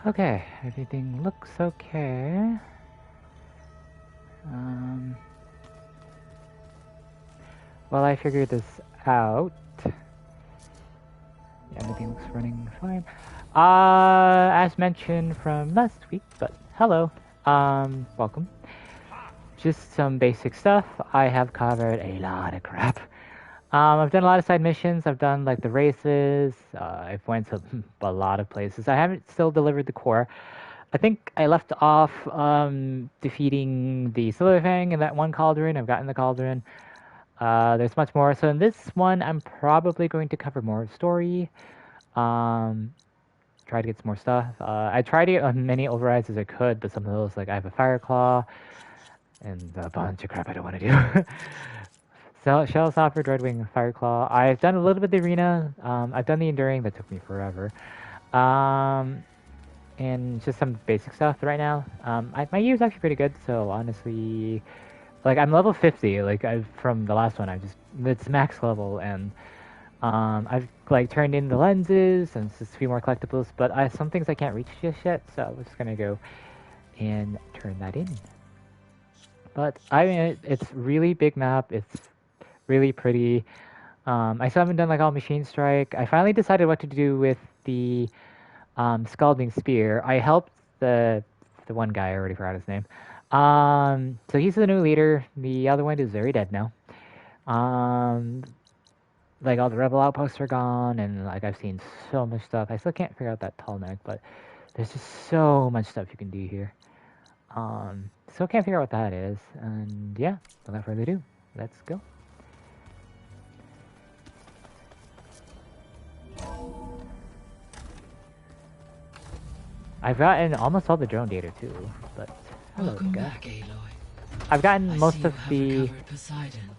Okay, everything looks okay. While I figure this out, yeah, everything looks running fine. As mentioned from last week, but hello, welcome. Just some basic stuff. I have covered a lot of crap. I've done a lot of side missions. I've done like the races. I've went to a lot of places. I haven't still delivered the core. I think I left off defeating the Silverfang in that one cauldron. I've gotten the cauldron. There's much more. So in this one, I'm probably going to cover more story. Try to get some more stuff. I tried to get as many overrides as I could, but some of those, like I have a Fire Claw and a bunch of crap I don't want to do. Shell Stopper, Dreadwing, Fireclaw. I've done a little bit of the arena. I've done the enduring. That took me forever. And just some basic stuff right now. My year's actually pretty good. So honestly, like I'm level 50. Like I've from the last one. It's max level, and I've like turned in the lenses and just a few more collectibles. But some things I can't reach just yet. So I'm just gonna go and turn that in. But I mean, it's really big map. It's really pretty. I still haven't done like all Machine Strike. I finally decided what to do with the Scalding Spear. I helped the one guy, I already forgot his name. So he's the new leader. The other one is very dead now. Like all the rebel outposts are gone, and like I've seen so much stuff. I still can't figure out that tall neck, but there's just so much stuff you can do here. Still can't figure out what that is. And yeah, without further ado, let's go. I've gotten almost all the drone data too, but hello, Welcome guys. back, Aloy. I've gotten most of the Poseidon.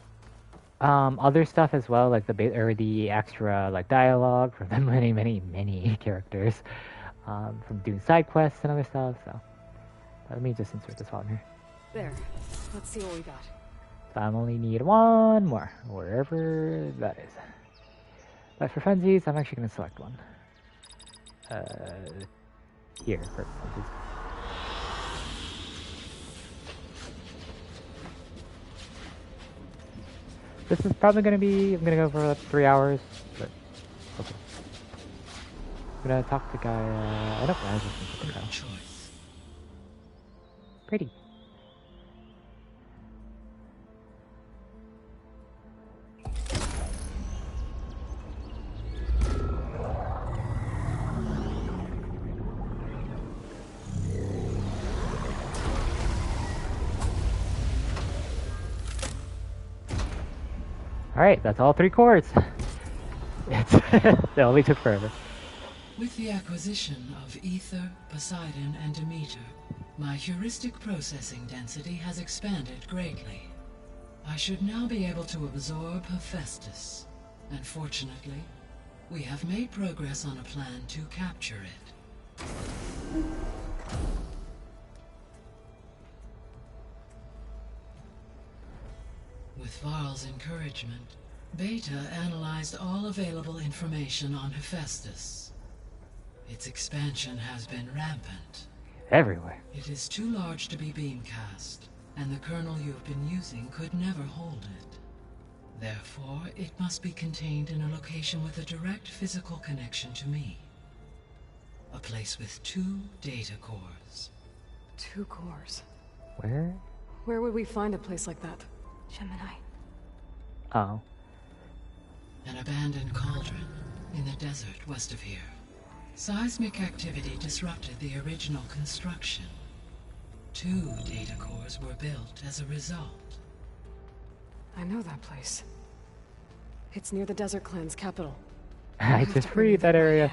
other stuff as well, like the extra like dialogue from the many characters from doing side quests and other stuff. So let me just insert this one here. There. Let's see what we got. So I only need one more, wherever that is. But for funsies, I'm actually gonna select one. Here for funsies. This is probably gonna be. I'm gonna go for like 3 hours, but okay. I'm gonna talk to guy. I don't know. I just think Good choice. Pretty. Alright, that's all 3 cores. It only took forever. With the acquisition of Ether, Poseidon, and Demeter, my heuristic processing density has expanded greatly. I should now be able to absorb Hephaestus, and fortunately, we have made progress on a plan to capture it. With Varl's encouragement, Beta analyzed all available information on Hephaestus. Its expansion has been rampant. Everywhere. It is too large to be beamcast, and the kernel you've been using could never hold it. Therefore, it must be contained in a location with a direct physical connection to me. A place with 2 data cores. 2 cores. Where? Where would we find a place like that? Gemini. Oh. An abandoned cauldron in the desert west of here. Seismic activity disrupted the original construction. 2 data cores were built as a result. I know that place. It's near the Desert Clan's capital. I just freed that area.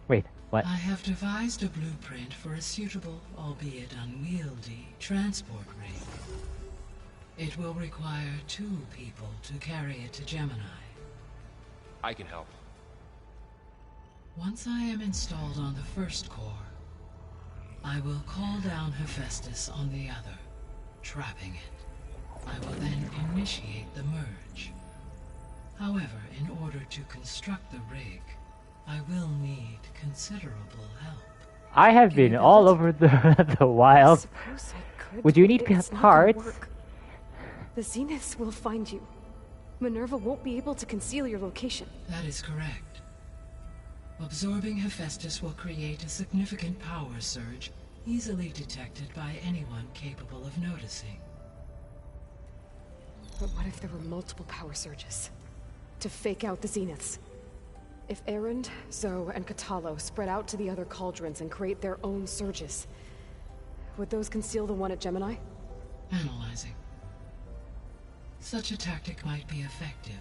Wait, what? I have devised a blueprint for a suitable, albeit unwieldy, transport rig. It will require 2 people to carry it to Gemini. I can help. Once I am installed on the first core, I will call down Hephaestus on the other, trapping it. I will then initiate the merge. However, in order to construct the rig, I will need considerable help. I have been all over the wild. Suppose I could, Would you but need it's not gonna parts? work. The Zeniths will find you. Minerva won't be able to conceal your location. That is correct. Absorbing Hephaestus will create a significant power surge, easily detected by anyone capable of noticing. But what if there were multiple power surges? To fake out the Zeniths? If Erend, Zoe, and Katalo spread out to the other cauldrons and create their own surges, would those conceal the one at Gemini? Analyzing. Such a tactic might be effective.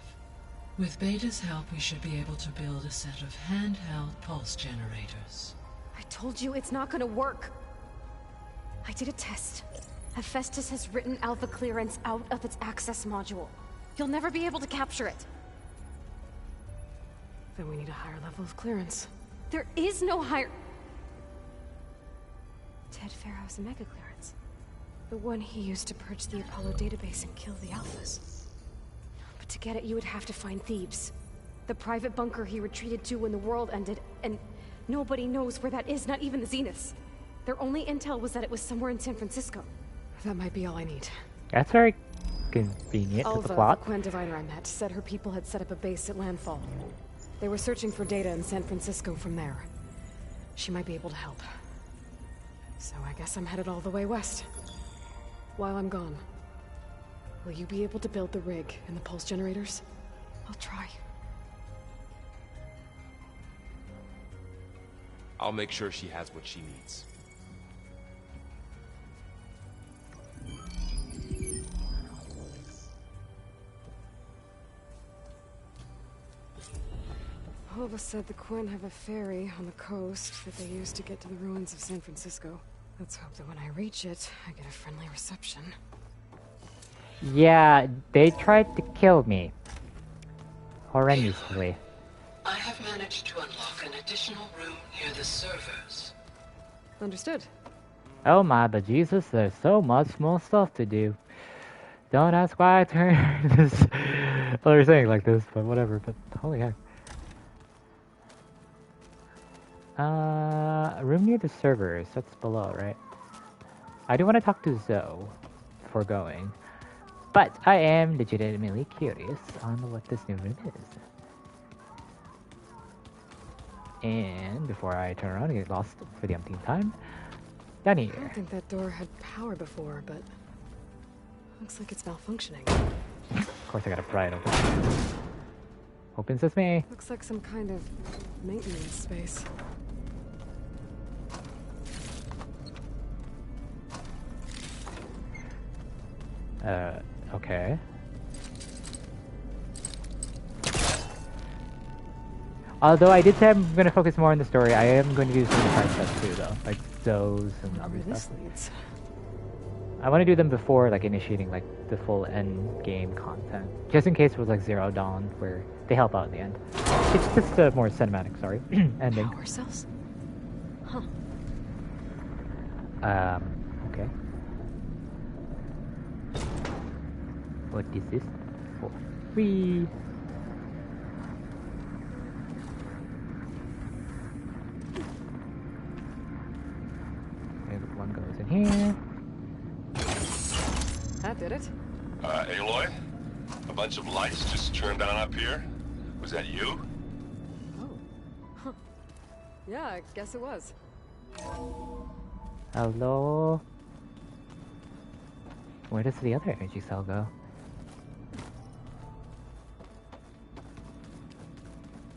With Beta's help, we should be able to build a set of handheld pulse generators. I told you it's not gonna work. I did a test. Hephaestus has written Alpha Clearance out of its access module. You'll never be able to capture it. Then we need a higher level of clearance. There is no higher... Ted Farrow's Mega Clearance. The one he used to purge the Apollo database and kill the Alphas. But to get it, you would have to find Thebes. The private bunker he retreated to when the world ended, and nobody knows where that is, not even the Zeniths. Their only intel was that it was somewhere in San Francisco. That might be all I need. That's very convenient with the Alva, plot. the Quen diviner I met, said her people had set up a base at Landfall. They were searching for data in San Francisco from there. She might be able to help. So I guess I'm headed all the way west. While I'm gone, will you be able to build the rig and the pulse generators? I'll try. I'll make sure she has what she needs. Alva said the Quen have a ferry on the coast that they use to get to the ruins of San Francisco. Let's hope that when I reach it, I get a friendly reception. Yeah, they tried to kill me. Horrendously. I have managed to unlock an additional room near the servers. Understood. Oh my bejesus, there's so much more stuff to do. Don't ask why I turned this... well, they're saying like this, but whatever, but holy heck. Room near the servers, that's below, right? I do want to talk to Zoe before going, but I am legitimately curious on what this new room is. And before I turn around and get lost for the umpteenth time, down I here. don't think that door had power before, but looks like it's malfunctioning. Of course I gotta pry it open. Open sesame. Looks like some kind of maintenance space. Okay. Although I did say I'm gonna focus more on the story, I am going to do some of the side stuff too, though, like those and other Where this stuff. leads. I want to do them before, like, initiating, like, the full end game content, just in case it was like Zero Dawn, where they help out in the end. It's just a more cinematic, sorry, ending. Power cells? Huh. Okay. What is this for? Whee! Maybe one goes in here. That did it. Aloy? A bunch of lights just turned on up here? Was that you? Oh. Huh. Yeah, I guess it was. Hello? Where does the other energy cell go?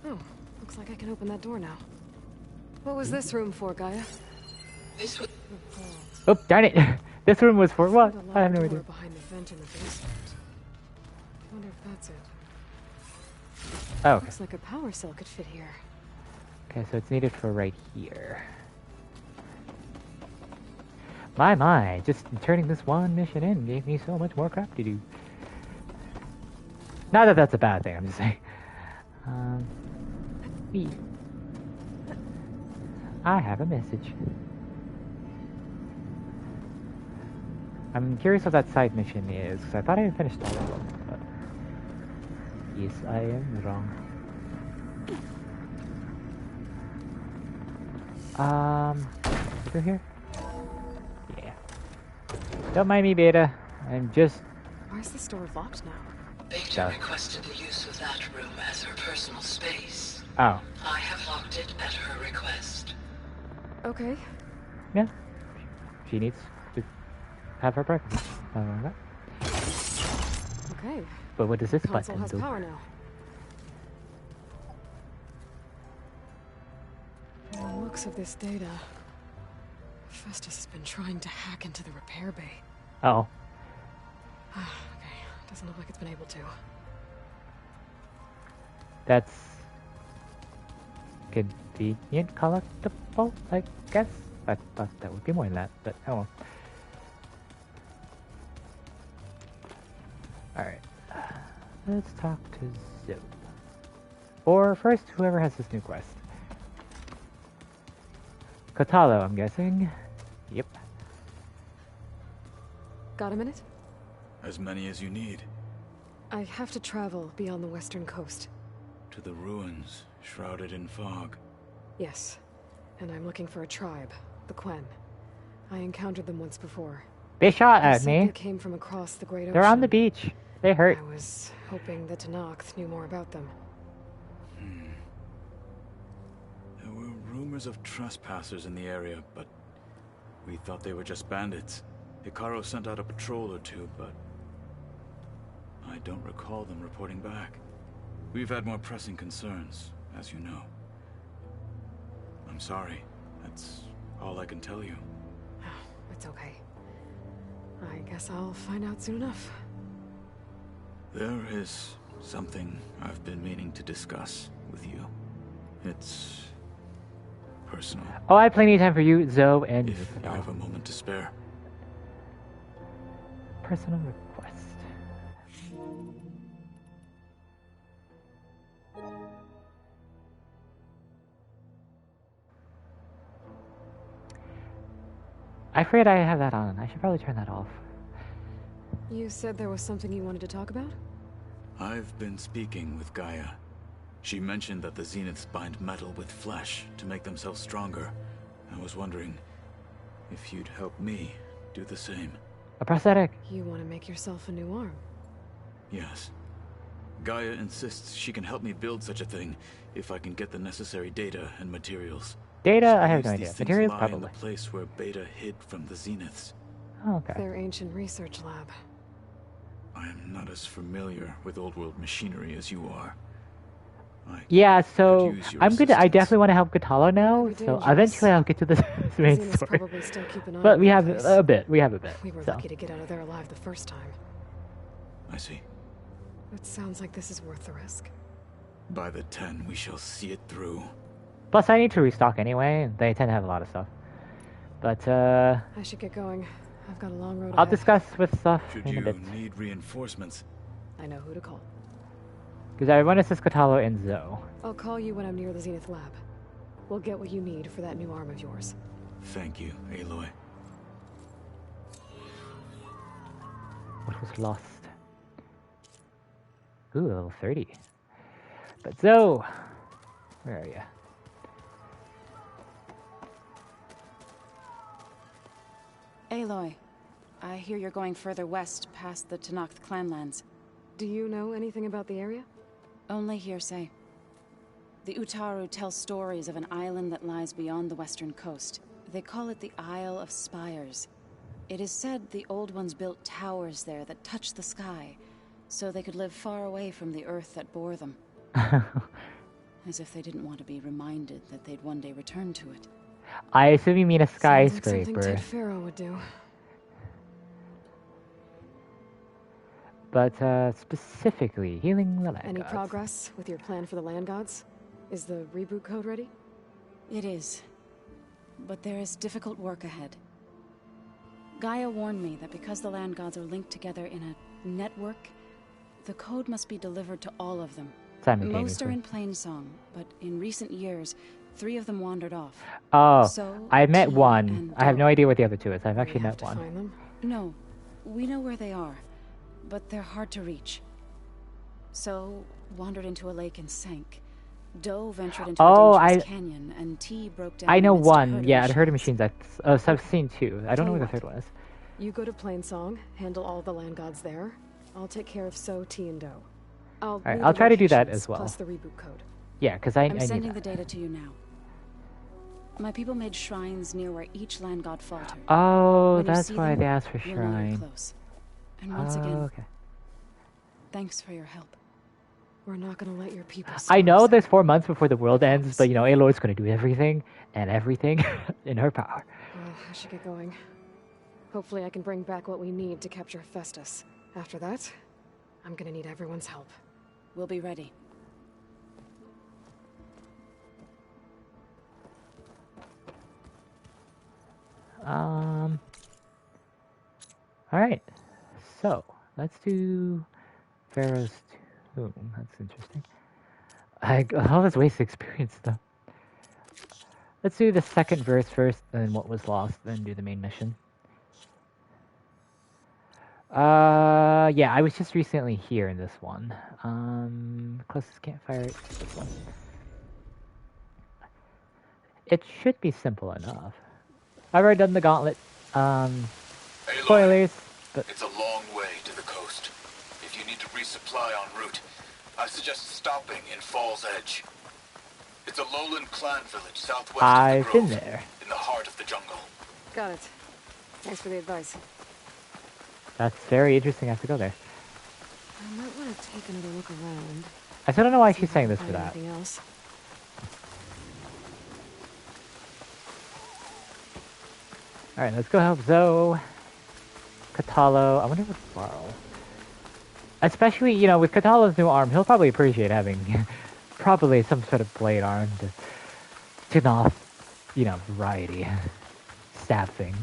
Oh, looks like I can open that door now. What was this room for, Gaia? This would... Oh, darn it! This room was for what? I have no idea. Behind the vent in the basement. I wonder if that's it. Oh, okay. Looks like a power cell could fit here. Okay, so it's needed for right here. My, just turning this one mission in gave me so much more crap to do. Not that that's a bad thing, I'm just saying. Wee. I have a message. I'm curious what that side mission is, because I thought I had finished all of them, but... Yes, I am wrong. through here? Yeah. Don't mind me, Beta. I'm just... Why is this door locked now? Beta requested the use of that room as her personal space. Oh. I have locked it at her request. Okay. Yeah. She needs to have her privacy. Okay. But what does this Console button has do? power now. From the looks of this data, Festus has been trying to hack into the repair bay. Oh. Okay, doesn't look like it's been able to. That's... convenient collectible, I guess? I thought that would be more than that, but oh well. Alright. Let's talk to Zoe. Or first, whoever has this new quest. Kotallo, I'm guessing. Yep. Got a minute? As many as you need. I have to travel beyond the western coast. To the ruins, shrouded in fog. Yes. And I'm looking for a tribe, the Quen. I encountered them once before. They shot They at said me. They came from across the Great Ocean. They're on the beach. They hurt. I was hoping that Tenakth knew more about them. There were rumors of trespassers in the area, but we thought they were just bandits. Hekarro sent out a patrol or two, but I don't recall them reporting back. We've had more pressing concerns, as you know. I'm sorry. That's all I can tell you. It's okay. I guess I'll find out soon enough. There is something I've been meaning to discuss with you. It's personal. Oh, I have plenty of time for you, Zoe, and If you have a moment to spare. personal request. I afraid I have that on. I should probably turn that off. You said there was something you wanted to talk about? I've been speaking with Gaia. She mentioned that the Zeniths bind metal with flesh to make themselves stronger. I was wondering if you'd help me do the same. A prosthetic. You want to make yourself a new arm? Yes. Gaia insists she can help me build such a thing if I can get the necessary data and materials. Data, She I have believes no these idea. things Materials, lie probably. in the place where Beta hid from the Zeniths. Oh, okay. Their ancient research lab. I am not as familiar with old world machinery as you are. Yeah, so could use your I'm good. I assistance. definitely want to help Kotallo now. Very So dangerous. eventually I'll get to the main Zeniths story. probably still keep an eye But on we that have place. a bit. We have a bit. We were so. lucky to get out of there alive the first time. I see. It sounds like this is worth the risk. By the 10, we shall see it through. Plus, I need to restock anyway. They tend to have a lot of stuff. But I should get going. I've got a long road I'll ahead. discuss with stuff Should in a you bit. need reinforcements, I know who to call. Because I want to assist Kotallo and Zoe. I'll call you when I'm near the Zenith lab. We'll get what you need for that new arm of yours. thank you, Aloy. What was lost? Ooh, level 30. But Zoe, where are you? Aloy, I hear you're going further west past the Tenakth clanlands. Do you know anything about the area? Only hearsay. The Utaru tell stories of an island that lies beyond the western coast. They call it the Isle of Spires. It is said the Old Ones built towers there that touch the sky, so they could live far away from the earth that bore them. As if they didn't want to be reminded that they'd one day return to it. I assume you mean a Sounds like skyscraper. something Ted Faro would do. But specifically, healing the land Any gods. progress with your plan for the land gods? Is the reboot code ready? It is. But there is difficult work ahead. Gaia warned me that because the land gods are linked together in a network, the code must be delivered to all of them. Most are Simultaneously. in Plainsong, but in recent years, 3 of them wandered off. Oh, So, I met Key one. and I have no Dor- idea what the other two is. I've We actually have met to one. find them. No, we know where they are, but they're hard to reach. So, wandered into a lake and sank. Doe ventured into Oh, a dangerous canyon, and T broke down. I know amidst a one. herd of Yeah, I'd heard of machines. machines. So I've seen two. I don't know Tell who you the third what. one is. You go to Plainsong, handle all the land gods there. I'll take care of So, T, and Doe. Alright, need I'll the try to do that locations, as well. Plus the reboot code. Yeah, because I I'm need sending that. the data to you now. My people made shrines near where each land god faltered. Oh, When you that's see why them, they asked for you'll know you're shrine. close. And once Oh, again, okay. thanks for your help. We're not gonna let your people I know starve. there's 4 months before the world ends, promise. but you know, Aloy's gonna do everything and everything in her power. Well, I should get going. Hopefully I can bring back what we need to capture Festus. After that, I'm gonna need everyone's help. We'll be ready. Alright. So, let's do Pharaoh's Tomb. That's interesting. All this wasted experience though. Let's do the second verse first, then what was lost, then do the main mission. Yeah, I was just recently here in this one. Closest campfire, it's this one. It should be simple enough. I've already done the gauntlet. Aloy, Spoilers, but it's a long way to the coast. If you need to resupply en route, I suggest stopping in Fall's Edge. It's a lowland clan village southwest I've of the been grove, there. in the heart of the jungle. Got it. Thanks for the advice. That's very interesting. I have to go there. I might want to take another look around. I still don't know why See she's if I saying can this for find that. anything else. Alright, let's go help Zoe. Katalo. I wonder what's Varl. Especially, you know, with Katalo's new arm, he'll probably appreciate having probably some sort of blade arm to knock, you know, variety. Stab things.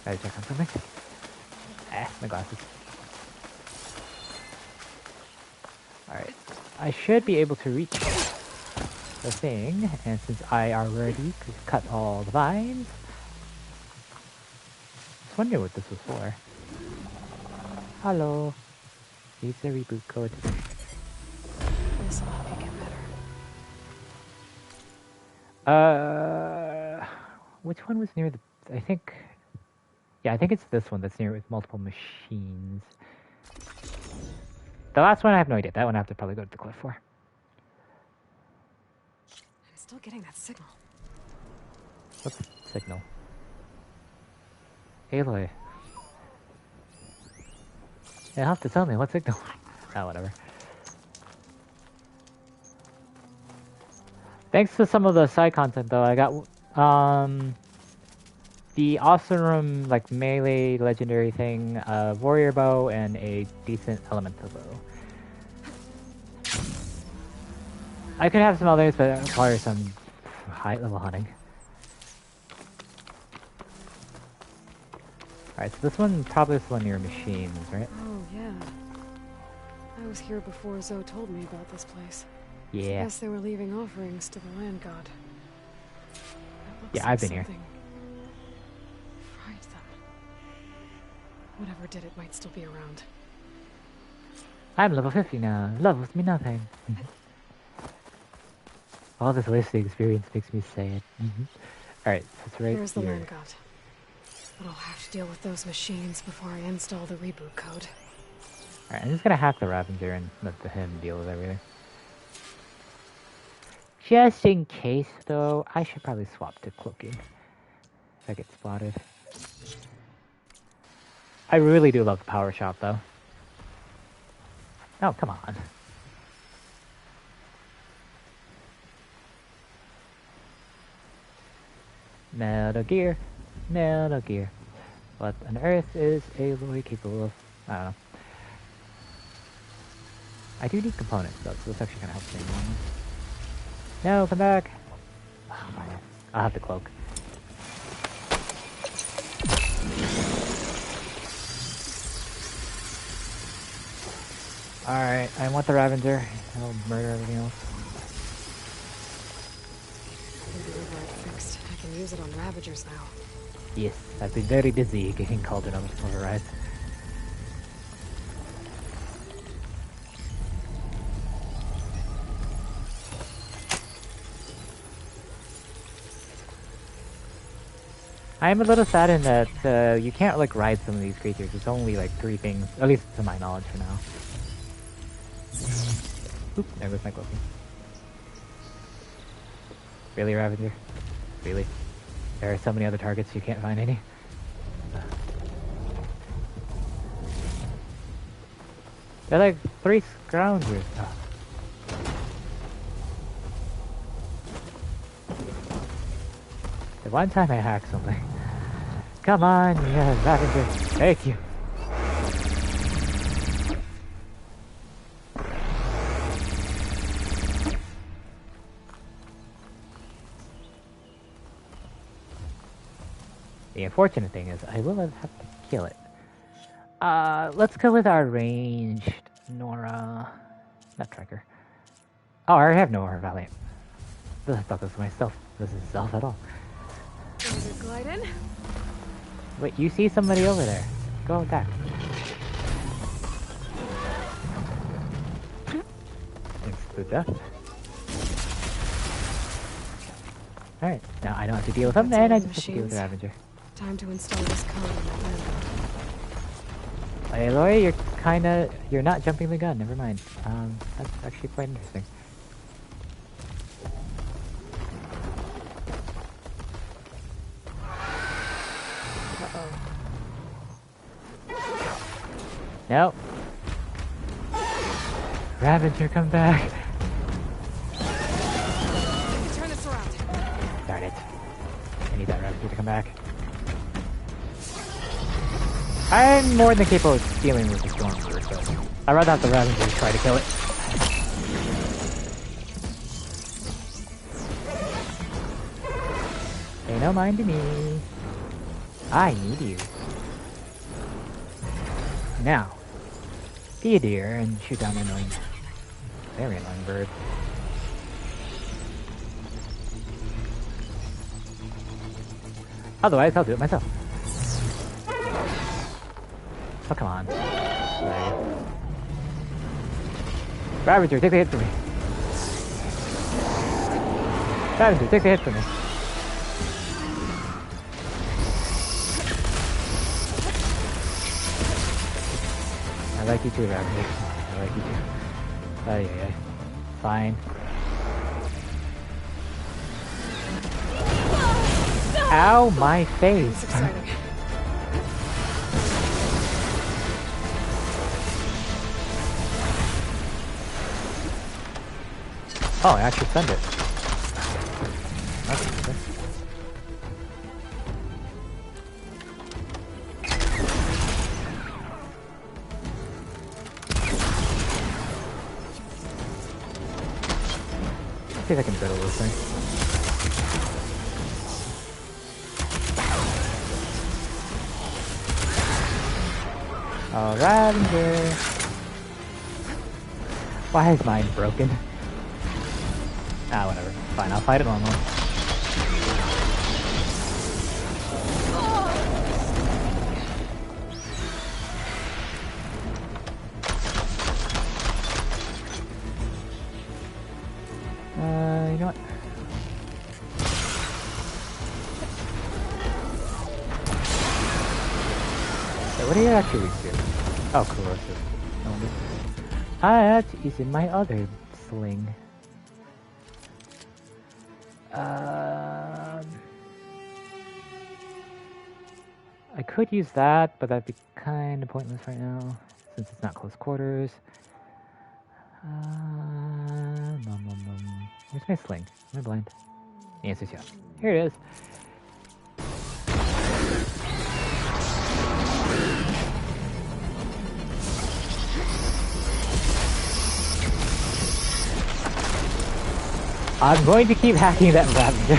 Gotta check on something. My glasses. Alright. I should be able to reach the thing, and since I already cut all the vines, I was wondering what this was for. Hello. Use the reboot code. This ought to make it better. Which one was near the... I think... Yeah, I think it's this one that's near with multiple machines. The last one, I have no idea. That one I have to probably go to the cliff for. I'm still getting that signal. What's the signal? Aloy. You'll have to tell me what signal. Oh, whatever. Thanks to some of the side content, though, I got the awesome room, like melee legendary thing, warrior bow, and a decent elemental bow. I could have some others, but it requires some high level hunting. Alright, so this one probably is one near machines, right? Oh, yeah. I was here before Zoe told me about this place. Yeah. Guess they were leaving offerings to the land god. That looks Yeah, like I've been here. something fried them. Whatever did it might still be around. I'm level 50 now. Levels me nothing. All this wasted experience makes me say it. Alright, so it's right Here's the here. land god. But I'll have to deal with those machines before I install the reboot code. Alright, I'm just gonna hack the Ravager and let him deal with everything. Just in case, though, I should probably swap to cloaking. If I get spotted. I really do love the power shop, though. Oh, come on. Metal Gear. Metal Gear. What on earth is Aloy capable of? I don't know. I do need components, though, so this actually kind of helps me. No, come back! Oh, fine. I'll have the cloak. Alright, I want the Ravager. I'll murder everything else. Maybe we've got it fixed. I can use it on Ravagers now. Yes, I've been very busy getting Cauldron override. I'm a little saddened that you can't like ride some of these creatures. It's only like 3 things, at least to my knowledge for now. Oop, there goes my cloaking. Really, Ravager? Really? There are so many other targets, you can't find any? They're like 3 scroungers. Oh. The one time I hacked something. Come on, yeah, Ravager. Thank you. The unfortunate thing is, I will have to kill it. Let's go with our ranged Nora. Not tracker. Oh, I already have Nora Valiant. I thought this was myself. This is self at all. Gliding. Wait, you see somebody over there. Go attack. It's the death. Alright, now I don't have to deal with them, and I just have to deal with the Ravager. Time to install this code in my window. Hey, Aloy, you're not jumping the gun, never mind. That's actually quite interesting. Nope. Ravager, come back. Turn this around. Darn it. I need that Ravager to come back. I'm more than capable of dealing with the Stormbringer, but I'd rather have the Ravager try to kill it. Pay no mind to me. I need you. Now, be a deer and shoot down the annoying, very annoying bird. Otherwise, I'll do it myself. Oh, come on. Ravager, take the hit for me. Ravager, take the hit for me. I like you too, Ravager. I like you too. Ay, ay, ay. Fine. Ow, my face! Oh, I actually send it. That's good. Let's see if I can riddle this thing. Oh, Ravager! Why is mine broken? Ah, whatever. Fine, I'll fight it normally. You know what? So what do you actually do? Oh, corrosive. No wonder. That is in my other sling. I could use that, but that'd be kind of pointless right now, since it's not close quarters. Where's my sling? Am I blind? The answer's yes. Here it is. I'm going to keep hacking that Ravager.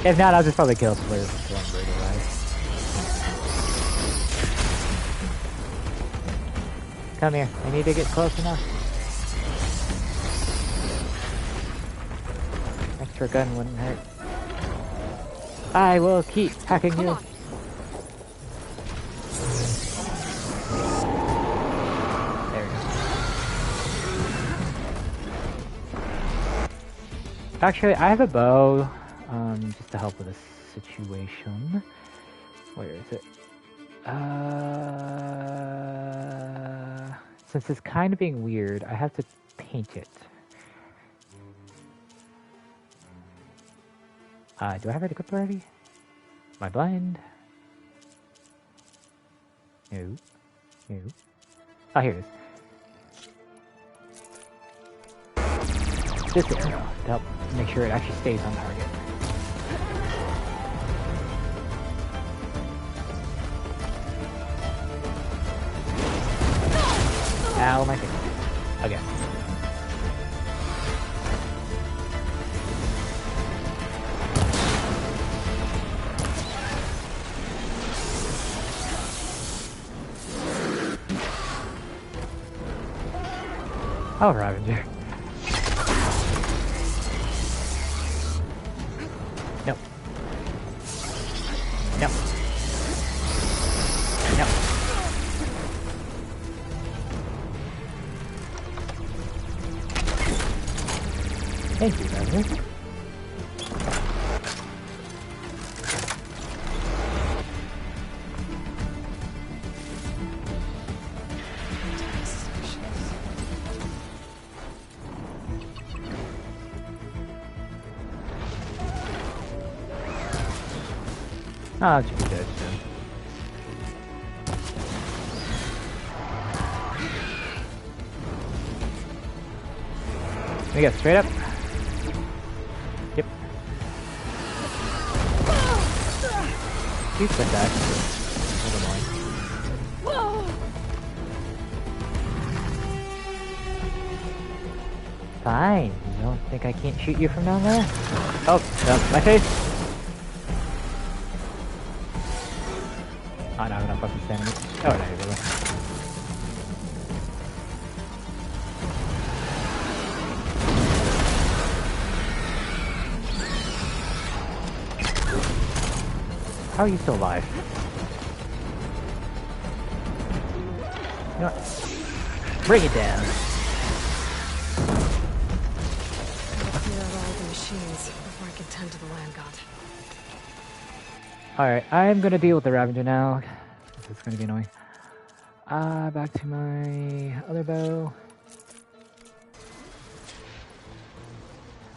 If not, I'll just probably kill the player with one bird alive. Come here. I need to get close enough. Extra gun wouldn't hurt. I will keep hacking you. There we go. Actually, I have a bow, just to help with the situation. Where is it? Since it's kind of being weird, I have to paint it. Do I have it equipped already? Am I blind? No. No. Oh, here it is. This arrow to help make sure it actually stays on target. Ow, my face. Again. Oh, Ravager. Nope. Nope. Nope. Thank you, Ravager. Oh, it should be dead soon. Let me go straight up. Yep. She's like that. Never mind. Fine. You don't think I can't shoot you from down there? Oh, no, my face. Oh no, I'm not fucking standing it. Oh no, you're really. How are you still alive? You know what? Bring it down. Clear out all the machines before I can tend to the land god. Alright, I'm gonna deal with the Ravager now. This is gonna be annoying. Back to my other bow.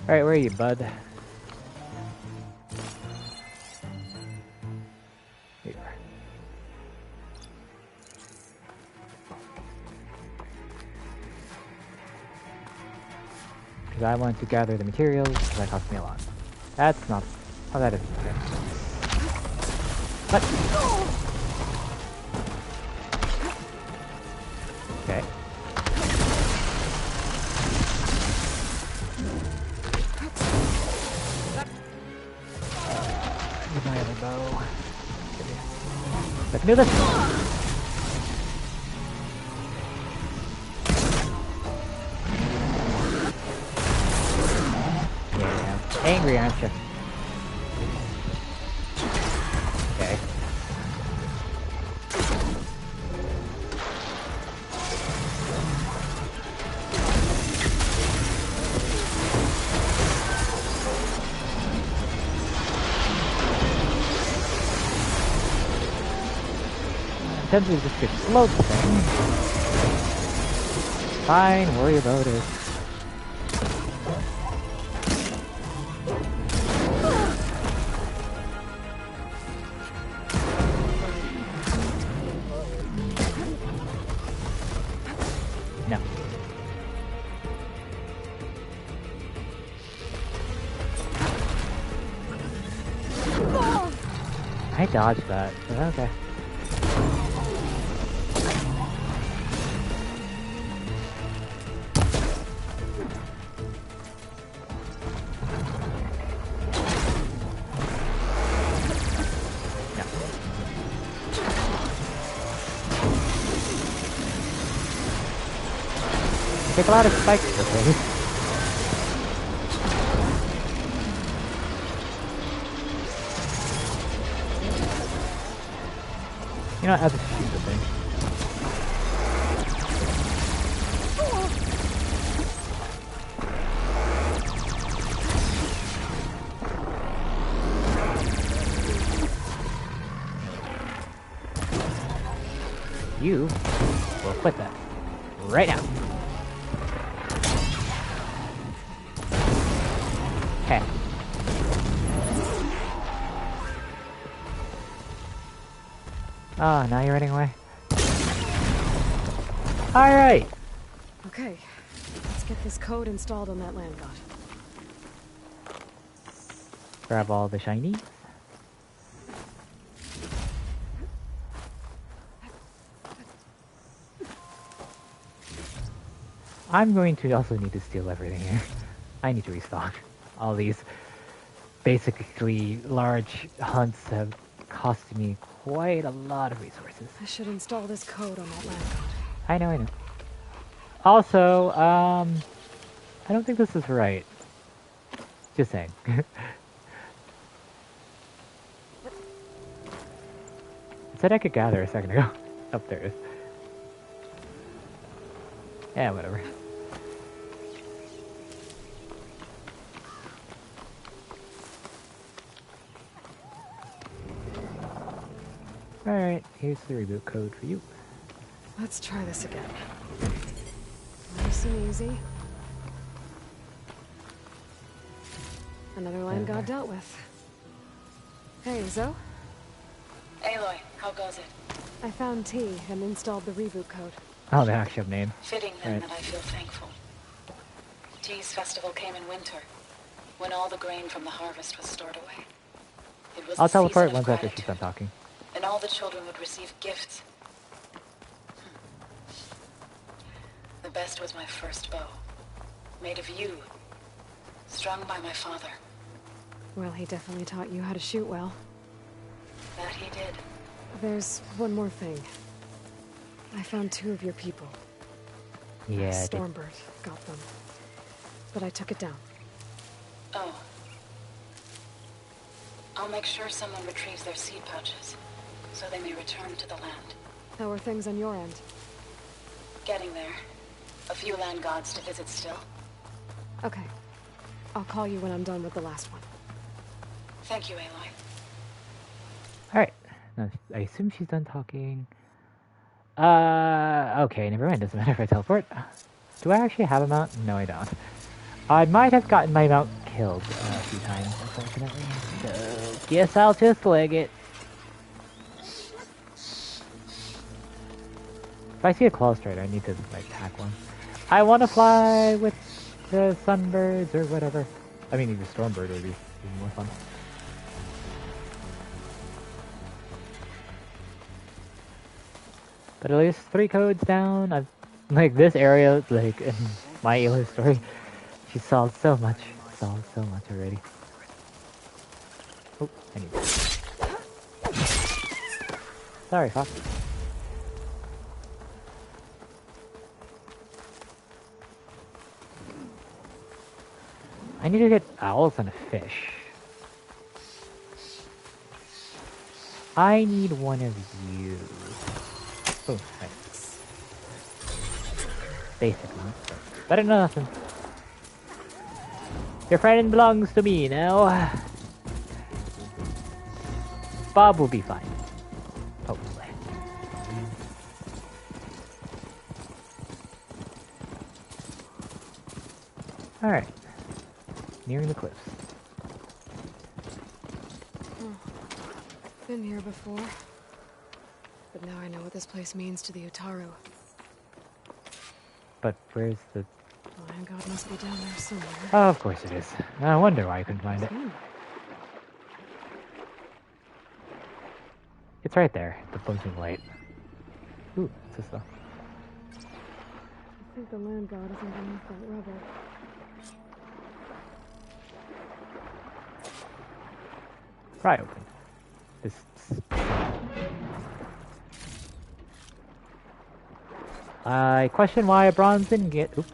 Alright, where are you, bud? Here you are. Because I want to gather the materials, because that cost me a lot. That's not... Oh, that isn't okay. What? Okay. Use my other bow. Let's do this. Yeah, angry, aren't you? Okay. Tempted to just explode the thing. Fine, worry about it. No. I dodged that, but okay. Take a lot of spikes for things. You know, I'll just shoot the thing. you will quit that right now. Okay. Oh, now you're running away. Alright. Okay, let's get this code installed on that land god. Grab all the shinies. I'm going to also need to steal everything here. I need to restock. All these basically large hunts have costed me quite a lot of resources. I should install this code on that land god. I know. Also, I don't think this is right. Just saying. It said I could gather a second ago. Oh, there it is. Yeah, whatever. Alright, here's the reboot code for you. Let's try this again. Nice and easy. Another land god dealt with. Hey, Zo. Aloy, how goes it? I found T and installed the reboot code. Oh, they actually have name. Fitting then Right. that I feel thankful. T's festival came in winter, when all the grain from the harvest was stored away. It was I'll a teleport season of once after she's gratitude, done talking. and all the children would receive gifts. The best was my first bow, made of yew, strung by my father. Well, he definitely taught you how to shoot well. That he did. There's one more thing. I found 2 of your people. Yeah, Stormbird got them. But I took it down. Oh. I'll make sure someone retrieves their seed pouches, so they may return to the land. How are things on your end? Getting there. A few land gods to visit still. Okay. I'll call you when I'm done with the last one. Thank you, Aloy. Alright. Now, I assume she's done talking. Okay, never mind. Doesn't matter if I teleport. Do I actually have a mount? No, I don't. I might have gotten my mount killed a few times, unfortunately. So, guess I'll just leg it. If I see a claw strider, I need to, like, attack one. I want to fly with the sunbirds or whatever. I mean, even Stormbird would be even more fun. But at least 3 codes down. I've, like, this area, like, in my Aloy story, she solved so much. Solved so much already. Oh, I need that. Sorry, Fox. I need to get owls and a fish. I need one of you. Oh, nice. Basic one. Better than nothing. Your friend belongs to me now. Bob will be fine. Hopefully. Alright. Nearing the cliffs. Been here before. But now I know what this place means to the Utaru. But where's the... The land god must be down there somewhere. Oh, of course it is. I wonder why I couldn't find it. It's right there, the blinking light. Ooh, what's this though? I think the land god is underneath that rubble. Pry open. This. I question why a bronze didn't get. Oop.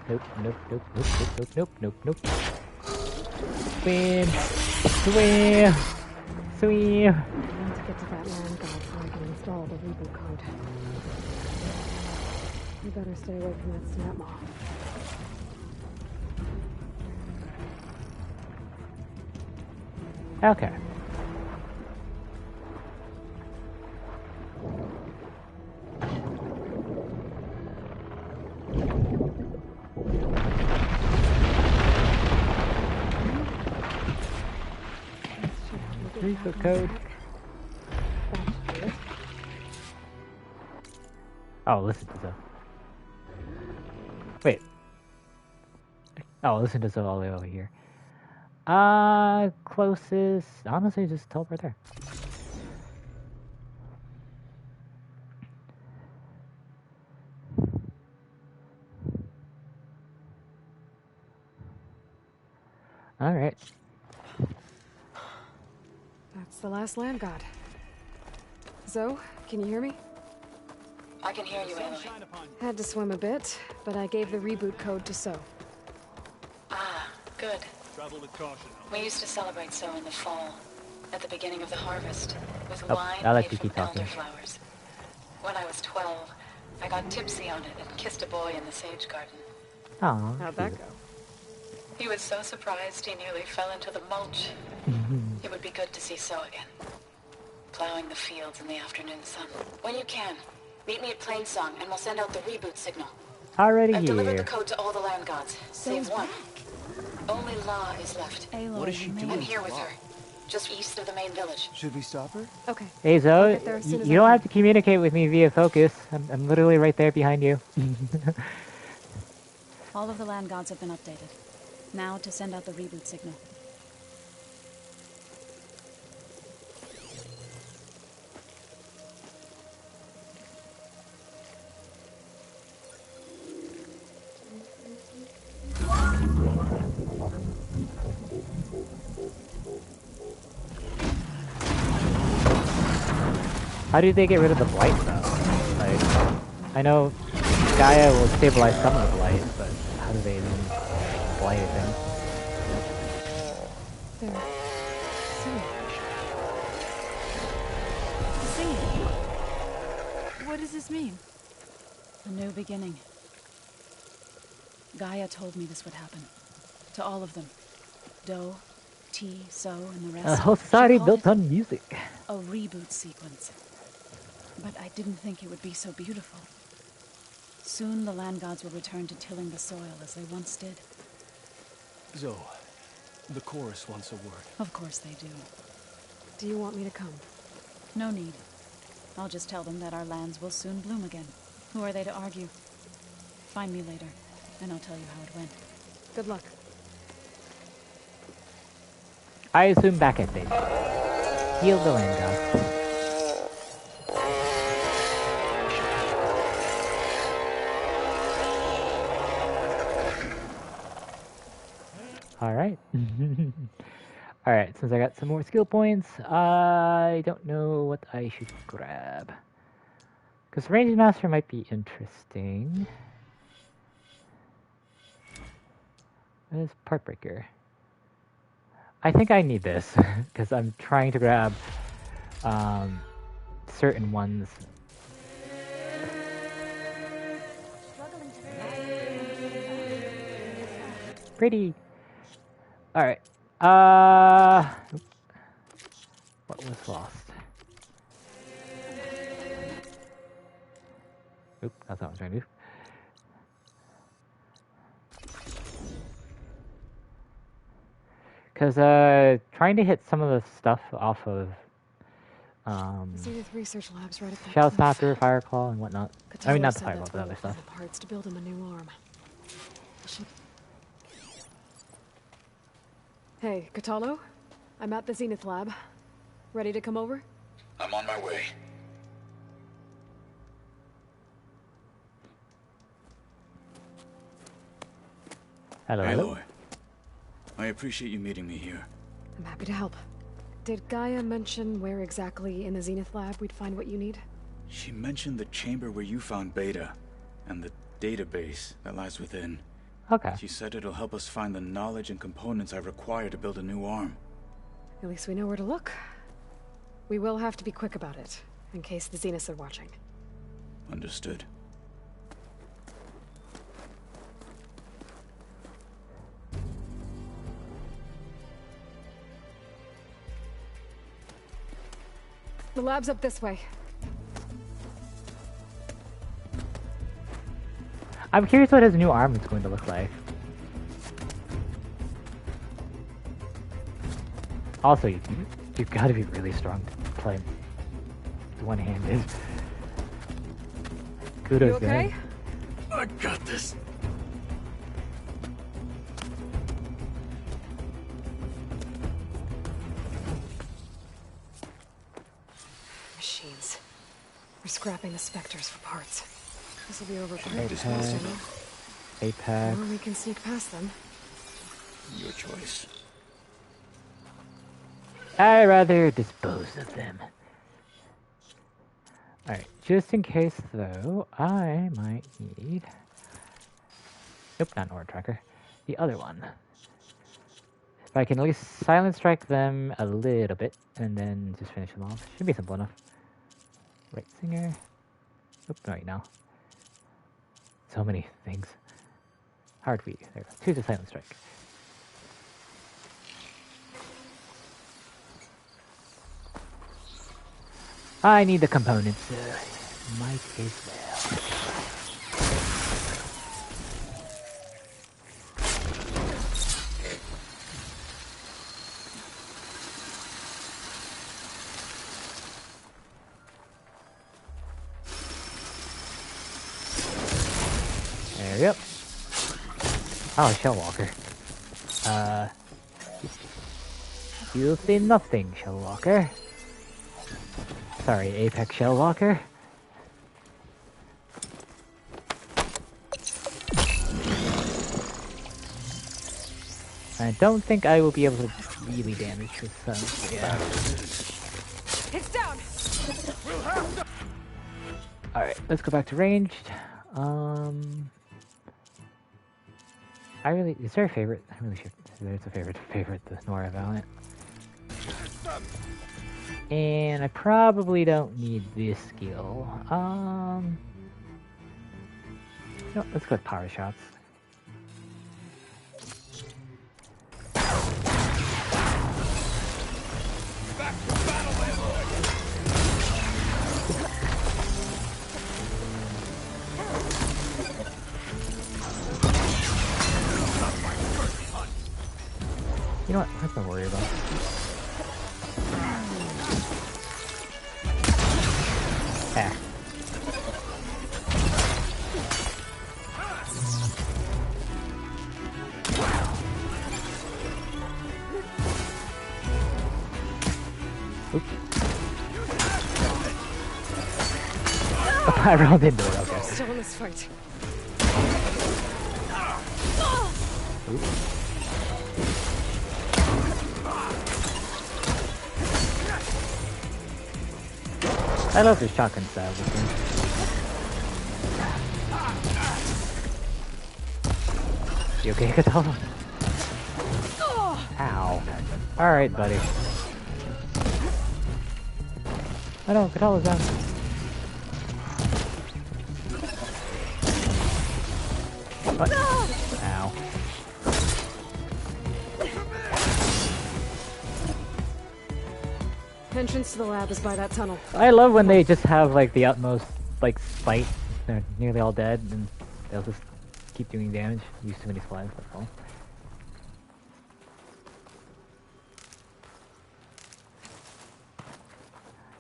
Nope. Nope. Nope. Nope. Nope. Nope. Nope. Nope. Nope. Swim. Swim. Swim. I want to get to that land god so I can install the reboot code. You better stay away from that snap moth. Okay. Reboot code. That's true. Oh, listen to Zoe. Wait. Oh, listen to Zoe all the way over here. Closest. Honestly, just teleport there. Alright. That's the last land god. Zoe, can you hear me? I can hear you, Aloy. Had to swim a bit, but I gave the reboot code to So. Ah, good. Travel with caution. We used to celebrate So in the fall, at the beginning of the harvest, with Oh, wine I'll let made you keep from talking. elderflowers. When I was 12, I got tipsy on it and kissed a boy in the sage garden. Aw. How'd that go? He was so surprised he nearly fell into the mulch. It would be good to see So again. Plowing the fields in the afternoon sun. When you can, meet me at Plainsong and we'll send out the reboot signal. Already I've delivered here. the code to all the land gods, save one. Only La is left. What is she doing? I'm here with her, just east of the main village. Should we stop her? Okay. Hey Zoe, get there as soon as you I don't can. have to communicate with me via focus. I'm literally right there behind you. All of the land gods have been updated. Now to send out the reboot signal. How do they get rid of the blight though? Like, I know Gaia will stabilize some of the blight, but how do they then blight it then? There. So. Singing. What does this mean? A new beginning. Gaia told me this would happen. To all of them. Do, T, So, and the A rest. whole She society called built it on music. a reboot sequence. But I didn't think it would be so beautiful. Soon the land gods will return to tilling the soil as they once did. Zoe, the chorus wants a word. Of course they do. Do you want me to come? No need. I'll just tell them that our lands will soon bloom again. Who are they to argue? Find me later, and I'll tell you how it went. Good luck. I assume back at base. Heal the land god. Alright. Alright, since I got some more skill points, I don't know what I should grab. Because Range Master might be interesting. What is Part Breaker? I think I need this, because I'm trying to grab certain ones. Pretty. Alright. What was lost? Oop, that's not what I was trying to do. Because, trying to hit some of the stuff off of, Zenith Research Labs right at the Shell Snapper, Fireclaw, and whatnot. I mean, not the Katana said Fireclaw, that but other bullet stuff. had the parts to build him a new arm. Hey, Katalo? I'm at the Zenith Lab. Ready to come over? I'm on my way. Hello, hello. Aloy, I appreciate you meeting me here. I'm happy to help. Did Gaia mention where exactly in the Zenith Lab we'd find what you need? She mentioned the chamber where you found Beta, and the database that lies within. Okay. She said it'll help us find the knowledge and components I require to build a new arm. At least we know where to look. We will have to be quick about it, in case the Zeniths are watching. Understood. The lab's up this way. I'm curious what his new arm is going to look like. Also, you can You've got to be really strong to play one-handed. Kudos, You okay? I got this. Machines. We're scrapping the specters for parts. This will be over quick. Apex. Apex. Or we can sneak past them. Your choice. I'd rather dispose of them. Alright, just in case though, I might need... Nope, not an ore tracker. The other one. If I can at least silent strike them a little bit, and then just finish them off. Should be simple enough. Right singer. Oop, no, no. So many things. Hard weed. There we go. Choose a silent strike. I need the components, so might as well. There we go. Oh, Shellwalker. You'll see nothing, Shellwalker. Sorry, Apex Shellwalker. I don't think I will be able to really damage this son. Yeah. It's down! Alright, let's go back to ranged. Is there a favorite? I really should. There's a favorite, the Nora Valiant. And I probably don't need this skill. No, let's go with power shots. You know what? Let's not worry about it. Ah. Oops. I rolled into it, okay. Still in this fight. Oops. I love this shotgun style with him. You okay, Katala? Ow. Alright, buddy. Oh no, Katala's down. What? Ow. Entrance to the lab is by that tunnel. I love when they just have like the utmost like spite. They're nearly all dead and they'll just keep doing damage. Use too many supplies, that's all.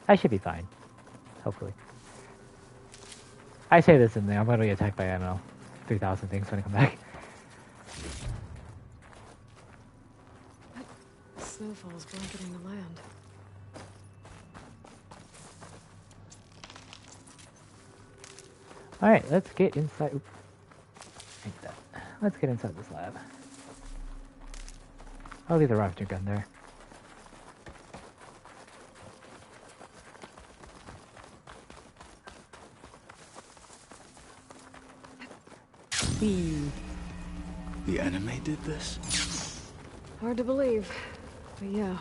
I should be fine. Hopefully. I say this and I'm gonna be attacked by, I don't know, 3,000 things when I come back. Snowfall's blanketing the land. Alright, let's get inside. Oops. Like that. Let's get inside this lab. I'll leave the rocket gun there. Whee! The enemy did this? Hard to believe, but yeah.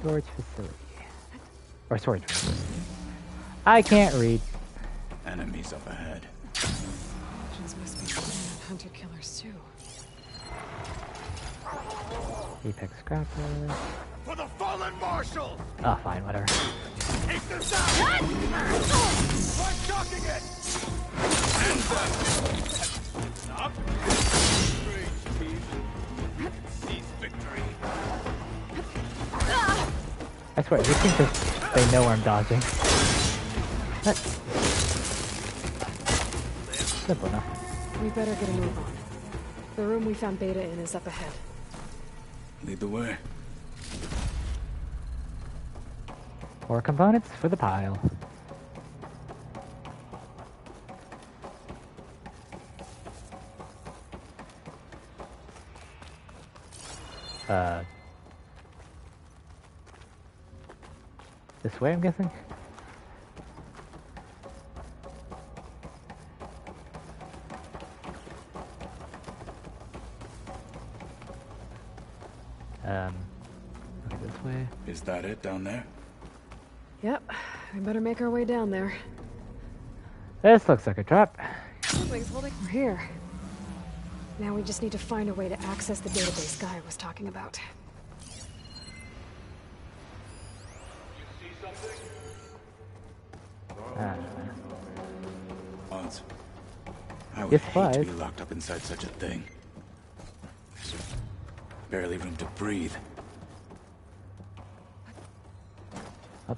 Storage facility. Or storage room. I can't read. Enemies up ahead. Legends must be killing hunter-killers too. Apex Scrapper. For the fallen marshal! Oh, fine, whatever. Take this out! One shocking it! And stop! Strange teeth. I swear, these things just, they know I'm dodging. What? Simple enough. We better get a move on. The room we found Beta in is up ahead. Lead the way. More components for the pile. This way, I'm guessing? Okay, this way. Is that it down there? Yep, we better make our way down there. This looks like a trap. Something's holding. We're here. Now we just need to find a way to access the database Guy was talking about. Hans, I would Yes, hate to be supplies. locked up inside such a thing. Barely room to breathe.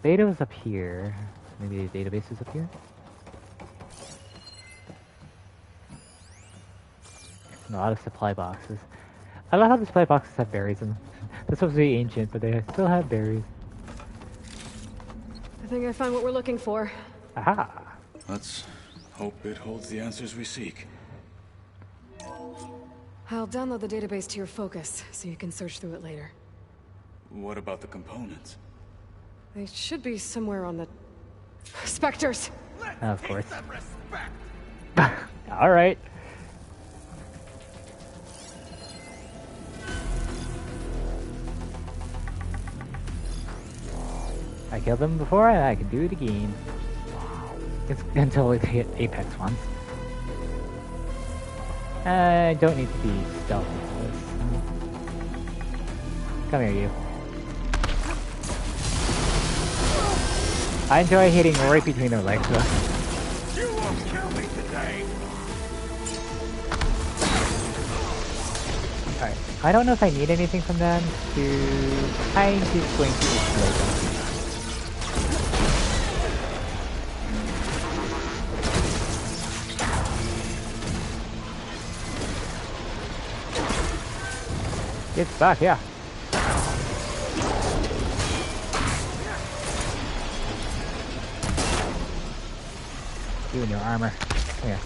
Beta was up here. Maybe the database is up here? A lot of supply boxes. I love how the supply boxes have berries in them. They're supposed to be ancient, but they still have berries. I think I found what we're looking for. Aha! Let's hope it holds the answers we seek. I'll download the database to your Focus, so you can search through it later. What about the components? They should be somewhere on the... Spectres! Of course. Alright. I killed them before and I can do it again. It's until we hit Apex ones. I don't need to be stealthy for this. Come here, you. I enjoy hitting right between their legs, though. You won't kill me today. Alright. I don't know if I need anything from them to... I'm just going to explode them. Get back, yeah. You and your armor. Come here.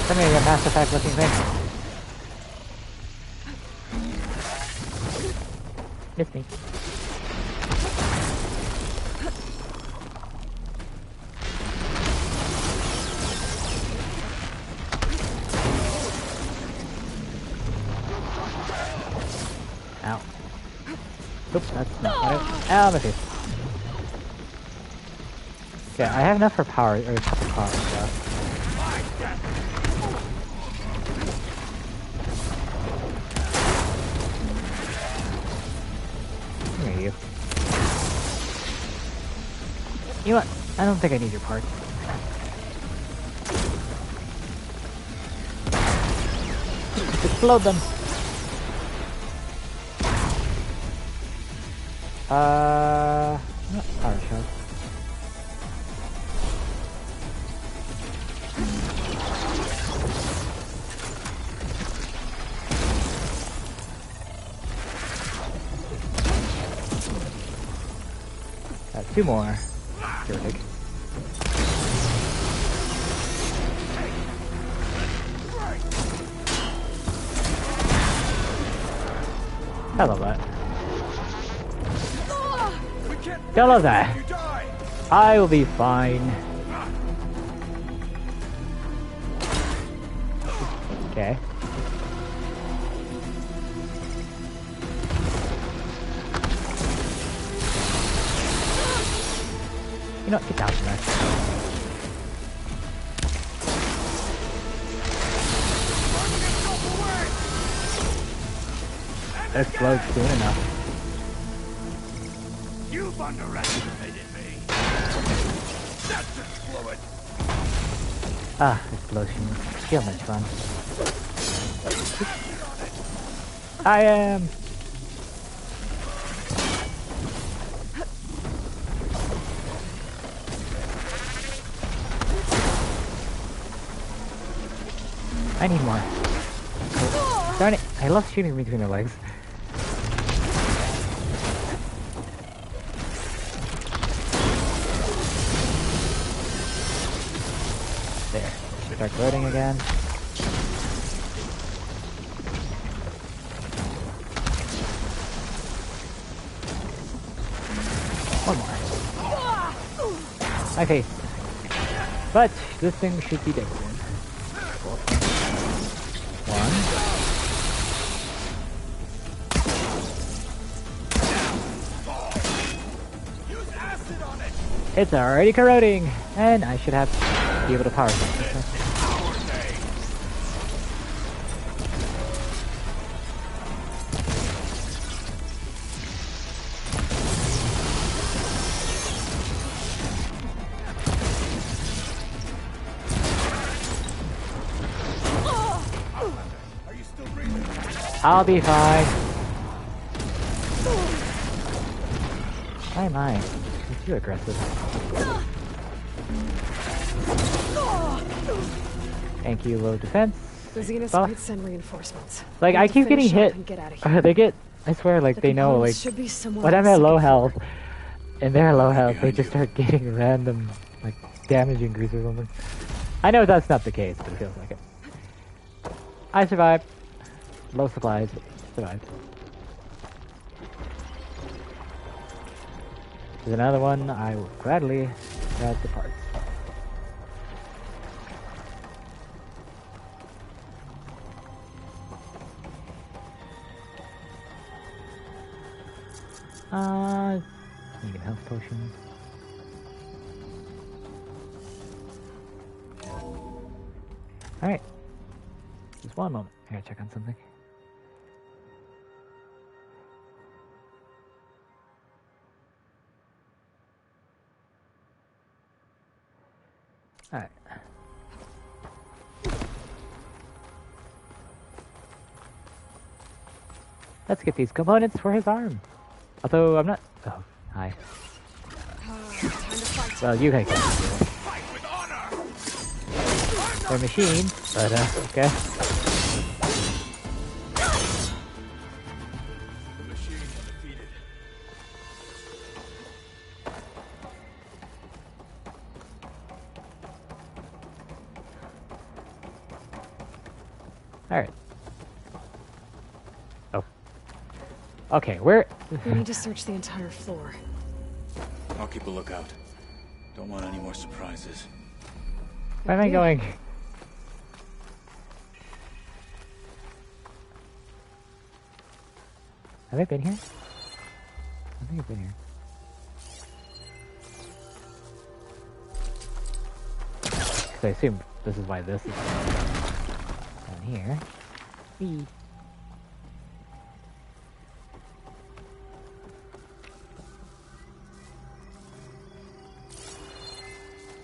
Come here, you Mass Effect looking thing. Miss me. Ow. Oops, that's not what it. Ow, my face. Yeah, I have enough for power, or a couple power stuff. Here you. You know what? I don't think I need your parts. Explode them. Not power shot. Two more. Terrific. I love that. I love that. I will be fine. Okay. You know what? Get down from there. Explode soon enough. You've underestimated me. That's just fluid. Ah, explosions. Feel much fun. I am. I need more. Darn it! I love shooting between their legs. There. Start loading again. One more. My face. But this thing should be dead soon. One. Use acid on it. It's already corroding, and I should have be able to power something. I'll be fine. Why am I? You're too aggressive. Thank you, low defense. The Zeniths Well, might send reinforcements. like, We I need to keep getting finish up hit. and get out of here. They get, I swear, like, The they know, like, components should be somewhere when I'm on at the low second health, floor. and they're low health, they just start getting random, like, damage increase or something. I know that's not the case, but it feels like it. I survived. Low supplies. Survived. There's another one. I will gladly grab the parts. Need health potions. Alright. Just one moment. I gotta check on something. Alright. Let's get these components for his arm. Although I'm not. Oh, hi. Well, you guys can do it. They're machines, but okay. The machines are defeated. Alright. Oh. Okay, where... We need to search the entire floor. I'll keep a lookout. Don't want any more surprises. Where am I going? Have I been here? I think I've been here. So I assume this is why this is down here. Whee.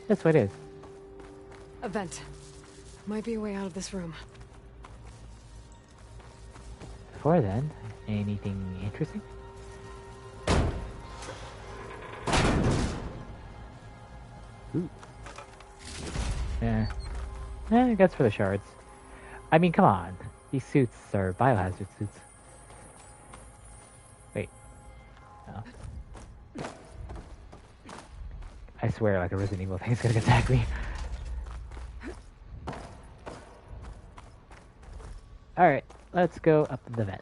That's what it is. A vent. Might be a way out of this room. Before then, anything interesting? Ooh. Yeah. I guess for the shards. I mean, come on. These suits are biohazard suits. Wait. Oh. I swear, like a Resident Evil thing is gonna attack me. Alright, let's go up the vent.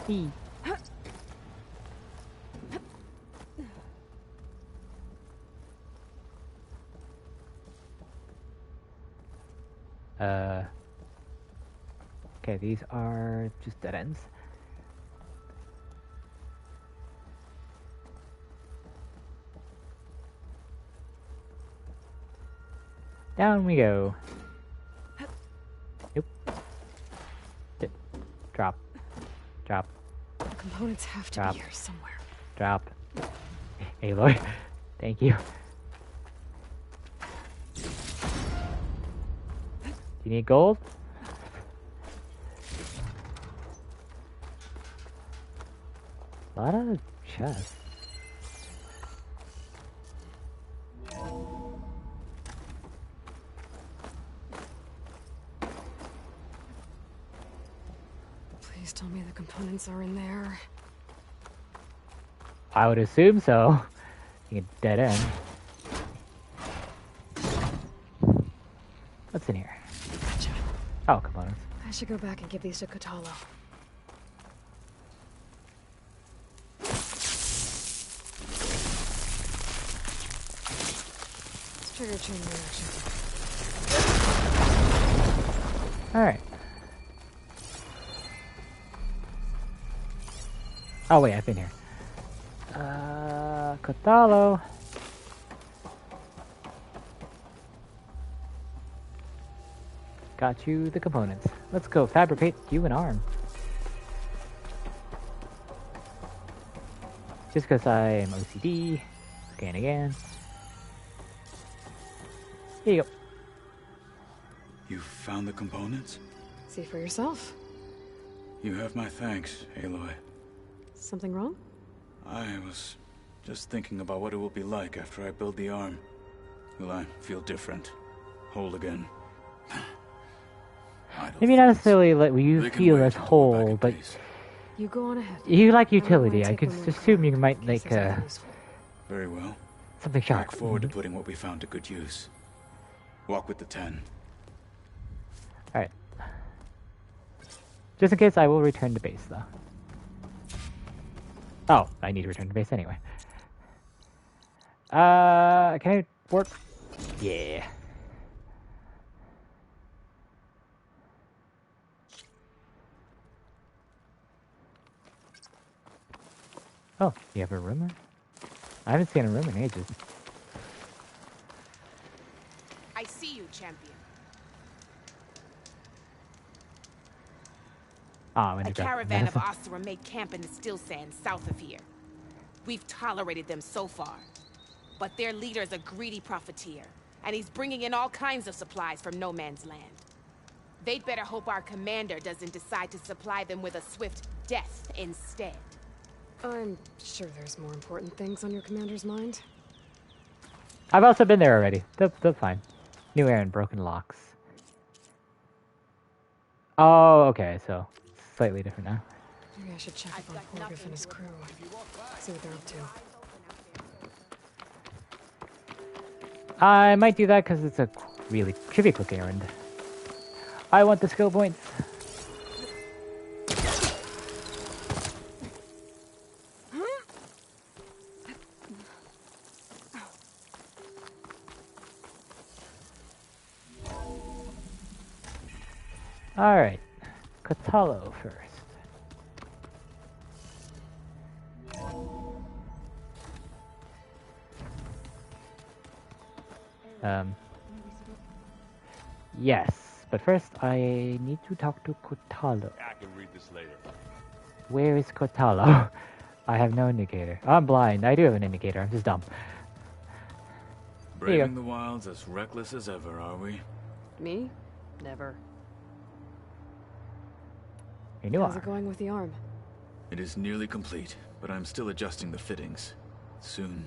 Eee. Okay, these are just dead ends. Down we go. Nope. Dip. Drop. Drop. The components have to Drop. be here somewhere. Drop. Aloy. Thank you. Do you need gold? A lot of chests. Please tell me the components are in there. I would assume so. You get dead end. What's in here? Gotcha. Oh, components. I should go back and give these to Kotallo. Let's trigger chain reaction. Alright. Oh wait, I've been here. Kotallo. Got you the components. Let's go fabricate you an arm. Just because I am OCD. Scan again. Here you go. You found the components? See for yourself. You have my thanks, Aloy. Something wrong? I was just thinking about what it will be like after I build the arm. Will I feel different? Whole again? Maybe not necessarily like you They can feel wait as until we're back whole, in but peace. You go on ahead. you like I don't utility. wanna I take could one when we assume come you back might in like case there's something useful. Very well. something I sharp. look forward to putting what we found to good use. Walk with the 10. Alright. Just in case, I will return to base, though. Oh, I need to return to base anyway. Can I warp? Yeah. Oh, you have a rumor? I haven't seen a room in ages. I see you, champion. Ah, A caravan of Asura made camp in the still sands south of here. We've tolerated them so far. But their leader's a greedy profiteer, and he's bringing in all kinds of supplies from no man's land. They'd better hope our commander doesn't decide to supply them with a swift death instead. I'm sure there's more important things on your commander's mind. I've also been there already. They're fine. New air and broken locks. Oh, okay, so slightly different now. Maybe I should check up on Korgif and his crew. See what they're up to. I might do that because it's a really should be a quick errand. I want the skill points. Alright, Kotallo first. Yes, but first I need to talk to Kotallo. I can read this later. Where is Kotallo? I have no indicator. I'm blind. I do have an indicator. I'm just dumb. Here you Braving the wilds as reckless as ever, are we? Me? Never. Your new How's arm. it going with the arm? It is nearly complete, but I'm still adjusting the fittings. Soon,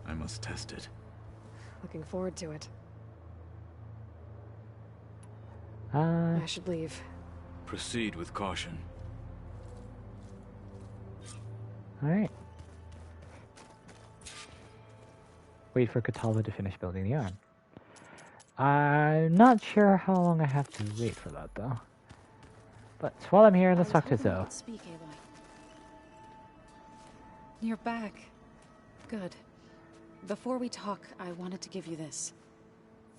I must test it. Looking forward to it. I should leave. Proceed with caution. Alright. Wait for Kotallo to finish building the arm. I'm not sure how long I have to wait for that, though. But while I'm here, let's talk to Zoe. Speak, Aloy. You're back. Good. Before we talk, I wanted to give you this.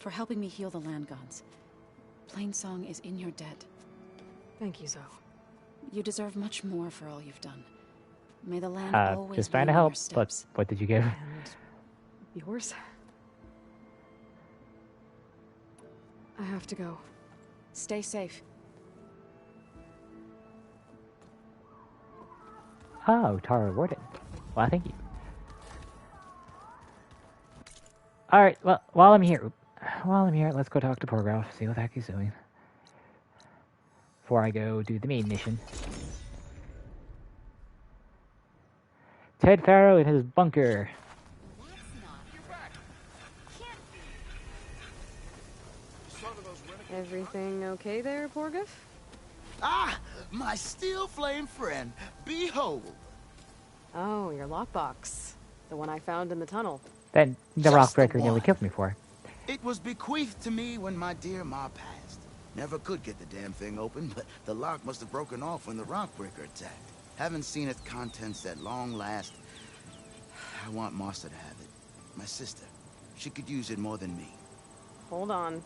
For helping me heal the land gods. Plainsong is in your debt. Thank you, Zoe. You deserve much more for all you've done. May the land always Just trying be to in help, your but steps. what did you give? And yours? I have to go. Stay safe. Oh, Tara Warden. Well, thank you. Alright, well, while I'm here, let's go talk to Porgoff, see what the heck he's doing. Before I go do the main mission. Ted Farrow in his bunker. Everything okay there, Porgoff? Ah, my steel flame friend, behold. Oh, your lockbox. The one I found in the tunnel. Then the Just the Rockbreaker nearly one. killed me for. It was bequeathed to me when my dear ma passed. Never could get the damn thing open, but the lock must have broken off when the Rockbreaker attacked. Haven't seen its contents at long last. I want Martha to have it. My sister. She could use it more than me. Hold on.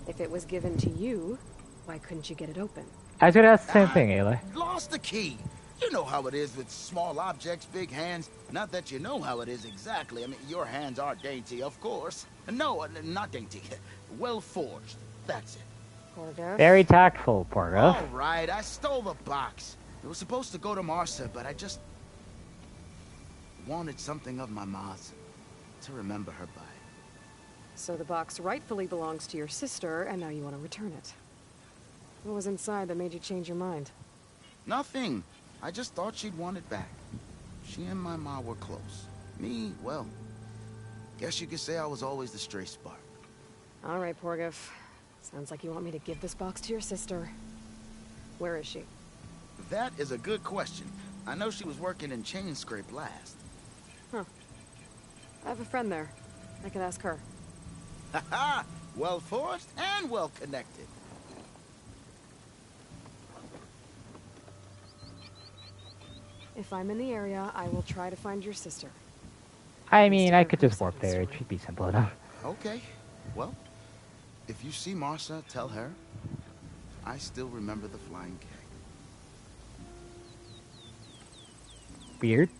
If it was given to you, why couldn't you get it open? I was gonna ask the same thing, Ayla. Lost the key. You know how it is with small objects, big hands. Not that you know how it is exactly. I mean, your hands are dainty, of course. No, not dainty. Well forged. That's it. Porgoff? Very tactful, Porgoff. All right, I stole the box. It was supposed to go to Martha, but I just wanted something of my ma's to remember her by. So the box rightfully belongs to your sister, and now you want to return it. What was inside that made you change your mind? Nothing. I just thought she'd want it back. She and my ma were close. Me, well, guess you could say I was always the stray spark. All right, Porgoff. Sounds like you want me to give this box to your sister. Where is she? That is a good question. I know she was working in Chain Scrape last. Huh. I have a friend there. I could ask her. Ha-ha! Well forged and well connected. If I'm in the area, I will try to find your sister. I mean, I could just warp there. It should be simple enough. Okay. Well, if you see Martha, tell her I still remember the flying keg. Weird,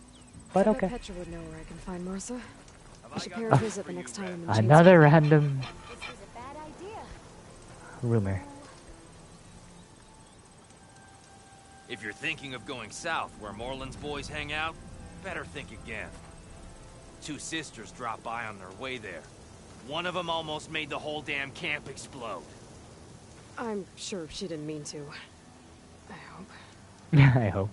but I bet okay. Petra would know where I can find Martha. I should pay her a visit the next time I'm in Chain Another Scrape. random rumor. If you're thinking of going south where Moreland's boys hang out, better think again. Two sisters dropped by on their way there. One of them almost made the whole damn camp explode. I'm sure she didn't mean to. I hope. I hope.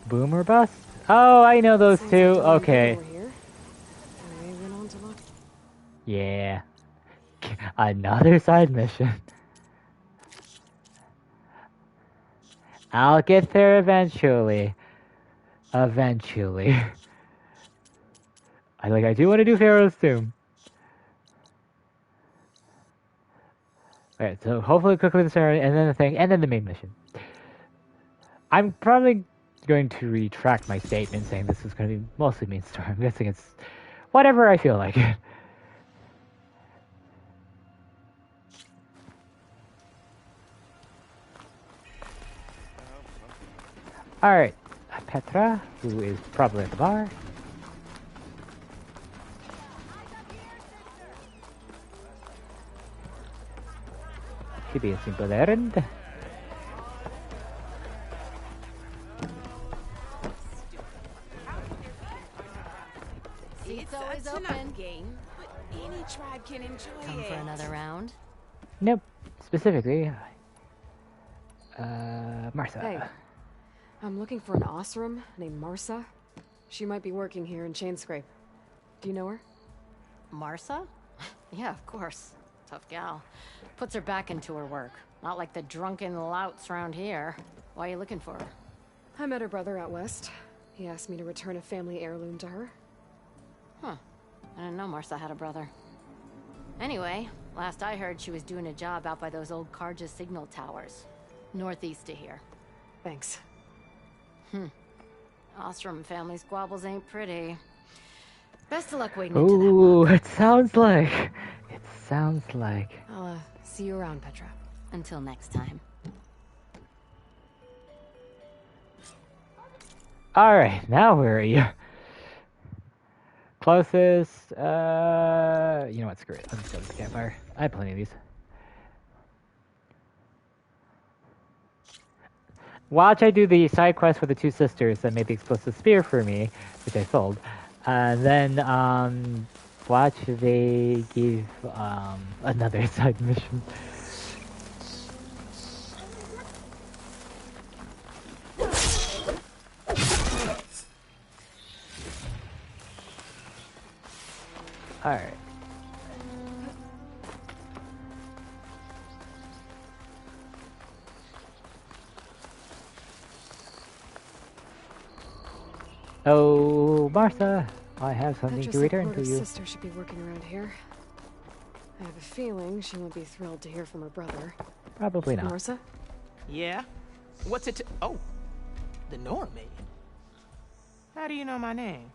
Boom or bust? Oh, I know those Sounds two. like Dorian Okay. Gray were here. And they went on to look. Yeah. Another side mission. I'll get there eventually. Eventually. I do want to do Pharaoh's Tomb. Alright, so hopefully quickly the ceremony, and then the thing, and then the main mission. I'm probably going to retract my statement saying this is going to be mostly main story. I'm guessing it's whatever I feel like. Alright, Petra, who is probably at the bar. Should be a simple errand. It's always a open. tonight game, but any tribe can enjoy Come it. for another round? Nope, specifically, Martha. Hey, I'm looking for an Osram named Martha. She might be working here in Chain Scrape. Do you know her? Martha? Yeah, of course. Tough gal. Puts her back into her work. Not like the drunken louts around here. Why are you looking for her? I met her brother out west. He asked me to return a family heirloom to her. Huh. I didn't know Martha had a brother. Anyway, last I heard she was doing a job out by those old Carja signal towers. Northeast of here. Thanks. Ostrom family squabbles ain't pretty. Best of luck wading into that. Ooh, it sounds like. It sounds like. I'll, see you around, Petra. Until next time. Alright, now where are you? Closest, you know what, screw it. Let's just go to the campfire. I have plenty of these. Watch I do the side quest for the two sisters that made the explosive spear for me, which I sold. And then, watch, they give another side mission. Alright. Oh, Martha, I have something to return to you. Sister should be working around here. I have a feeling she won't be thrilled to hear from her brother. Probably not. Martha? Yeah? What's it to— oh, the Nora maid. How do you know my name?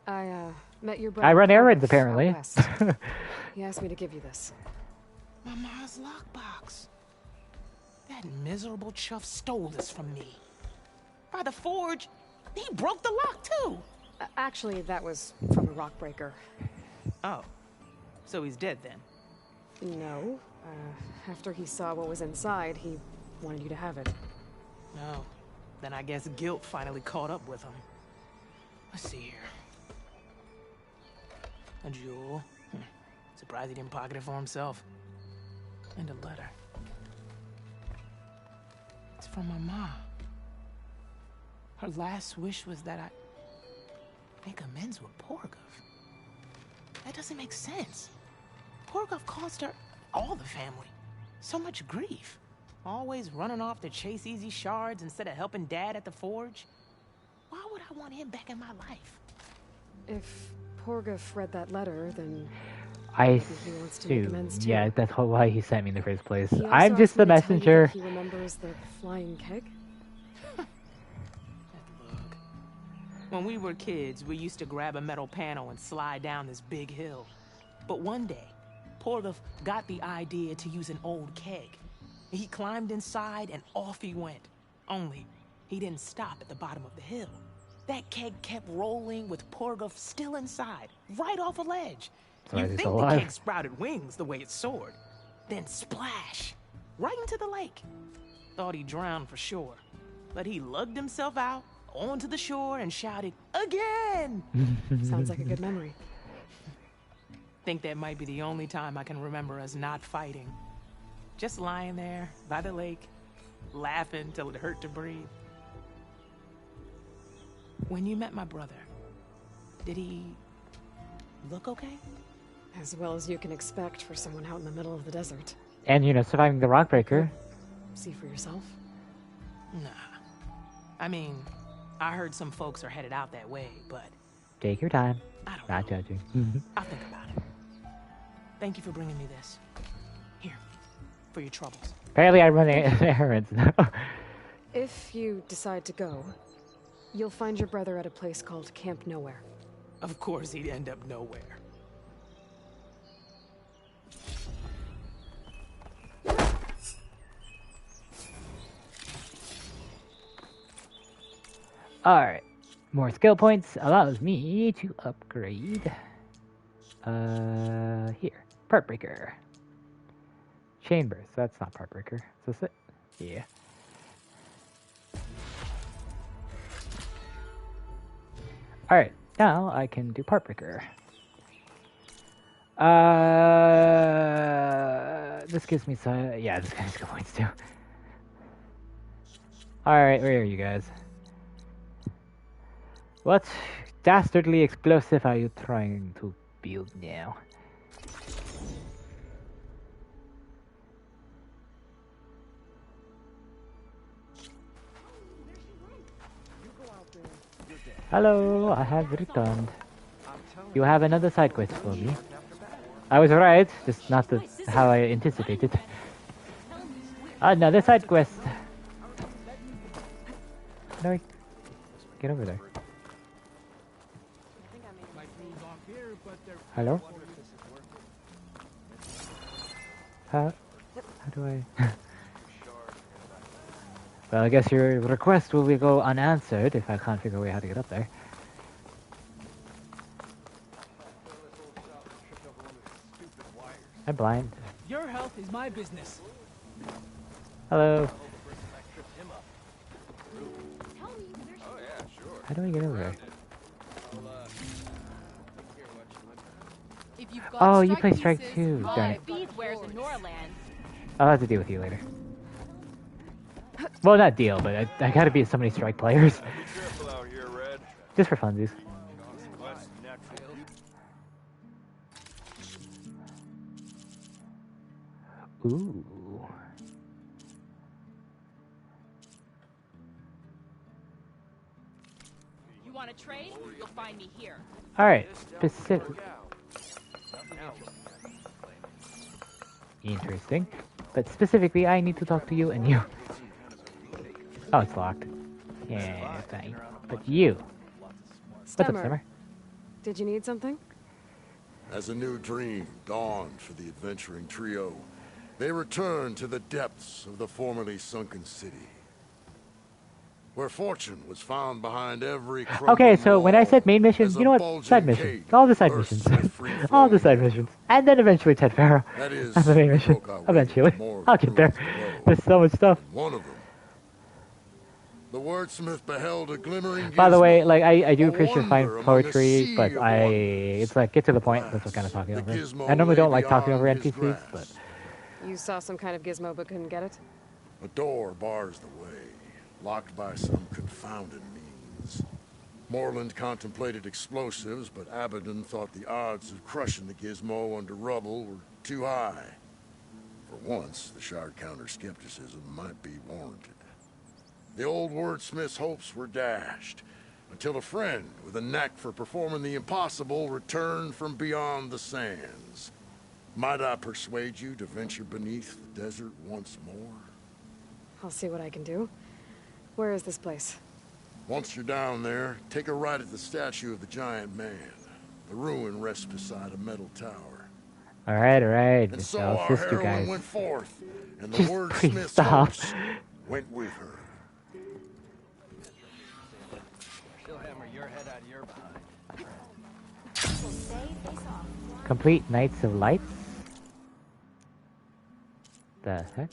I, met your brother. I run errands, out apparently. west. He asked me to give you this. My ma's lockbox. That miserable chuff stole this from me. By the forge, he broke the lock too. Actually, that was from a rock breaker. Oh, so he's dead then? No. After he saw what was inside, he wanted you to have it. No. Then I guess guilt finally caught up with him. Let's see here. A jewel. Surprised he didn't pocket it for himself. And a letter. It's from my mom. Her last wish was that I make amends with Porgov. That doesn't make sense. Porgov caused her, all the family, so much grief. Always running off to chase easy shards instead of helping Dad at the forge. Why would I want him back in my life? If Porgov read that letter, then I he wants to make amends too. Yeah, that's why he sent me in the first place. He also I'm just asked me the to tell you messenger. that he remembers the flying keg. Look, when we were kids, we used to grab a metal panel and slide down this big hill. But one day, Porgov got the idea to use an old keg. He climbed inside and off he went. Only, he didn't stop at the bottom of the hill. That keg kept rolling with Porgov still inside, right off a ledge. So You'd think the keg sprouted wings the way it soared. Then splash, right into the lake. Thought he drowned for sure. But he lugged himself out onto the shore and shouted, "Again!" Sounds like a good memory. Think that might be the only time I can remember us not fighting. Just lying there by the lake, laughing till it hurt to breathe. When you met my brother, did he look okay? As well as you can expect for someone out in the middle of the desert. And, you know, surviving the rock breaker. See for yourself? Nah. I mean, I heard some folks are headed out that way, but Take your time. I don't Not know. judging. I'll think about it. Thank you for bringing me this. Here, for your troubles. Apparently I run errands now. If you decide to go, you'll find your brother at a place called Camp Nowhere. Of course he'd end up nowhere. Alright. More skill points allows me to upgrade. Here. Part breaker. Chain burst. That's not part breaker. Is this it? Yeah. Alright. Now I can do part breaker. This gives me some. Yeah, this gives me skill points too. Alright, where are you guys? What dastardly explosive are you trying to build now? Hello, I have returned. You have another side quest for me. I was right, just not how I anticipated. Another side quest. No, get over there. Hello? How do I... Well, I guess your request will go unanswered if I can't figure a way how to get up there. I'm blind. Your health is my business. Hello. How do I get over there? Oh, you play Strike too. Darn it. I'll have to deal with you later. Well, not deal, but I gotta beat so many Strike players. Just for funsies. Ooh. You want to trade? You'll find me here. Alright, specific. Interesting. But specifically, I need to talk to you and you. Oh, it's locked. Yeah, fine. But you. What's up, Summer? Did you need something? As a new dream dawned for the adventuring trio, they returned to the depths of the formerly sunken city, where fortune was found behind every okay, so when I said main mission, you know what? Side missions. All the side missions. All the side missions. And then eventually Ted Faro. That's the main mission. Eventually. I'll get there. There's so much stuff. One of them, the wordsmith beheld a glimmering By the way, like I do appreciate fine poetry, but it's like get to the point. That's what kind of talking over. I normally don't like talking over NPCs, but You saw some kind of gizmo but couldn't get it? a door bars the way, locked by some confounded means. Morland contemplated explosives, but Abaddon thought the odds of crushing the gizmo under rubble were too high. For once, the Shard counter-skepticism might be warranted. The old wordsmith's hopes were dashed, until a friend with a knack for performing the impossible returned from beyond the sands. Might I persuade you to venture beneath the desert once more? I'll see what I can do. Where is this place? Once you're down there, take a right at the statue of the giant man. The ruin rests beside a metal tower. alright. And so I'll our assist you heroine guys. went forth, and the Just wordsmith's please stop. hopes went with her. She'll hammer your head out of your behind. Complete Knights of Lights? The heck?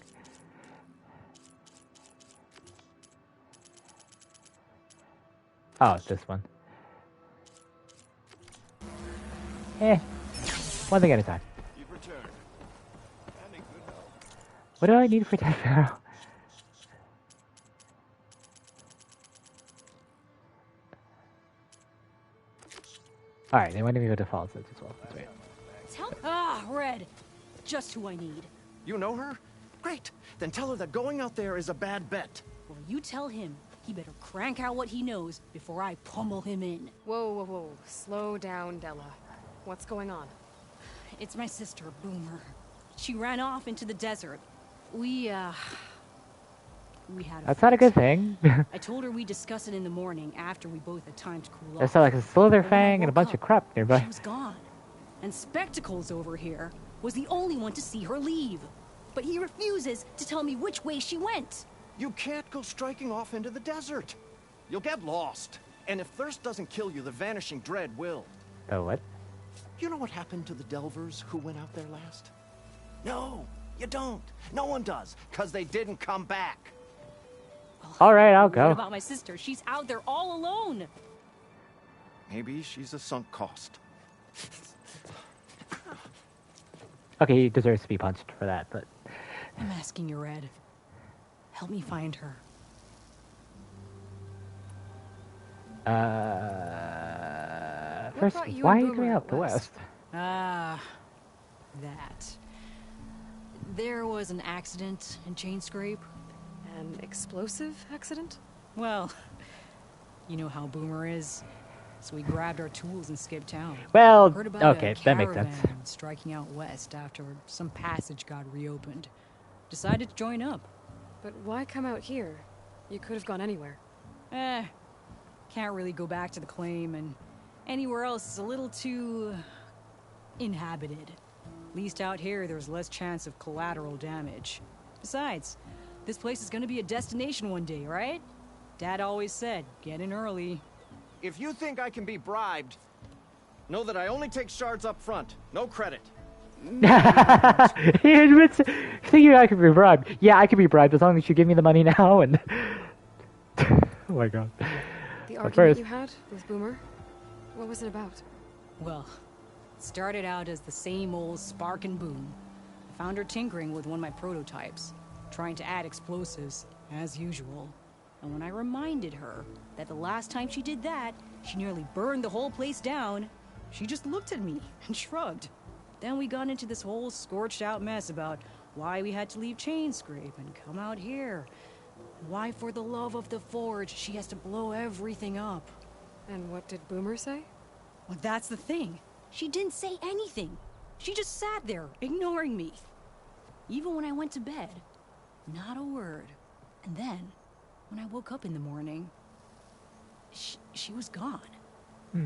Oh, it's this one. One thing at a time. What do I need for Ted Faro? Alright, they wanted me to default sets as well. That's right. Red. Just who I need. You know her? Great. Then tell her that going out there is a bad bet. Well, you tell him he better crank out what he knows before I pummel him in. Whoa. Slow down, Della. What's going on? It's my sister, Boomer. She ran off into the desert. We had a That's not a good thing. I told her we'd discuss it in the morning after we both had time to cool off. There's like a Slither But when I Fang and a woke bunch up, of crap nearby. She was gone. And Spectacles over here was the only one to see her leave. But he refuses to tell me which way she went. You can't go striking off into the desert. You'll get lost. And if thirst doesn't kill you, the Vanishing Dread will. Oh, what? You know what happened to the Delvers who went out there last? No, you don't. No one does, because they didn't come back. Alright, I'll What go. about my sister? She's out there all alone. Maybe she's a sunk cost. Okay, he deserves to be punched for that, but... I'm asking you, Red. Help me find her. First, brought you why are and you coming Boomer out the west? That. There was an accident in Chain Scrape. An explosive accident? Well, you know how Boomer is. So we grabbed our tools and skipped town. Well, Heard about okay, a that makes sense. caravan striking out west after some passage got reopened. Decided to join up. But why come out here? You could have gone anywhere. Can't really go back to the claim, and anywhere else is a little too inhabited. At least out here, there's less chance of collateral damage. Besides, this place is gonna be a destination one day, right? Dad always said, get in early. If you think I can be bribed, know that I only take shards up front. No credit. He admits thinking I could be bribed. Yeah, I could be bribed as long as you give me the money now and... oh my god. The But argument first... you had with Boomer? What was it about? Well, Started out as the same old spark and boom. I found her tinkering with one of my prototypes, trying to add explosives, as usual. And when I reminded her that the last time she did that, she nearly burned the whole place down, she just looked at me and shrugged. Then we got into this whole scorched out mess about why we had to leave Chainscrape and come out here. Why, for the love of the Forge, she has to blow everything up. And what did Boomer say? Well, that's the thing. She didn't say anything. She just sat there, ignoring me. Even when I went to bed, not a word. And then, when I woke up in the morning, she was gone.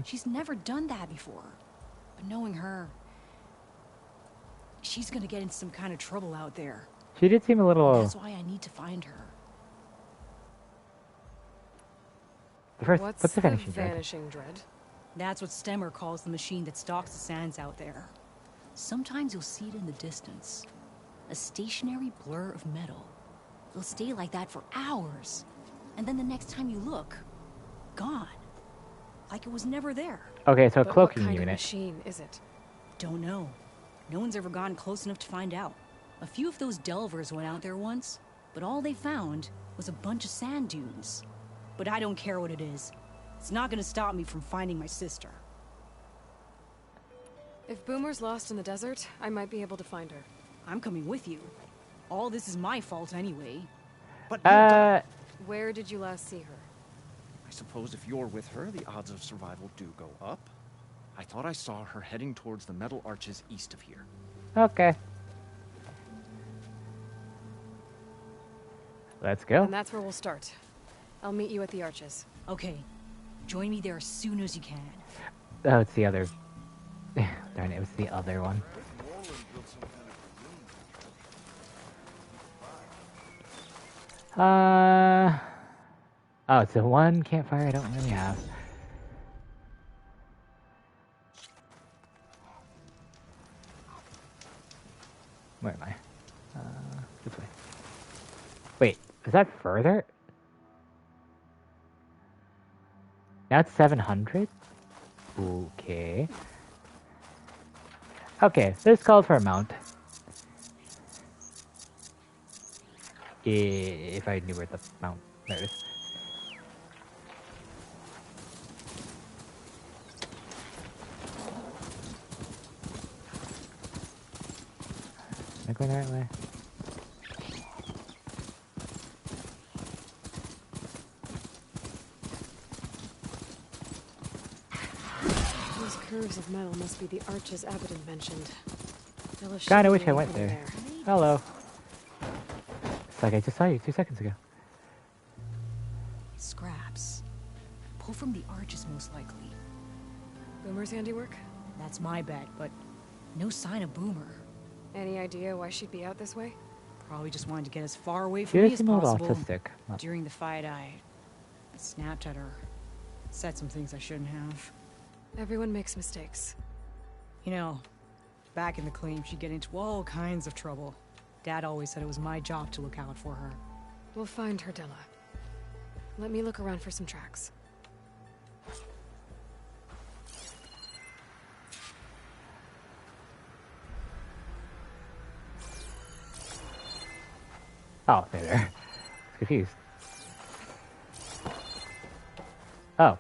She's never done that before. But knowing her, she's gonna get into some kind of trouble out there. She did seem a little... That's why I need to find her. What's the Vanishing Dread? That's what Stemmer calls the machine that stalks the sands out there. Sometimes you'll see it in the distance. A stationary blur of metal. It'll stay like that for hours. And then the next time you look, gone. Like it was never there. Okay, so a But cloaking what kind unit. of machine is it? Don't know. No one's ever gotten close enough to find out. A few of those delvers went out there once, but all they found was a bunch of sand dunes. But I don't care what it is. It's not gonna stop me from finding my sister. If Boomer's lost in the desert, I might be able to find her. I'm coming with you. All this is my fault anyway. But where did you last see her? I suppose if you're with her, the odds of survival do go up. I thought I saw her heading towards the metal arches east of here. Okay. Let's go. And that's where we'll start. I'll meet you at the arches. Okay. Join me there as soon as you can. Oh, it's the other... Darn it, it was the other one. Oh, it's the one campfire I don't really have. Where am I? This way. Wait, is that further? Now it's 700? Okay. Okay, this calls for a mount. If I knew where the mount... There it is. Am I going the right way? Those curves of metal must be the arches Abaddon mentioned. Kinda wish I went there. Hello. It's like I just saw you 2 seconds ago. Scraps. Pull from the arches most likely. Boomer's handiwork? That's my bet, but no sign of Boomer. Any idea why she'd be out this way? Probably just wanted to get as far away She from does me as seem a little possible. autistic. During the fight, I snapped at her. Said some things I shouldn't have. Everyone makes mistakes. You know, back in the claim, she'd get into all kinds of trouble. Dad always said it was my job to look out for her. We'll find her, Della. Let me look around for some tracks. Oh, there. Confused. Oh.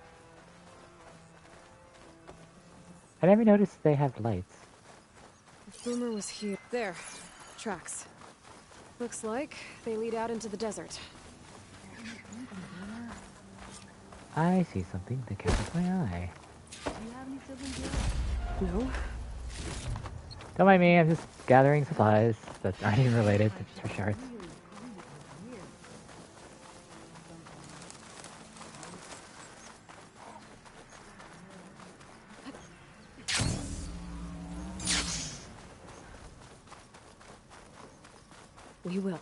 I never noticed they have lights. If Boomer was here... There. Tracks. Looks like they lead out into the desert. I see something that catches my eye. No. Don't mind me, I'm just gathering supplies that aren't even related to shards. We will.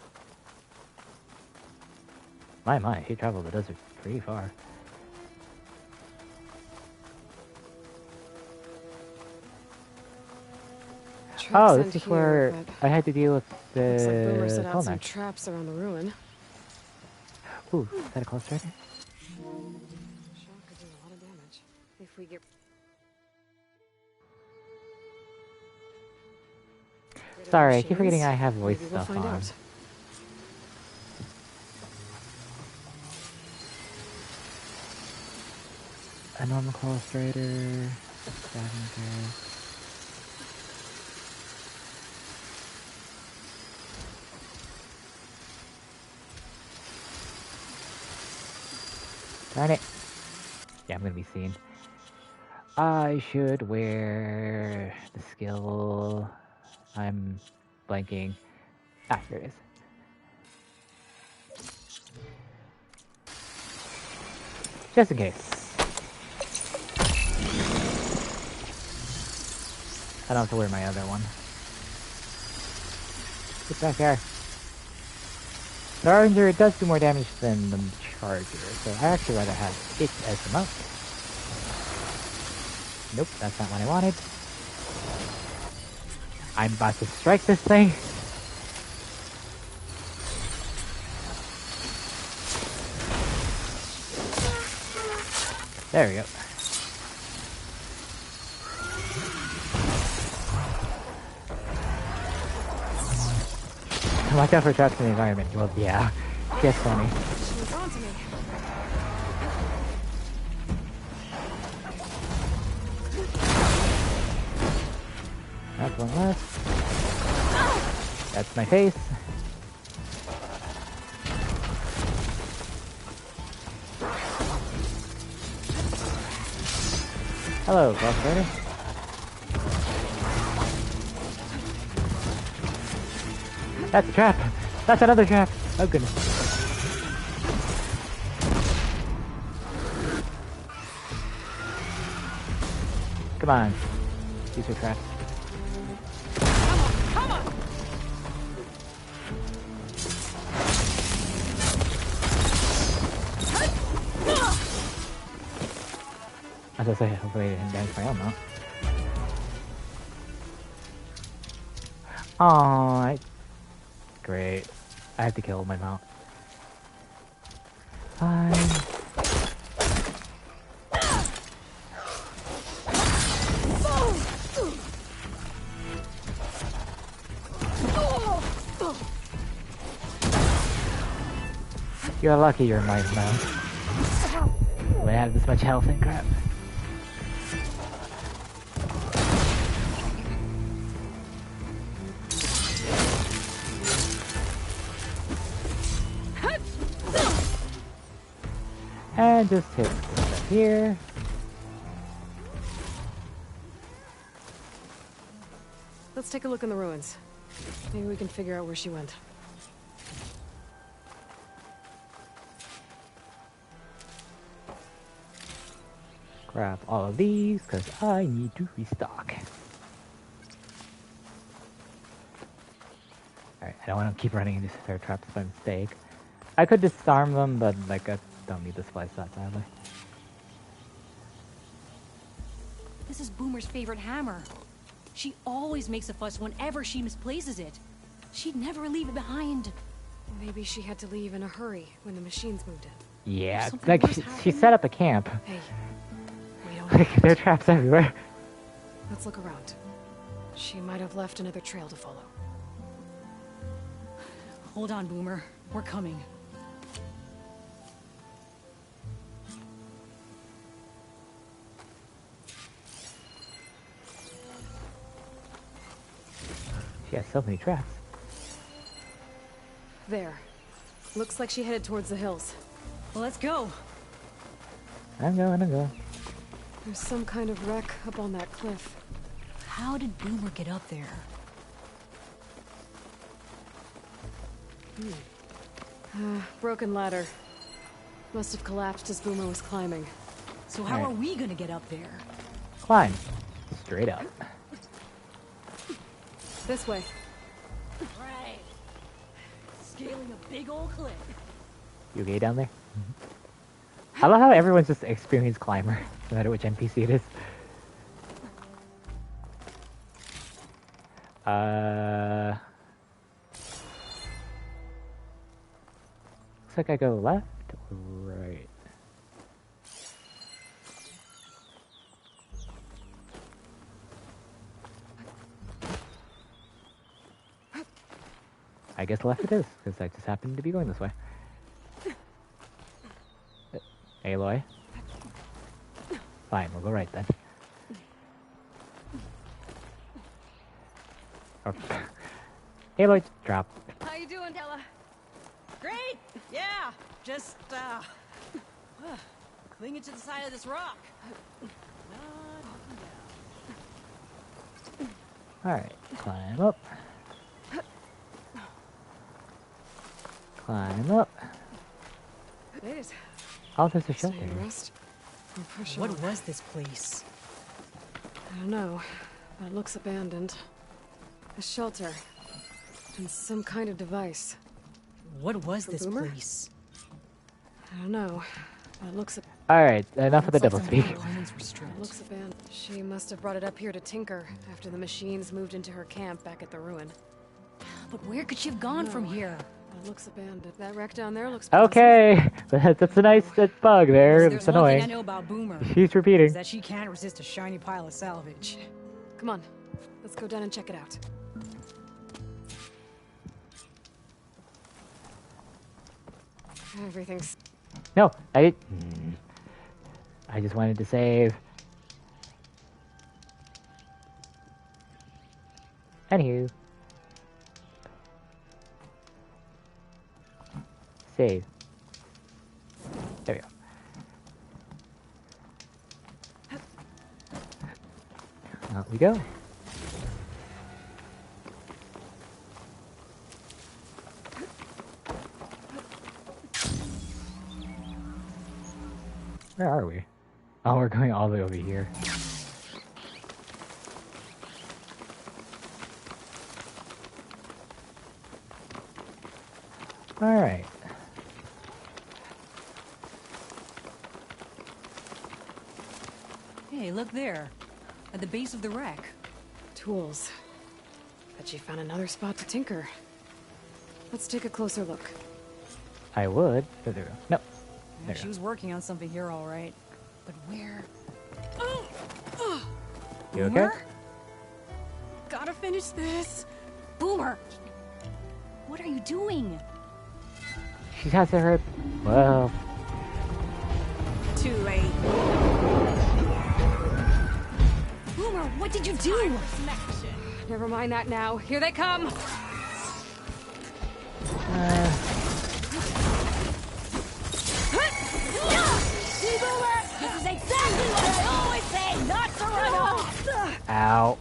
My, he traveled the desert pretty far. Oh, this is where I had to deal with Looks like Boomer set the out some Kolnak. traps around the ruin. Ooh, is that a close striker? Shock could do a lot of damage. If we get... Sorry, I keep forgetting I have voice Maybe we'll stuff find on. out. A normal call strider, scavenger. Darn it. Yeah, I'm gonna be seen. I should wear the skill. I'm blanking. Ah, here it is. Just in case. I don't have to wear my other one. Get back here. The Ranger does do more damage than the Charger, so I actually rather have it as the mouse. Nope, that's not what I wanted. I'm about to strike this thing. There we go. Watch out for traps in the environment. Well, yeah. Guess funny. She was onto me. That's one less. That's my face. Hello, Boss Rider. That's a trap! That's another trap! Oh goodness. Come on. These are traps. Come on! As I say, hopefully I didn't damage my own mount. Aww. Great. I have to kill my mount. Fine. You're lucky you're my mount. When I have this much health and crap. And just hit this up here. Let's take a look in the ruins. Maybe we can figure out where she went. Grab all of these, because I need to restock. Alright, I don't want to keep running into spare traps by mistake. I could disarm them, but like I don't need the supply slot, sadly. This is Boomer's favorite hammer. She always makes a fuss whenever she misplaces it. She'd never leave it behind. Maybe she had to leave in a hurry when the machines moved in. Yeah, Something like worse she happened? set up a camp. Hey, we don't Like there are traps everywhere. Let's look around. She might have left another trail to follow. Hold on, Boomer. We're coming. She has so many traps. There. Looks like she headed towards the hills. Well, let's go. I'm going. There's some kind of wreck up on that cliff. How did Boomer get up there? Broken ladder. Must have collapsed as Boomer was climbing. So how Alright. are we gonna get up there? Climb. Straight up. This way. Right. Scaling a big old cliff. You okay down there? I love how everyone's just experienced climber, no matter which NPC it is. Looks like I go left or right. I guess left it is, because I just happened to be going this way. Aloy. Fine, we'll go right then. Or, Aloy, drop. How you doing, Della? Great! Yeah! Just, clinging to the side of this rock. Alright, climb up. Climb up. It. Oh, there's a shelter. Stay and rest. And push What on. was this place? I don't know, but it looks abandoned. A shelter. And some kind of device. What was For this Boomer? place? I don't know, but it looks Alright, enough of the double speak. It looks abandoned. She must have brought it up here to tinker after the machines moved into her camp back at the ruin. But where could she have gone from here? It looks abandoned. That wreck down there looks Okay, that's a nice bug there. There's It's one thing annoying. I know about Boomer. She's repeating. Is that she can't resist a shiny pile of salvage. Come on, let's go down and check it out. Everything's... No, I did. I just wanted to save. Anywho. Save. There we go. Out we go. Where are we? Oh, we're going all the way over here. Alright. Hey, look there. At the base of the wreck. Tools. Bet you found another spot to tinker. Let's take a closer look. I would, but there we go. Nope. Yeah, There she we was working on something here, all right. But where? go. You okay? Boomer? Gotta finish this. Boomer! What are you doing? She has to hurt. Well, Too late. Boomer, what did you do? Never mind that now. Here they come. See, Boomer? This is exactly what I always say, not to run off! ow.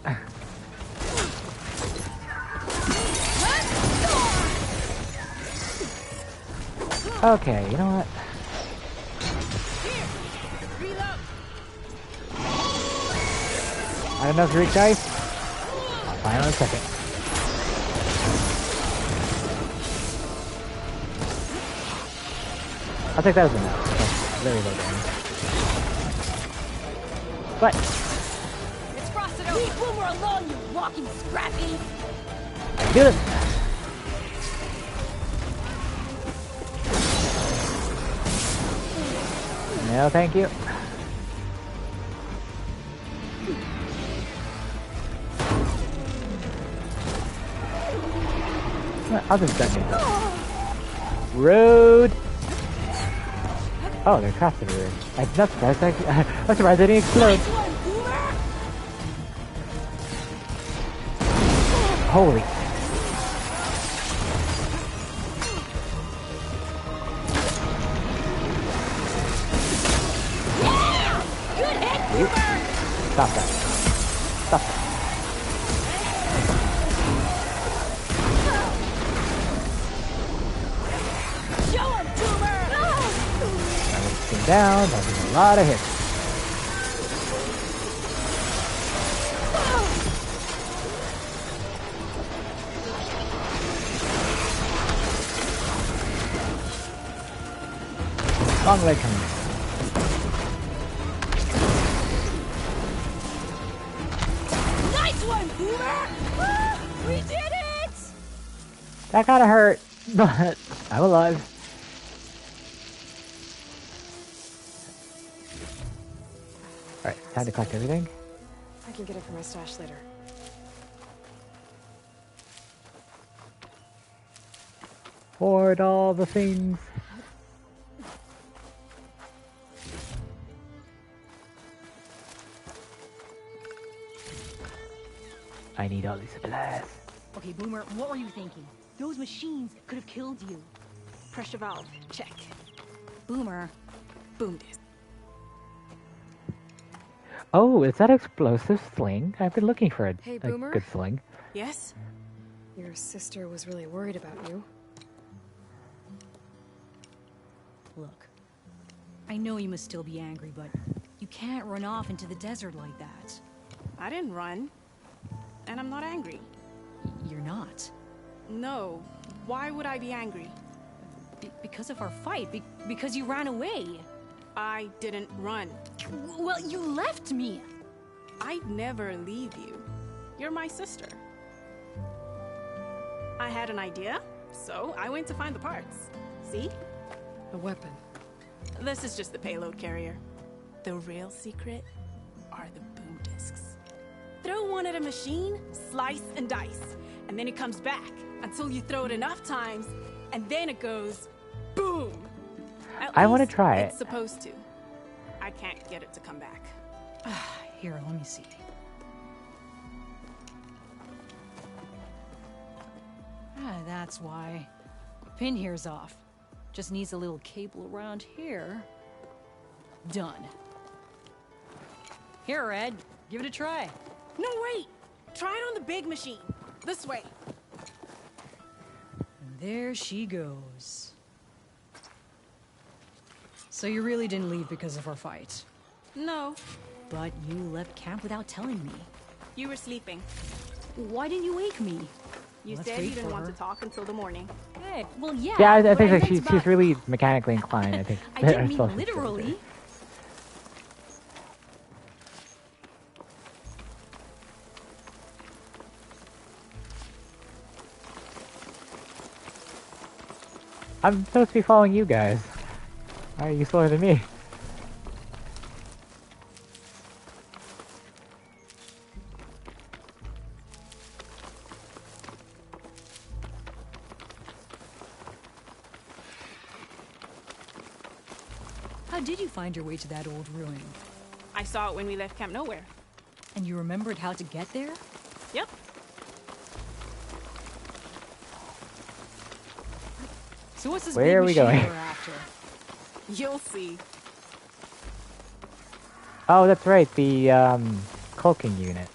Okay, you know what? I don't know if you reach dice. I'll find out in a second. I'll take that as a no. That's very low damage. But It's frosted over. Leave Boomer alone, you walking scrappy! I can do this. No, thank you. I'll just detonate that. Road. Oh, they're crafted already. I'm not surprised. I'm surprised they didn't explode. Holy. Good hit, Boomer! Stop that. Stop that. Show him, Boomer! Came down, that was a lot of hits. Long leg coming in. Nice one, Boomer! We did it! That kinda hurt, but I'm alive. Alright, time to collect everything. I can get it from my stash later. afford all the things. I need all these supplies. Okay, Boomer, what were you thinking? Those machines could have killed you. Pressure valve, check. Boomer. Boom disc. Oh, is that explosive sling? I've been looking for Hey, a Boomer? good sling. Yes? Your sister was really worried about you. Look, I know you must still be angry, but you can't run off into the desert like that. I didn't run. And I'm not angry. You're not. No. Why would I be angry? Because of our fight. Because you ran away. I didn't run. Well, you left me. I'd never leave you. You're my sister. I had an idea, so I went to find the parts. See? A weapon. This is just the payload carrier. The real secret are the boom discs. Throw one at a machine, slice and dice, and then it comes back until you throw it enough times, and then it goes boom. I want to try it. It's supposed to. I can't get it to come back. Here, let me see. That's why. Pin here's off. Just needs a little cable around here. Done. Here, Red. Give it a try. No, wait! Try it on the big machine. This way. And there she goes. So you really didn't leave because of our fight? No. But you left camp without telling me. You were sleeping. Why didn't you wake me? You Let's said wait you didn't for want her. to talk until the morning. Hey, well, yeah. Yeah, I but think that meant she's about- really mechanically inclined. I think. I didn't That's all mean she's trying to literally. say. I'm supposed to be following you guys. Why are you slower than me? How did you find your way to that old ruin? I saw it when we left Camp Nowhere. And you remembered how to get there? Yep. So what's this Where big are we machine going? we're after? You'll see. Oh, that's right. The cloaking unit.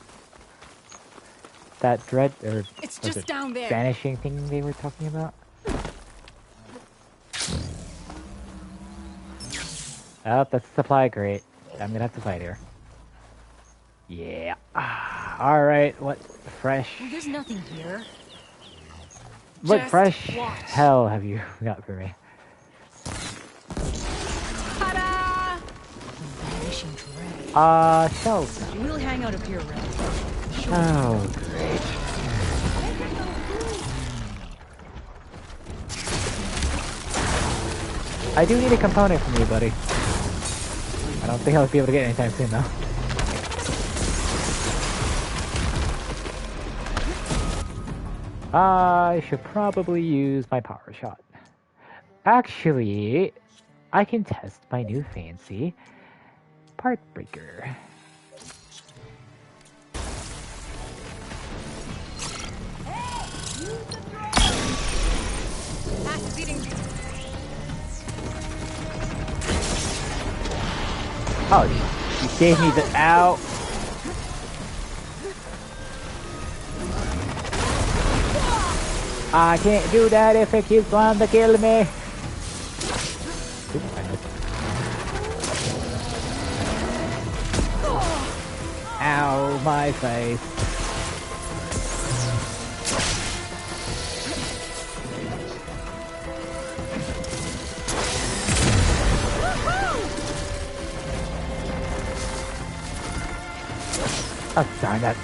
That dread or It's was just it down there. vanishing thing they were talking about. Oh, that's the supply crate. I'm gonna have to fight her. Yeah. All right. What fresh? Well, there's nothing here. What Just fresh watch. hell have you got for me? Ta-da! Vanishing dread. Shells. We'll hang out up here, Red. Oh, great. I do need a component from you, buddy. I don't think I'll be able to get it anytime soon, though. I should probably use my power shot. Actually, I can test my new fancy part breaker. Oh, you gave me the ow. I can't do that if it keeps on to kill me. Oop, I missed. Ow, my face. Oh, darn that.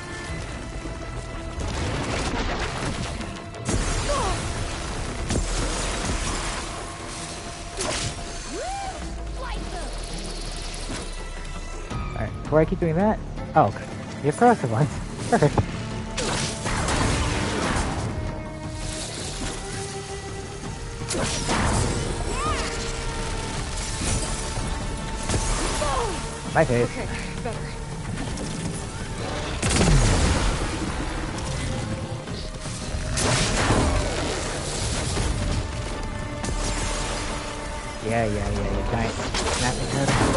Alright, before I keep doing that... Oh, okay. You have corrosive ones. Perfect. My face. Okay, better. Yeah, giant snapping turtle.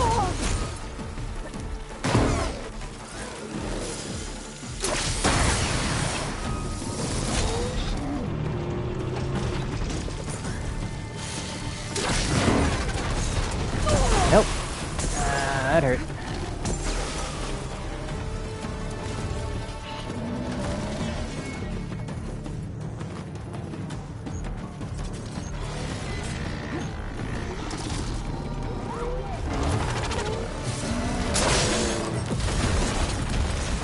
Nope. That hurt.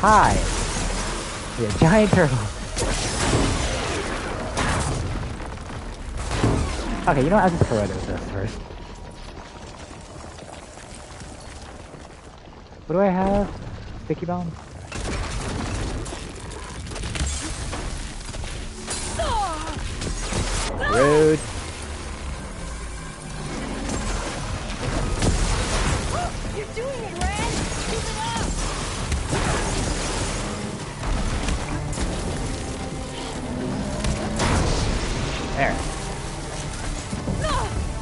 Hi. Yeah, giant turtle. Okay, you know what? I'll just go right with this first. What do I have? Sticky bomb? Rude. You're doing it, Ren! Keep it up! There.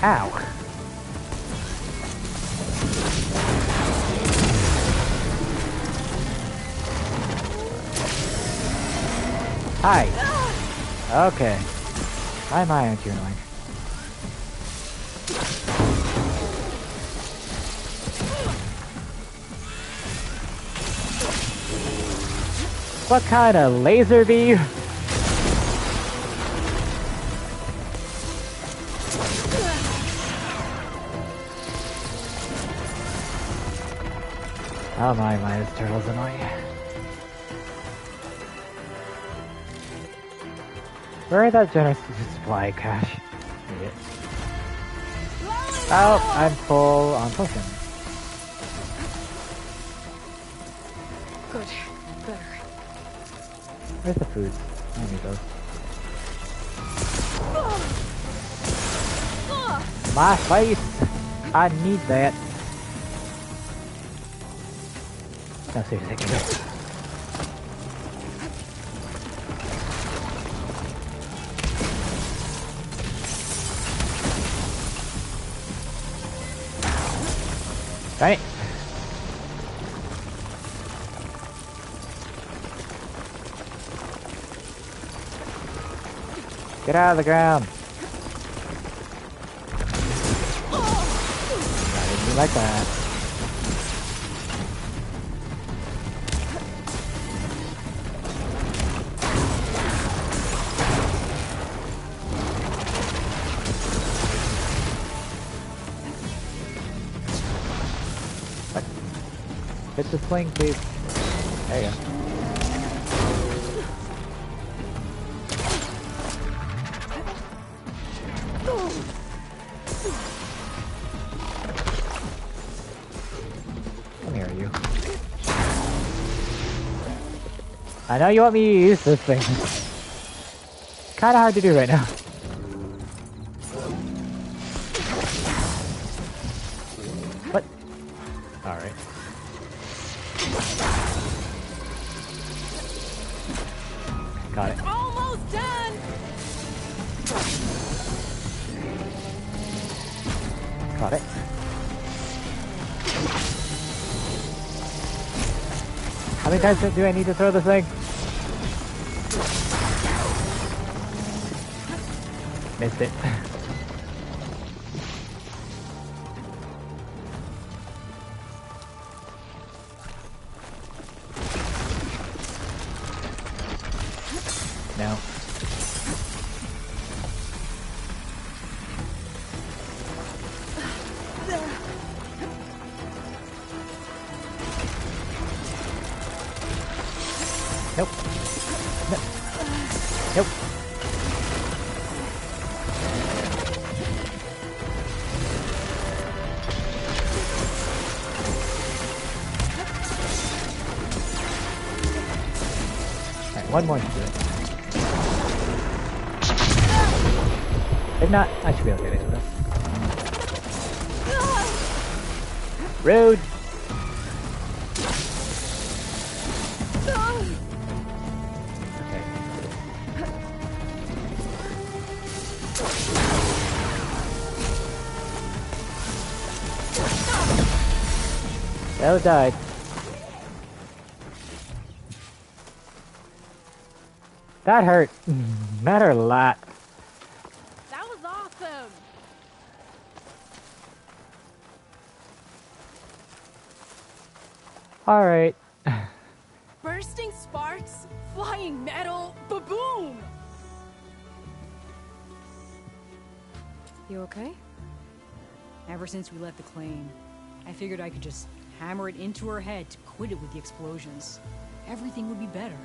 Ow. Hi. Okay. Why am I aren't you annoying? What kind of laser beam? Oh my, this turtle's annoying. Where are that generous supply cache? Idiot. Oh, I'm full on potion. Good. Better. Where's the food? I need those. My face! I need that. No, seriously, I can go. Darn it! Get out of the ground! I didn't do like that. Hit the sling, please. There you go. Come here, you. I know you want me to use this thing. Kinda hard to do right now. What? Alright. Got it. Almost done! Got it. How many times do I need to throw this thing? Missed it. No. Nope. No. Nope. Alright, one more to do it. If not, I should be okay with this. Rude! Bella died. That hurt. That hurt a lot. That was awesome! Alright. Bursting sparks, flying metal, ba-boom! You okay? Ever since we left the claim, I figured I could just hammer it into her head to quit it with the explosions. Everything would be better.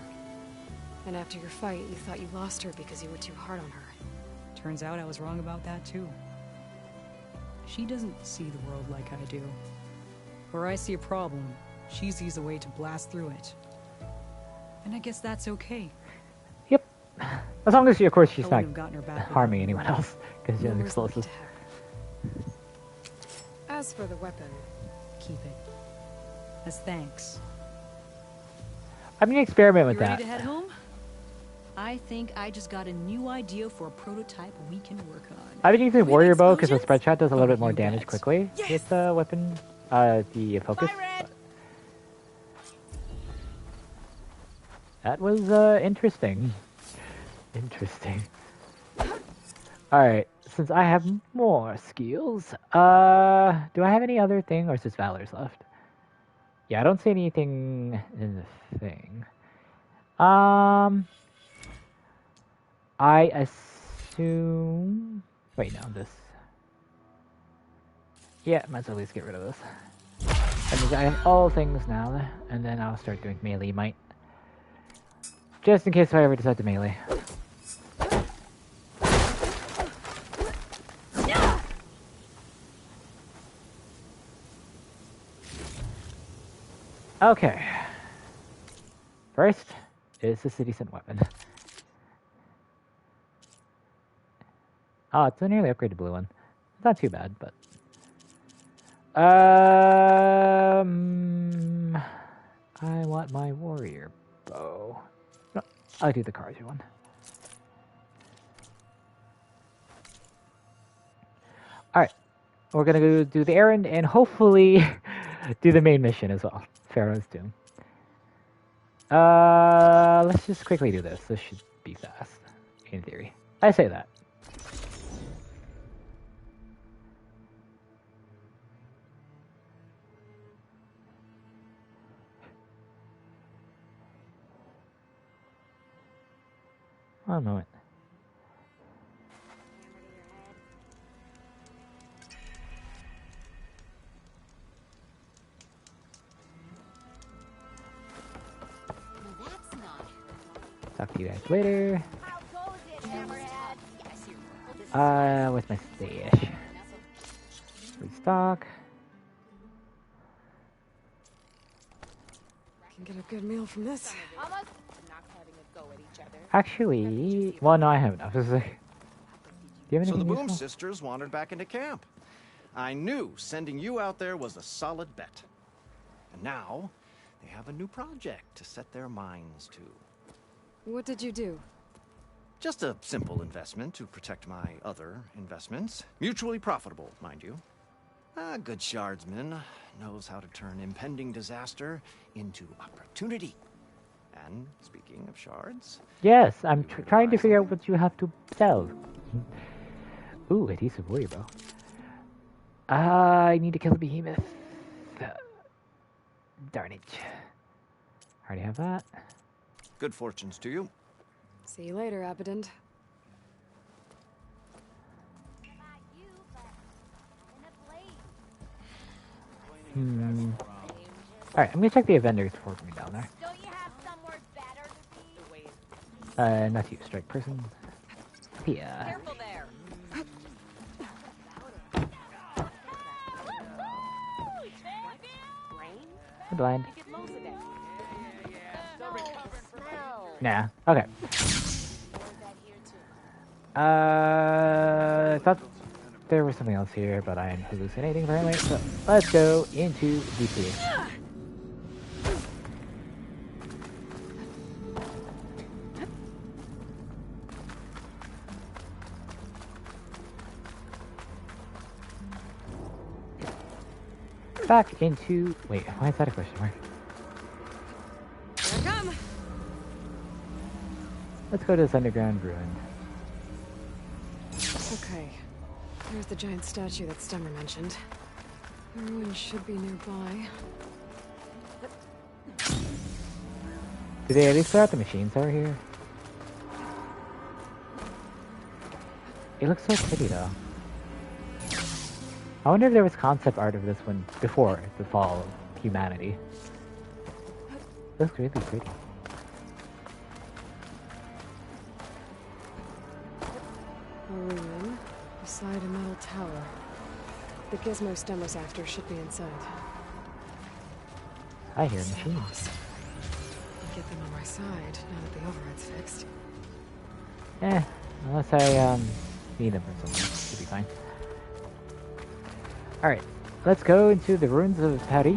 And after your fight, you thought you lost her because you were too hard on her. Turns out I was wrong about that too. She doesn't see the world like I do. Where I see a problem, she sees a way to blast through it. And I guess that's okay. Yep. As long as she, of course, she's I not wouldn't have gotten her back harming anyone else, because she has Rumors lucky explosives. to have. As for the weapon, keep it. As thanks. I'm gonna experiment with You ready that. to head home? I think I just got a new idea for a prototype we can work on. I've been using Warrior Bow because the explosions? spread shot does a little bit more You damage bet. quickly Yes! with the weapon, the focus. That was interesting. Interesting. Alright, since I have more skills, do I have any other thing, or is just Valor's left? Yeah, I don't see anything in the thing. I assume... Wait, no, this... Yeah, might as well at least get rid of this. That means I have all things now, and then I'll start doing melee might. Just in case I ever decide to melee. Okay. First is the citizen weapon. Oh, it's a nearly upgraded blue one. It's not too bad, but... I want my warrior bow. No, I'll do the Kharja one. Alright. We're gonna go do the errand and hopefully do the main mission as well. Pharaoh's Tomb. Let's just quickly do this. This should be fast, in theory. I say that. One moment. Talk to you guys later. Where's my stash? Restock. can get a good meal from this. Actually, well, no, I have enough. Do you have So anything the Boom useful? sisters wandered back into camp. I knew sending you out there was a solid bet. And now, they have a new project to set their minds to. What did you do? Just a simple investment to protect my other investments. Mutually profitable, mind you. A good shardsman knows how to turn impending disaster into opportunity. And speaking of shards... Yes, I'm trying to figure out what you have to sell. Ooh, adhesive warrior bow. I need to kill the behemoth. Darn it. Already have that. Good fortunes to you. See you later, Abadend. Alright, I'm gonna check the vendors for me down there. Not you, strike person. Yeah. Careful there. I'm blind. Nah. Okay. I thought there was something else here, but I am hallucinating apparently. So let's go into DC. Back into... Wait, why is that a question mark? Here I come. Let's go to this underground ruin. Okay. There's the giant statue that Stemmer mentioned. The ruin should be nearby. Did they at least throw out the machines over here? It looks so pretty though. I wonder if there was concept art of this one before the fall of humanity. It looks really pretty. A ruin beside a metal tower. The gizmo Stemmer's after should be inside. I hear machines. Get them on my side now that the override's fixed. Unless I need them or something, should be fine. Alright, let's go into the ruins of Paris.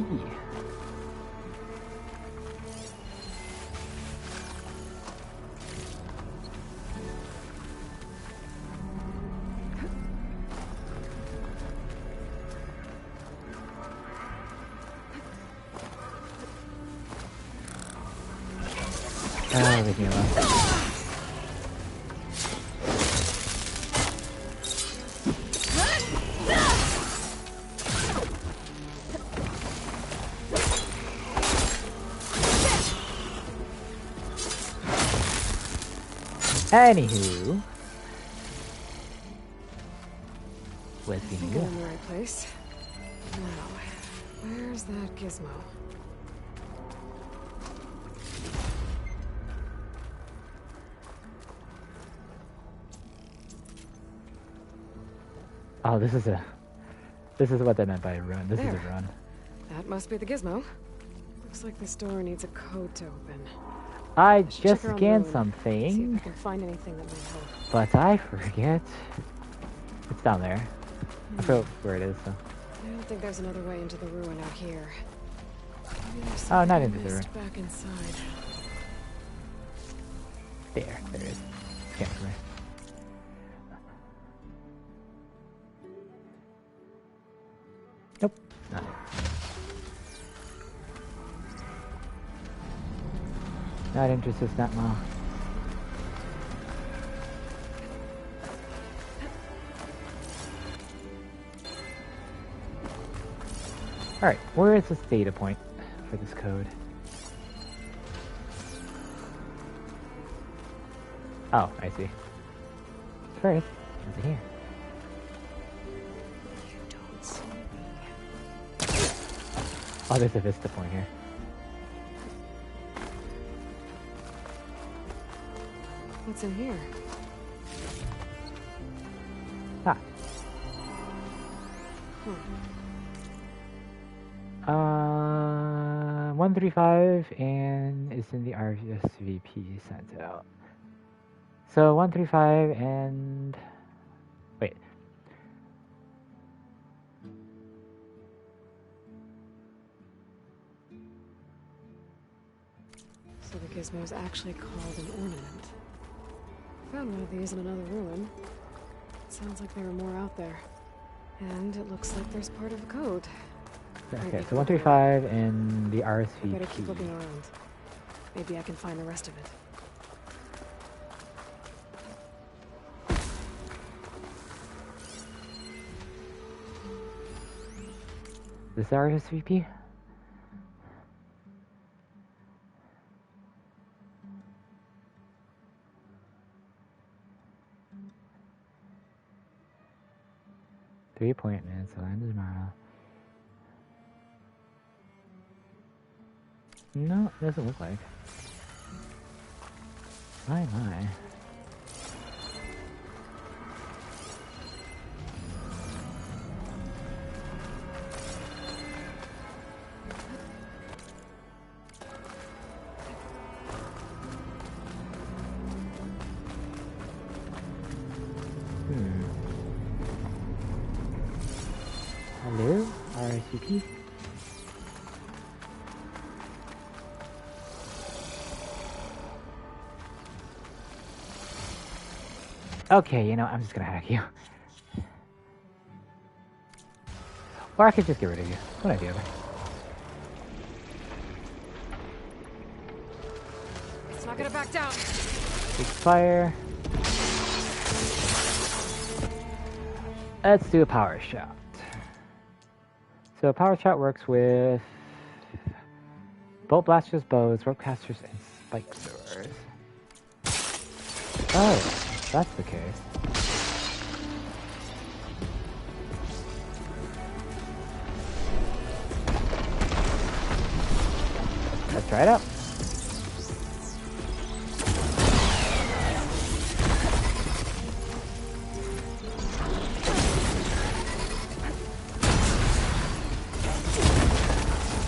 Leave me alone. Anywho, let's be in the right place. Now, where's that gizmo? Oh, this is what they meant by a run. This is a run. That must be the gizmo. Looks like this door needs a code to open. I just scanned something. See if I can find anything that might help. But I forget. It's down there. I forgot where it is, so. I don't think there's another way into the ruin out here. Oh, not into the ruin. Back inside. There it is. Scan from there. Nope, not it. Not interested, Snapmaw. Alright, where is this data point for this code? Oh, I see. First, is it here? Oh, there's a vista point here. What's in here? Ah. 135 and it's in the RSVP sent out. So 135 and wait. So the gizmo is actually called an ornament. Found one of these in another ruin. Sounds like there are more out there. And it looks like there's part of a code. Okay, so 135 and the RSVP. I better keep looking around. Maybe I can find the rest of it. This RSVP? Three appointments, I'll end tomorrow. No, it doesn't look like. My. MVP. Okay, you know, I'm just gonna hack you. Or I could just get rid of you. What idea? It's not gonna back down. Big fire. Let's do a power shot. So a power shot works with bolt blasters, bows, rope casters, and spike throwers. Oh, that's the case. Let's try it out.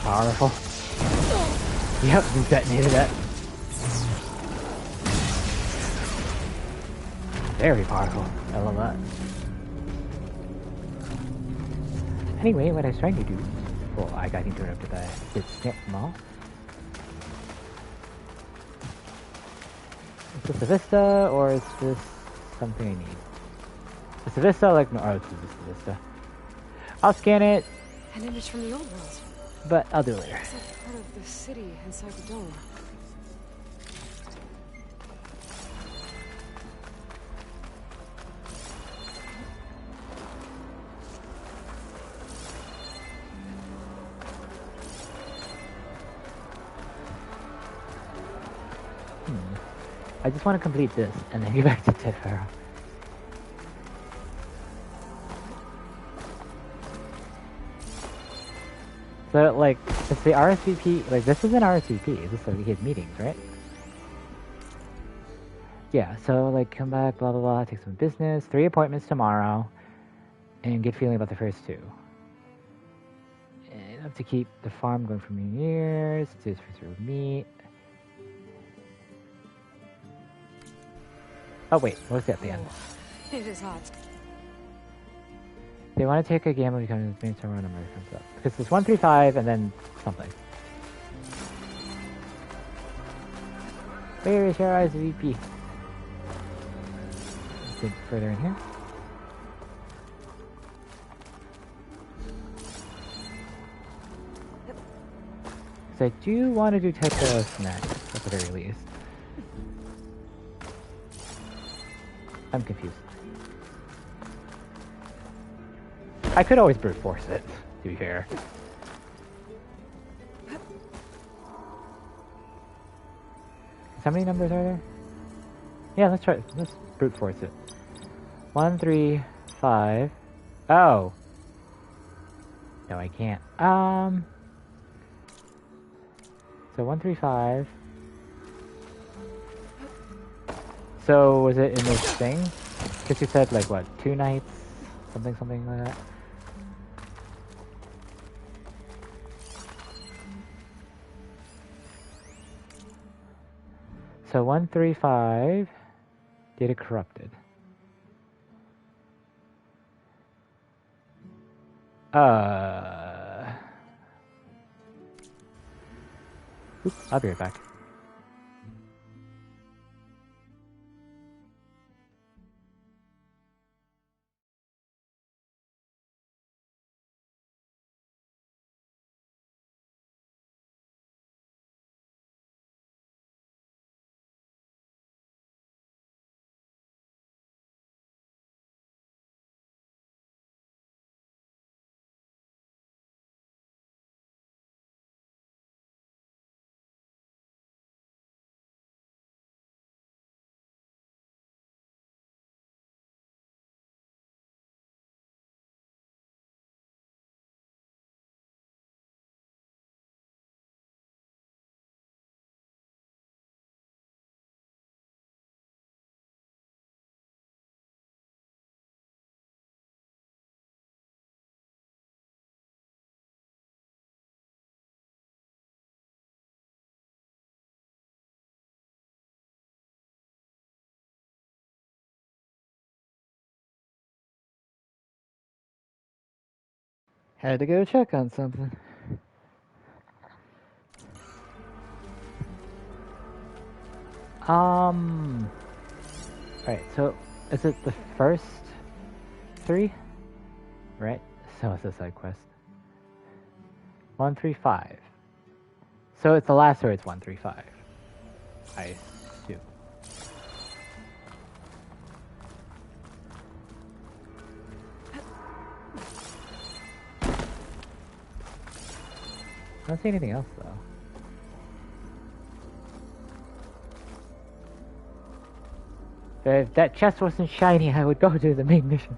Powerful. Yep, we detonated that. Very powerful. I love that. Anyway, what I was trying to do... Well, I got interrupted by this snip mall. Is this a Vista, or is this something I need? It's a Vista, like... No, oh, it's just a Vista. I'll scan it. An image from the old world. But I'll do it later. It's like part of the city inside the dome. I just want to complete this and then get back to Tefera. So, like, it's the RSVP, like, this is an RSVP, this is like his meetings, right? Yeah, so, like, come back, blah, blah, blah, take some business, 3 appointments tomorrow, and get feeling about the first 2. And have to keep the farm going for many years, to preserve meat. Oh, wait, what's at the end? It is hot. They want to take a gamble because it's main server number comes up. Because it's 135 and then something. Where is your RSVP? Let's get further in here. So I do want to do Tetris next, at the very least. I'm confused. I could always brute force it, to be fair. How many numbers are there? Yeah, let's try. Let's brute force it. 1, 3, 5. Oh. No, I can't. So 1, 3, 5. So was it in this thing? Because you said like what, 2 nights, something like that. So 135, data corrupted. Oops, I'll be right back. Had to go check on something. Alright, so is it the first 3? Right? So it's a side quest. 135. So it's the last where it's 135. I assume. I don't see anything else though. If that chest wasn't shiny, I would go to the main mission.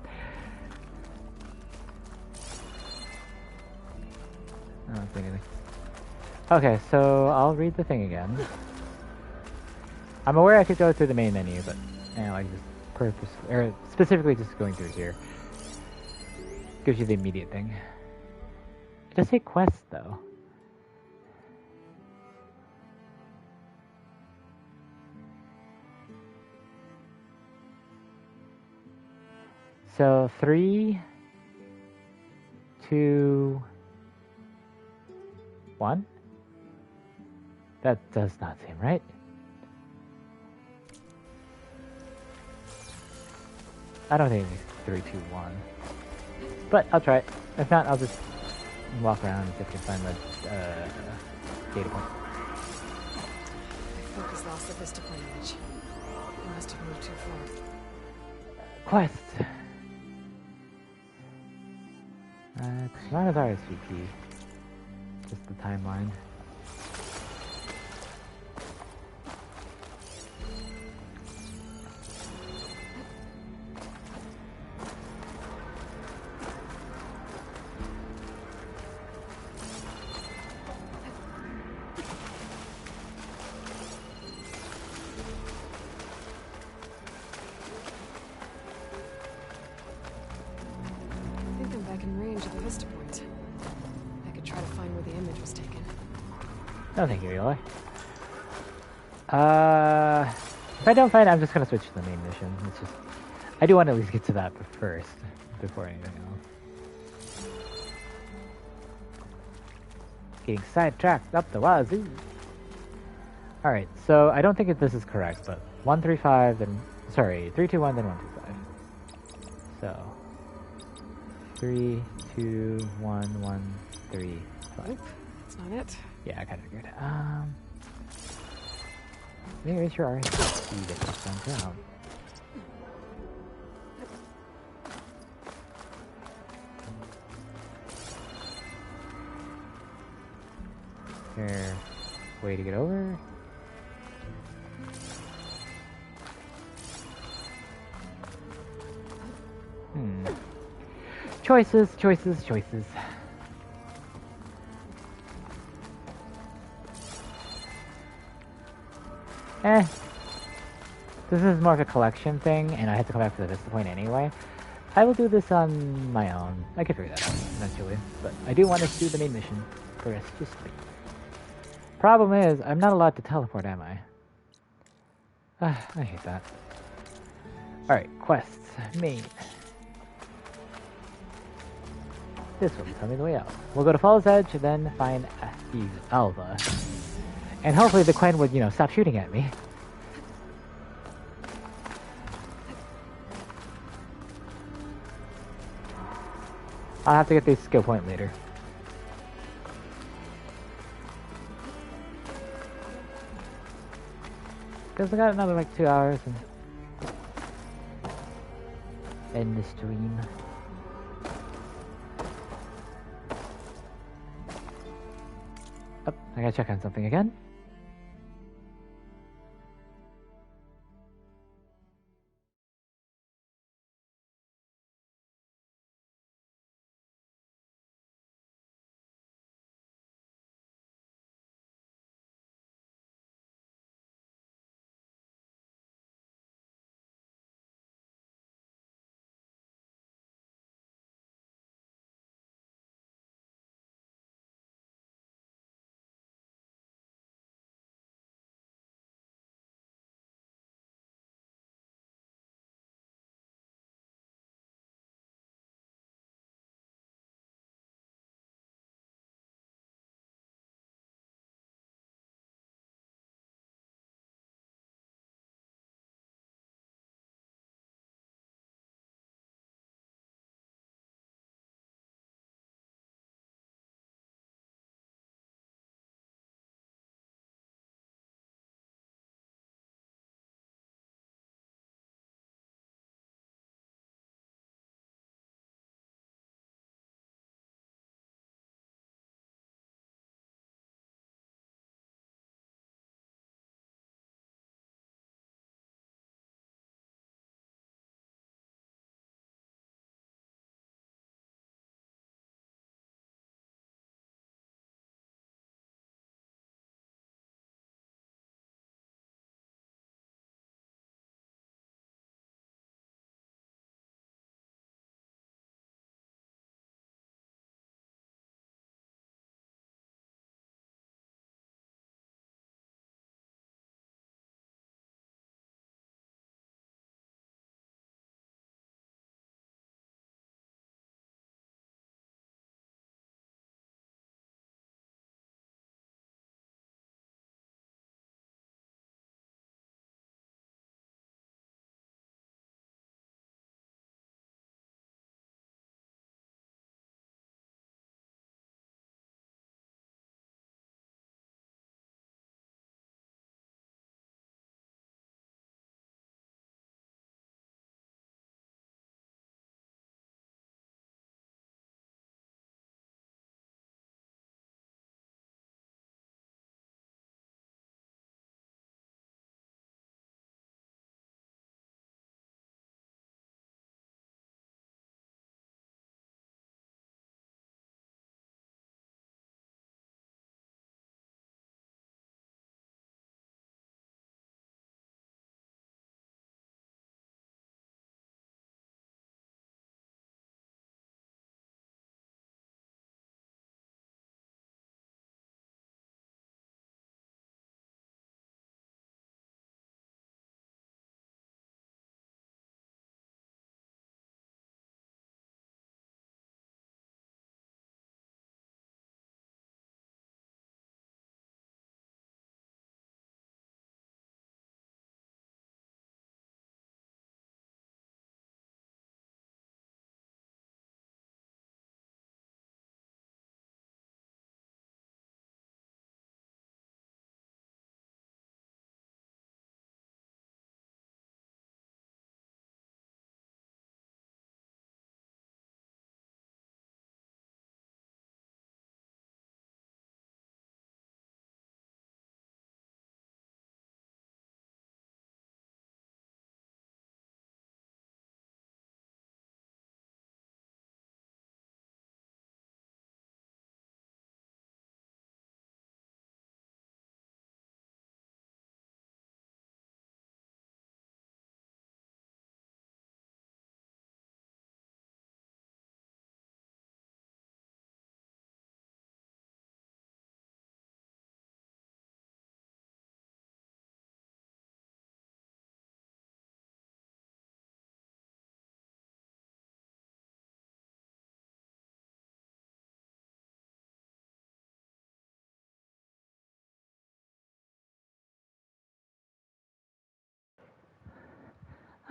I don't see anything. Okay, so I'll read the thing again. I'm aware I could go through the main menu, but like just specifically just going through here gives you the immediate thing. It does say quest though. So 3, 2, 1? That does not seem right. I don't think it's 3, 2, 1. But I'll try it. If not, I'll just walk around and see if I can find the data point. My focus lost the vista point image. I must have moved too far. Quest. It's not as RSVP. Just the timeline. No, thank you, Eli. If I don't find it, I'm just gonna switch to the main mission. It's just, I do want to at least get to that first, before anything else. Getting sidetracked up the wazoo. Alright, so I don't think this is correct, but 135, then, sorry, 3, 2, 1, then 125. So, 3, 2, 1, 1, 3, 5. That's not it. Yeah, I kind of figured. Maybe it's your RSVP that just found out. Here, way to get over. Choices, choices, choices. This is more of a collection thing, and I have to come back to the Vista Point anyway. I will do this on my own. I can figure that out eventually, but I do want to do the main mission first, just me. Problem is, I'm not allowed to teleport, am I? I hate that. Alright, quests. Main. This will tell me the way out. We'll go to Fall's Edge, then find Alva. And hopefully the Quen would, stop shooting at me. I'll have to get the skill point later. Because I got another like 2 hours and end the stream. Oh, I gotta check on something again.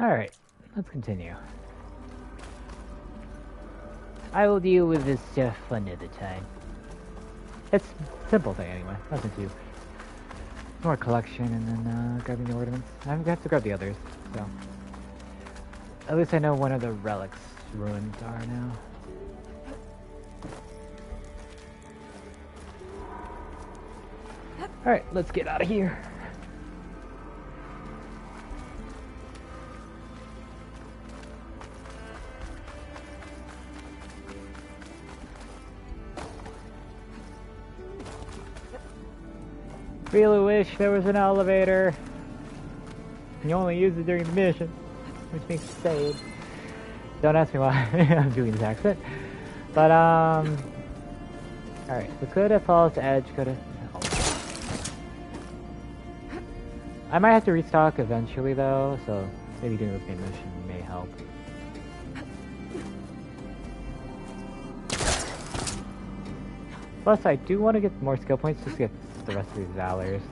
Alright, let's continue. I will deal with this stuff another time. It's a simple thing anyway, nothing too. More collection and then grabbing the ornaments. I have to grab the others, so. At least I know one of the relics ruins are now. Alright, let's get out of here. Really wish there was an elevator. You only use it during the mission, which makes it sad. Don't ask me why I'm doing this accent. But alright, let's go to Falls Edge, go to... I might have to restock eventually though, so maybe doing this main mission may help. Plus, I do want to get more skill points just to get the rest of these valors.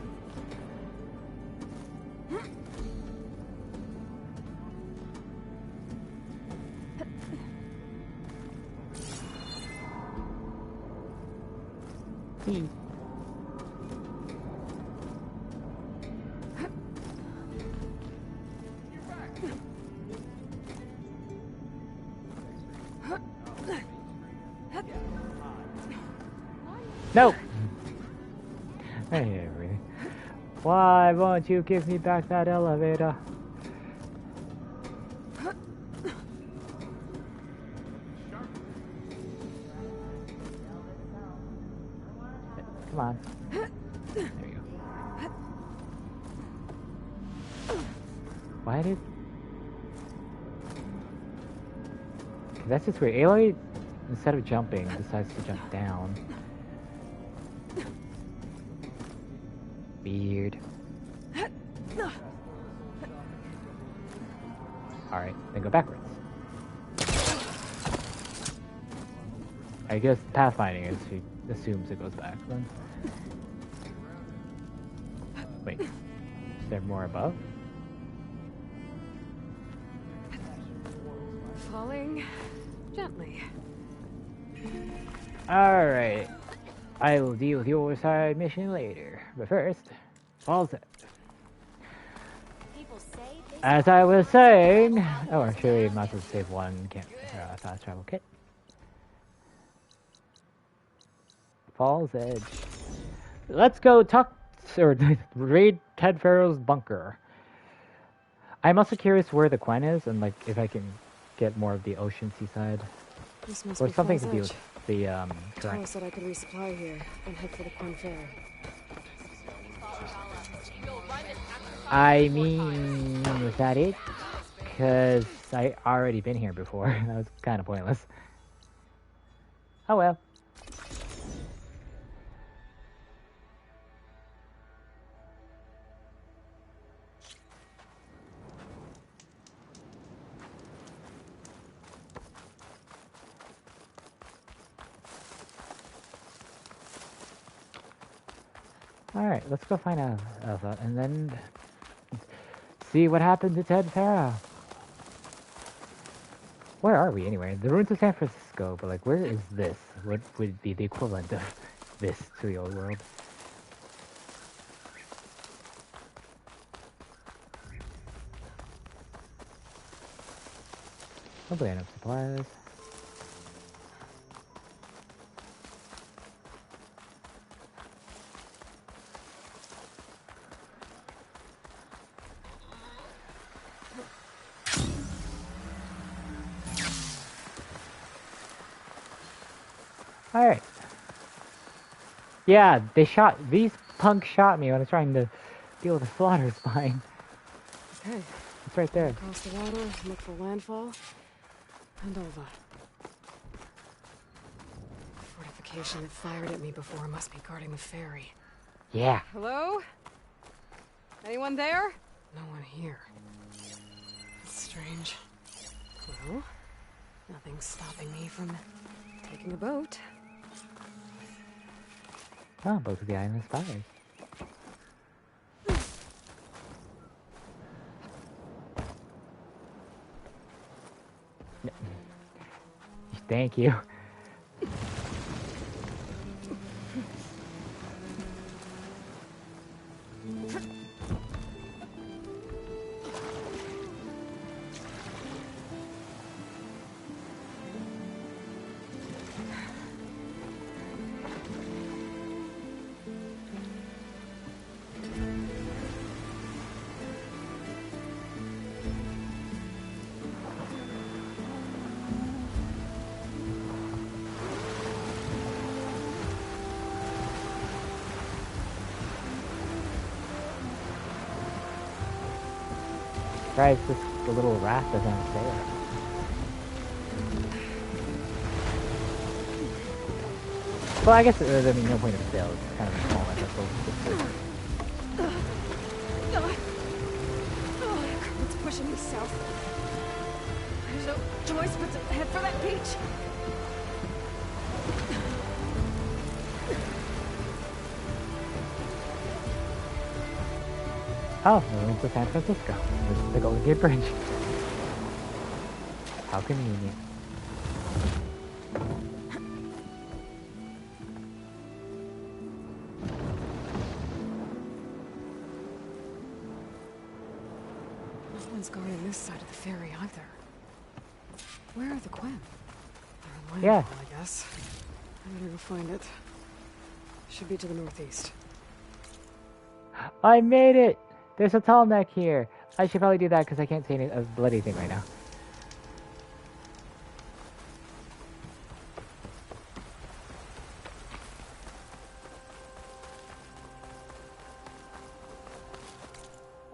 No! Hey, really. Why won't you give me back that elevator? Come on. There you go. Why did... That's just weird. Aloy, instead of jumping, decides to jump down. Weird. Alright, then go backwards. I guess pathfinding is she assumes it goes back then. Wait, is there more above? Falling gently. Alright. I will deal with your side mission later. But first, Falls Edge. As I was saying... Oh, actually, I might as well save one fast travel kit. Falls Edge. Let's go talk... or raid Ted Farrow's bunker. I'm also curious where the Quen is, and like if I can get more of the ocean seaside. This must or be something Falls to do Edge. with the Tell current. us that I could resupply here and head for the Quen Fair. I mean, was that it? Because I already been here before. That was kind of pointless. Oh well. Alright, let's go find out Alpha and then see what happened to Ted Farrow. Where are we anyway? The ruins of San Francisco, but like where is this? What would be the equivalent of this to the old world? Hopefully enough supplies. Alright. Yeah, these punks shot me when I was trying to deal with the slaughter spine. Okay. It's right there. Across the water, look for landfall, and Olva. The fortification that fired at me before must be guarding the ferry. Yeah. Hello? Anyone there? No one here. That's strange. Well, nothing's stopping me from taking a boat. Oh, both of the island spires. Thank you. Surprised the little raft doesn't stay there. Well, I guess there's no point of sale. It's kind of a small episode. It's pushing me south. There's no choice but to head for that beach. Oh, we went to San Francisco. This is the Golden Gate Bridge. How convenient. No one's guarding this side of the ferry either. Where are the Quen? They're in Yeah. Landfall, I guess. I better go find it. Should be to the northeast. I made it! There's a tall neck here. I should probably do that because I can't see a bloody thing right now.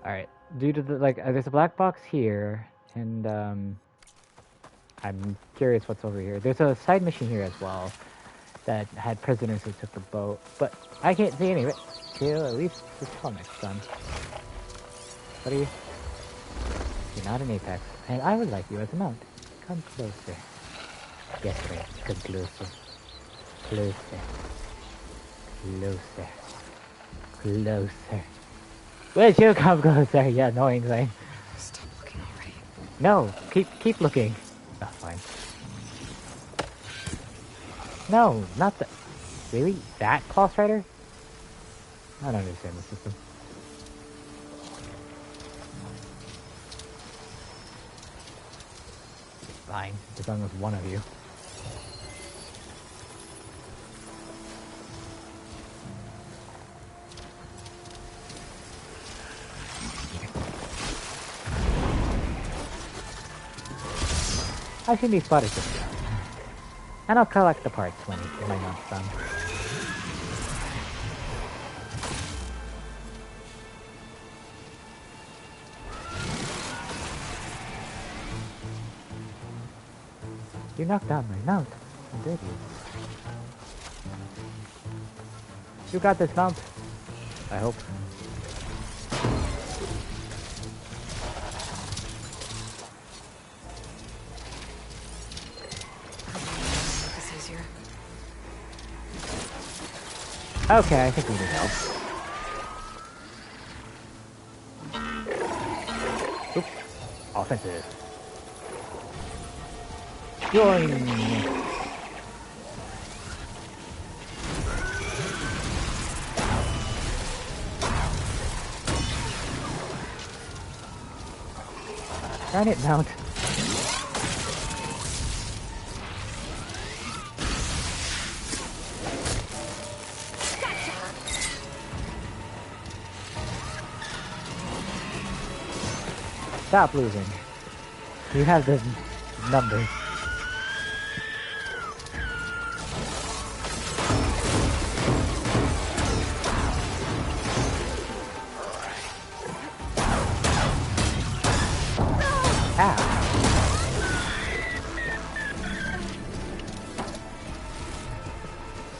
Alright. Due to the, there's a black box here, and, I'm curious what's over here. There's a side mission here as well that had prisoners who took the boat, but I can't see any of it. Till at least the tall neck's done. What are you? You're not an apex, and I would like you as a mount. Come closer. Yes, Ray. Come closer. Closer. Closer. Closer. Would you come closer, you annoying thing? Stop looking already. No, keep looking. Oh, fine. No, not the... Really? That Claw Strider? I don't understand the system. Fine, as long as one of you. I should be spotted this year. And I'll collect the parts when my mount's done. You knocked down my mount. How dare you? You got this mount. I hope. This is easier. Okay, I think we need help. Oops. Offensive. Join. Darn it, mount. Stop losing. You have the numbers.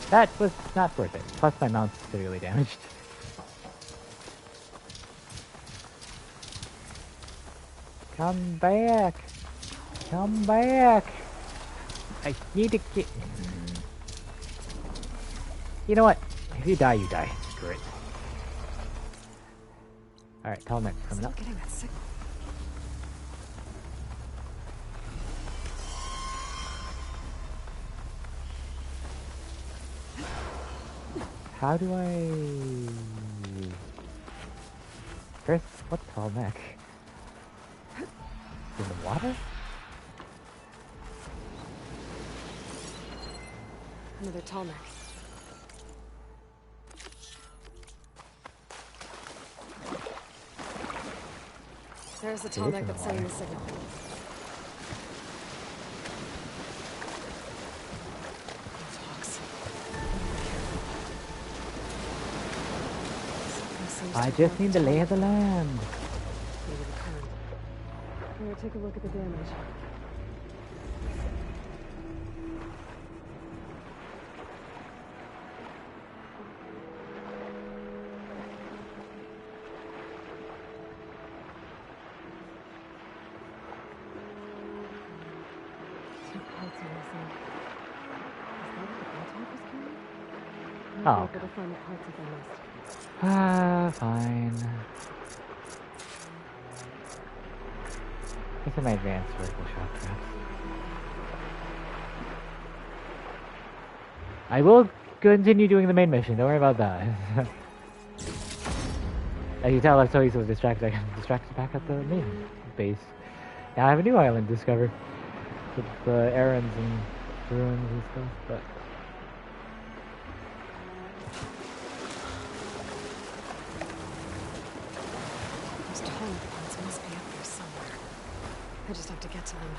That was not worth it. Plus my mount's severely damaged. Come back! Come back! I need to get... You know what? If you die, you die. Screw it. Alright, Telmex's coming up. Getting that signal. How do I... First, what's tall neck? In the water? Another tall neck. There's the tall neck that's sending the signal. I just need the lay of the land. Maybe the current. Here, take a look at the damage. Oh. Fine. It's an advanced vertical shot, perhaps. I will continue doing the main mission, don't worry about that. As you tell, I'm so easily distracted, I can distract back at the main base. Now I have a new island discovered with errands and ruins and stuff, but... I just have to get to them.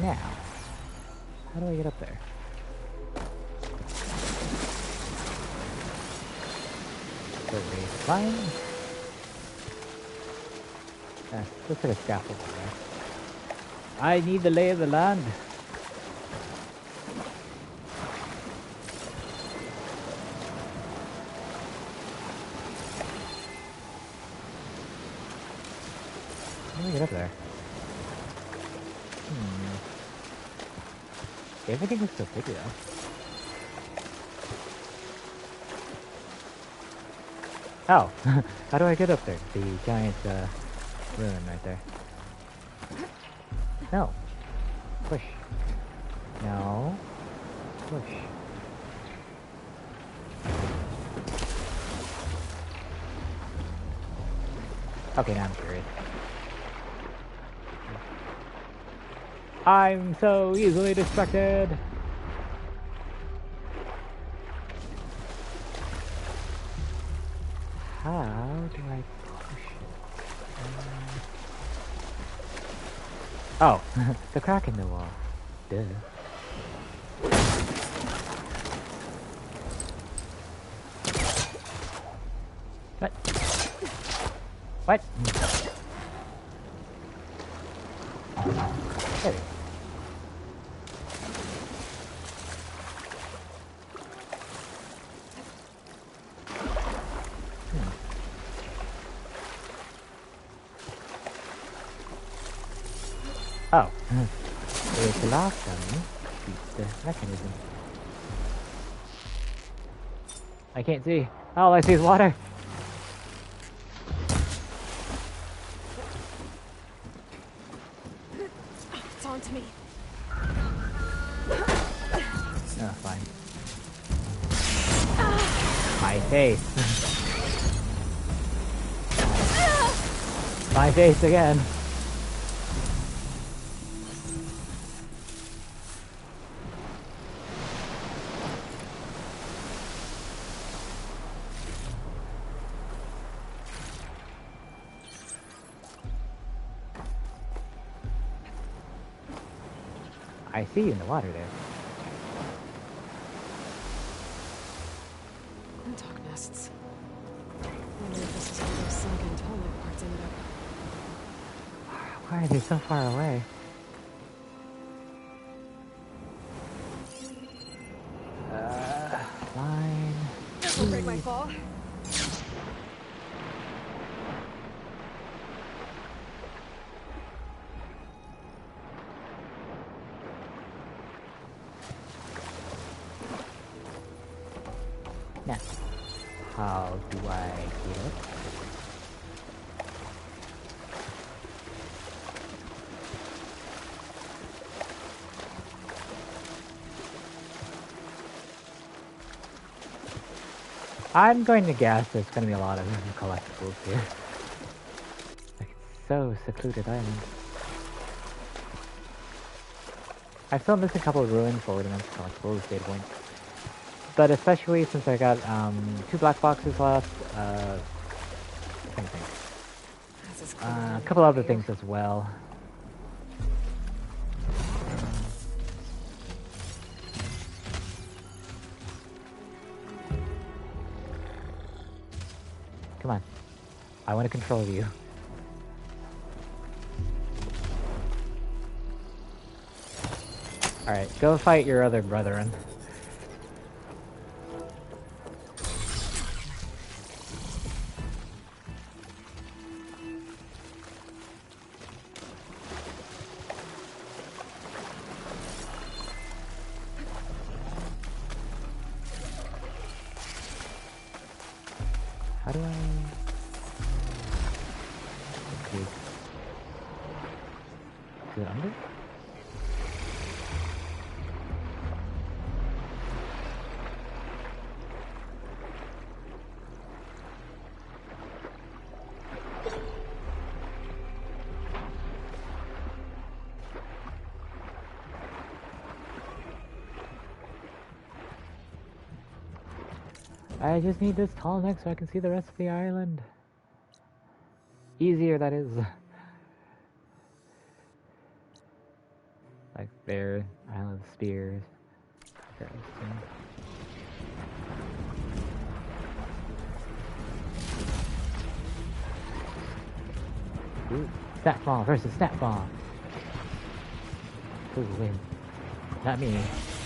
Now, how do I get up there? Fine. Looks like a scaffold there. I need the lay of the land. How do I get up there? Everything looks so big though. Oh, how do I get up there? The giant ruin right there. No. Push. No. Push. Okay, now I'm curious. I'm so easily distracted. How do I push it? Oh, the crack in the wall. Duh. What? What? There we go. Oh, there's the last one. The mechanism. I can't see. All I see is water. It's on to me. Oh, fine. My face. My face again. I see you in the water there. Quintok nests. I wonder if this is where those sunken tall-neck parts ended up. Why are they so far away? Line. Don't break my fall. Now, how do I get it? I'm going to guess there's going to be a lot of collectibles here. Like, it's so secluded island. I've still missed a couple of ruins, forward events, collectibles, data points. But especially since I got 2 black boxes left, a couple other things as well. Come on. I want to control you. Alright, go fight your other brethren. How do I... Okay. Is it under? I just need this tall neck so I can see the rest of the island. Easier, that is. Like there, Island of Spears. Ooh, Snapball versus Snapball. Who will win? Not me,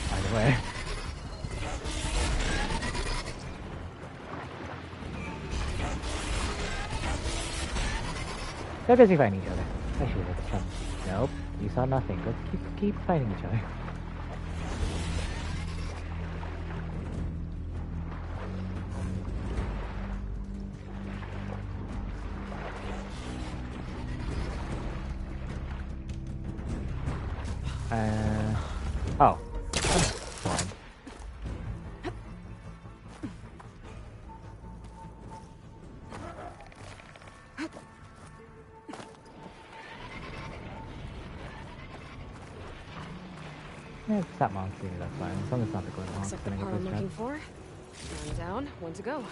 by the way. They're busy fighting each other. I should have some. Nope, you saw nothing. Let's keep fighting each other. Oh. Fine. Yeah, it's that monster, that's fine. As long as it's not the Glen Looks like the part I'm looking for. One down, one to go.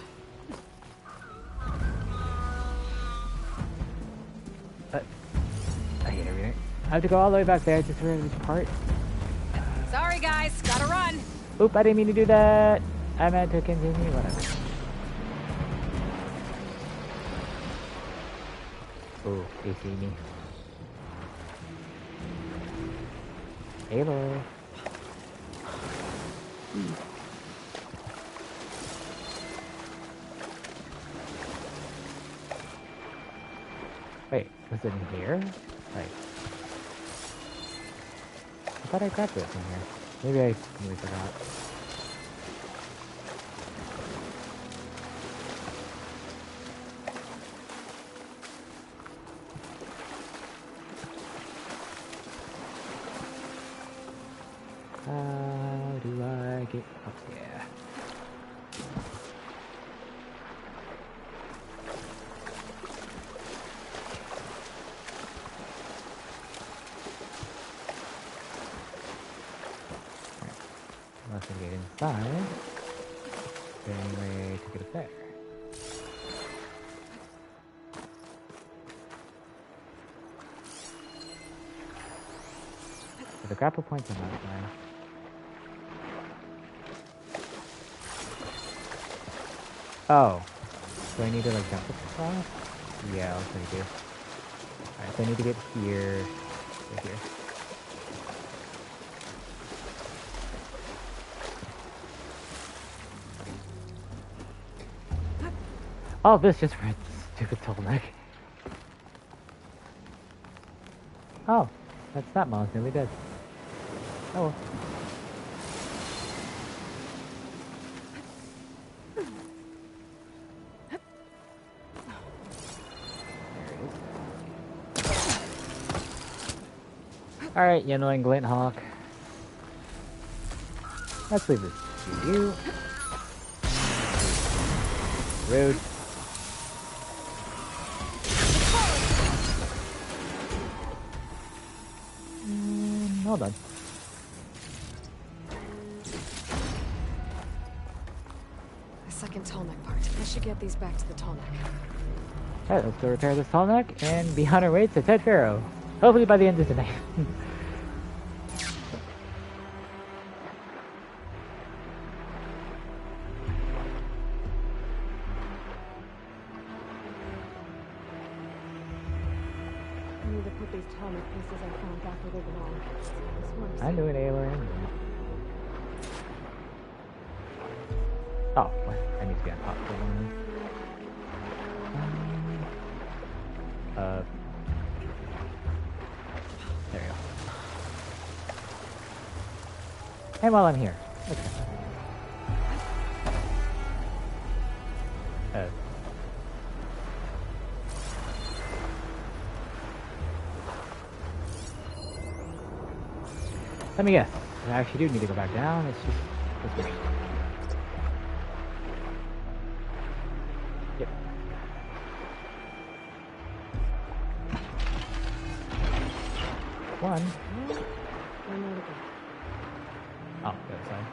I hate everything. I have to go all the way back there just for this part. Sorry guys, gotta run. Oop, I didn't mean to do that. I meant to continue, whatever. Oh, they see me. Hello. Wait, was it in here? Like, I thought I grabbed it from here. Maybe I completely forgot. How do I get up there? Unless I get inside, is there any way to get up there? So the grapple points are not fine. Oh, so I need to like jump across? Yeah, looks like I do. Alright, so I need to get here, right here. All this just for a stupid turtleneck. Oh, that's that monster nearly dead. Oh well. Alright, you annoying Glint Hawk. Let's leave this to you. Rude. Well done. The second tallneck part. I should get these back to the tallneck. Alright, let's go repair this tallneck and be on our way to Ted Faro. Hopefully by the end of the night. I need to put these tallneck pieces I found back where they belong. This works. I knew it, Aloy. Oh, what? I need to get hot for one. There you go. And while I'm here. Okay. Let me guess. I actually do need to go back down. It's just this way. Yep. One. One more to go. Oh, the other side.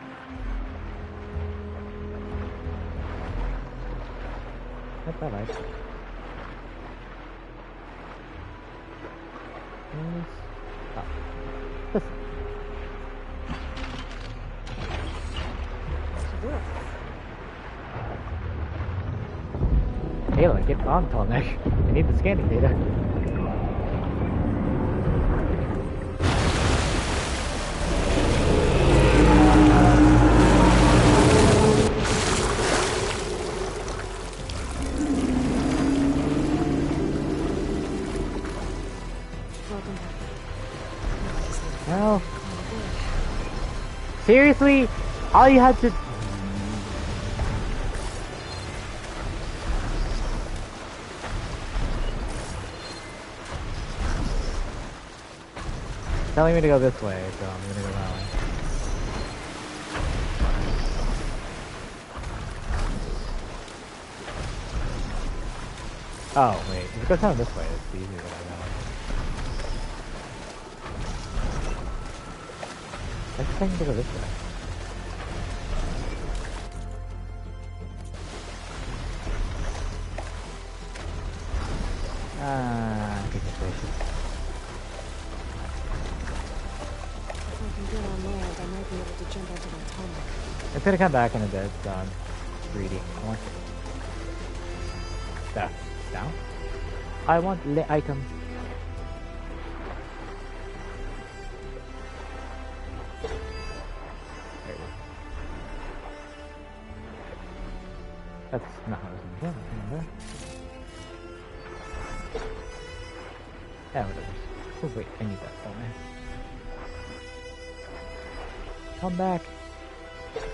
That's all right. Oh. This. Aloy, get on tallneck. I need the scanning data. Well, seriously, all you had to. Telling me to go this way, so I'm gonna go that way. Oh, wait. If it goes down this way, it's easier than I know. I just think to go this way. Goodness gracious. If I can get on land, I might be able to jump onto my tallneck. It's gonna come back in a bit, so I'm greedy. I want stuff. Down? I want the item. There it is. That's not how I was gonna get it, remember? Yeah, whatever. Oh wait, I need that phone, man. Come back.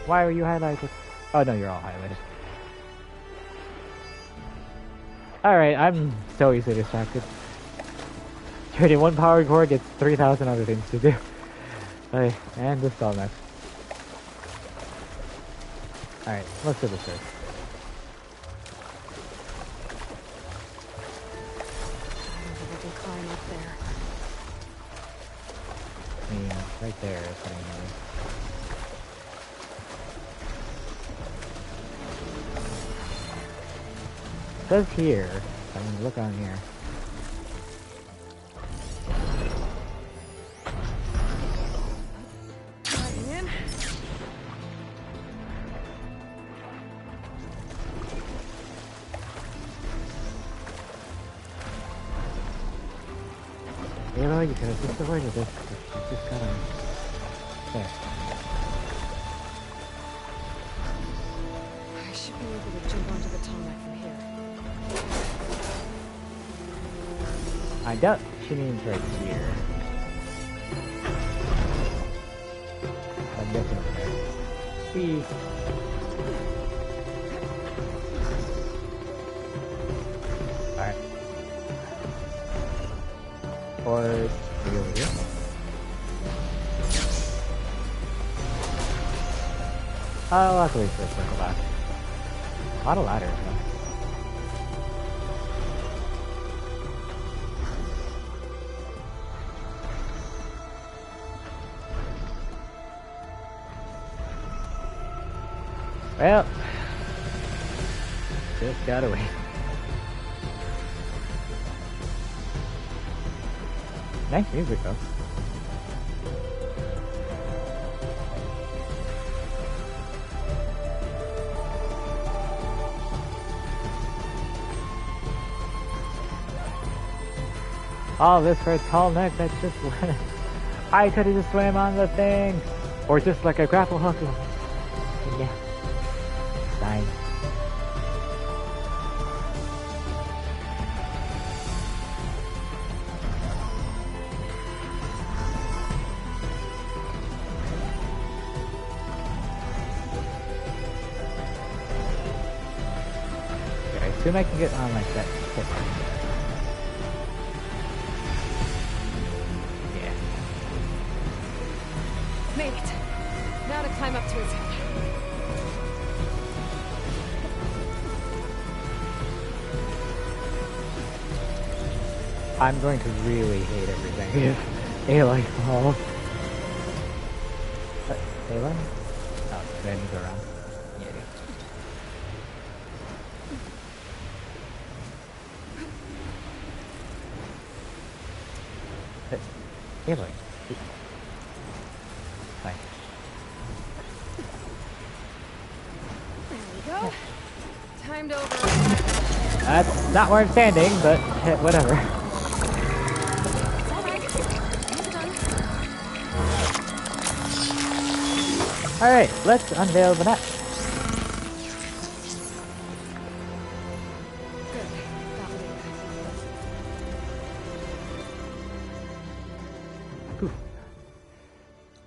Why are you highlighted? Oh no, you're all highlighted. Alright, I'm so easily distracted. Trading one power core gets 3,000 other things to do. Okay, and this all next. Alright, let's do this first. I don't think I can climb up there. I mean, right there is what I mean. It says here, so I'm gonna look on here. In. You know, you could have just avoided this. You just gotta. There. I should be able to jump onto the tallneck from here. I doubt she means right here. I'm guessing there. Whee! Alright. Or maybe over here? I'll have to wait for a circle back. A lot of ladders, though. Well, just gotta wait. Nice music though. All this for a tall neck that just went. I could have just swam on the thing. Or just like a grapple hook. Yeah. Fine. Okay, I assume I can get on like that tip. Made it. Now to climb up to his head. I'm going to really hate everything if Aloy falls. Aloy? Oh, do I need to go around? Yeah, I do. Aloy. Fine. There we go. Time to over. That's not where I'm standing, but whatever. Alright, let's unveil the map.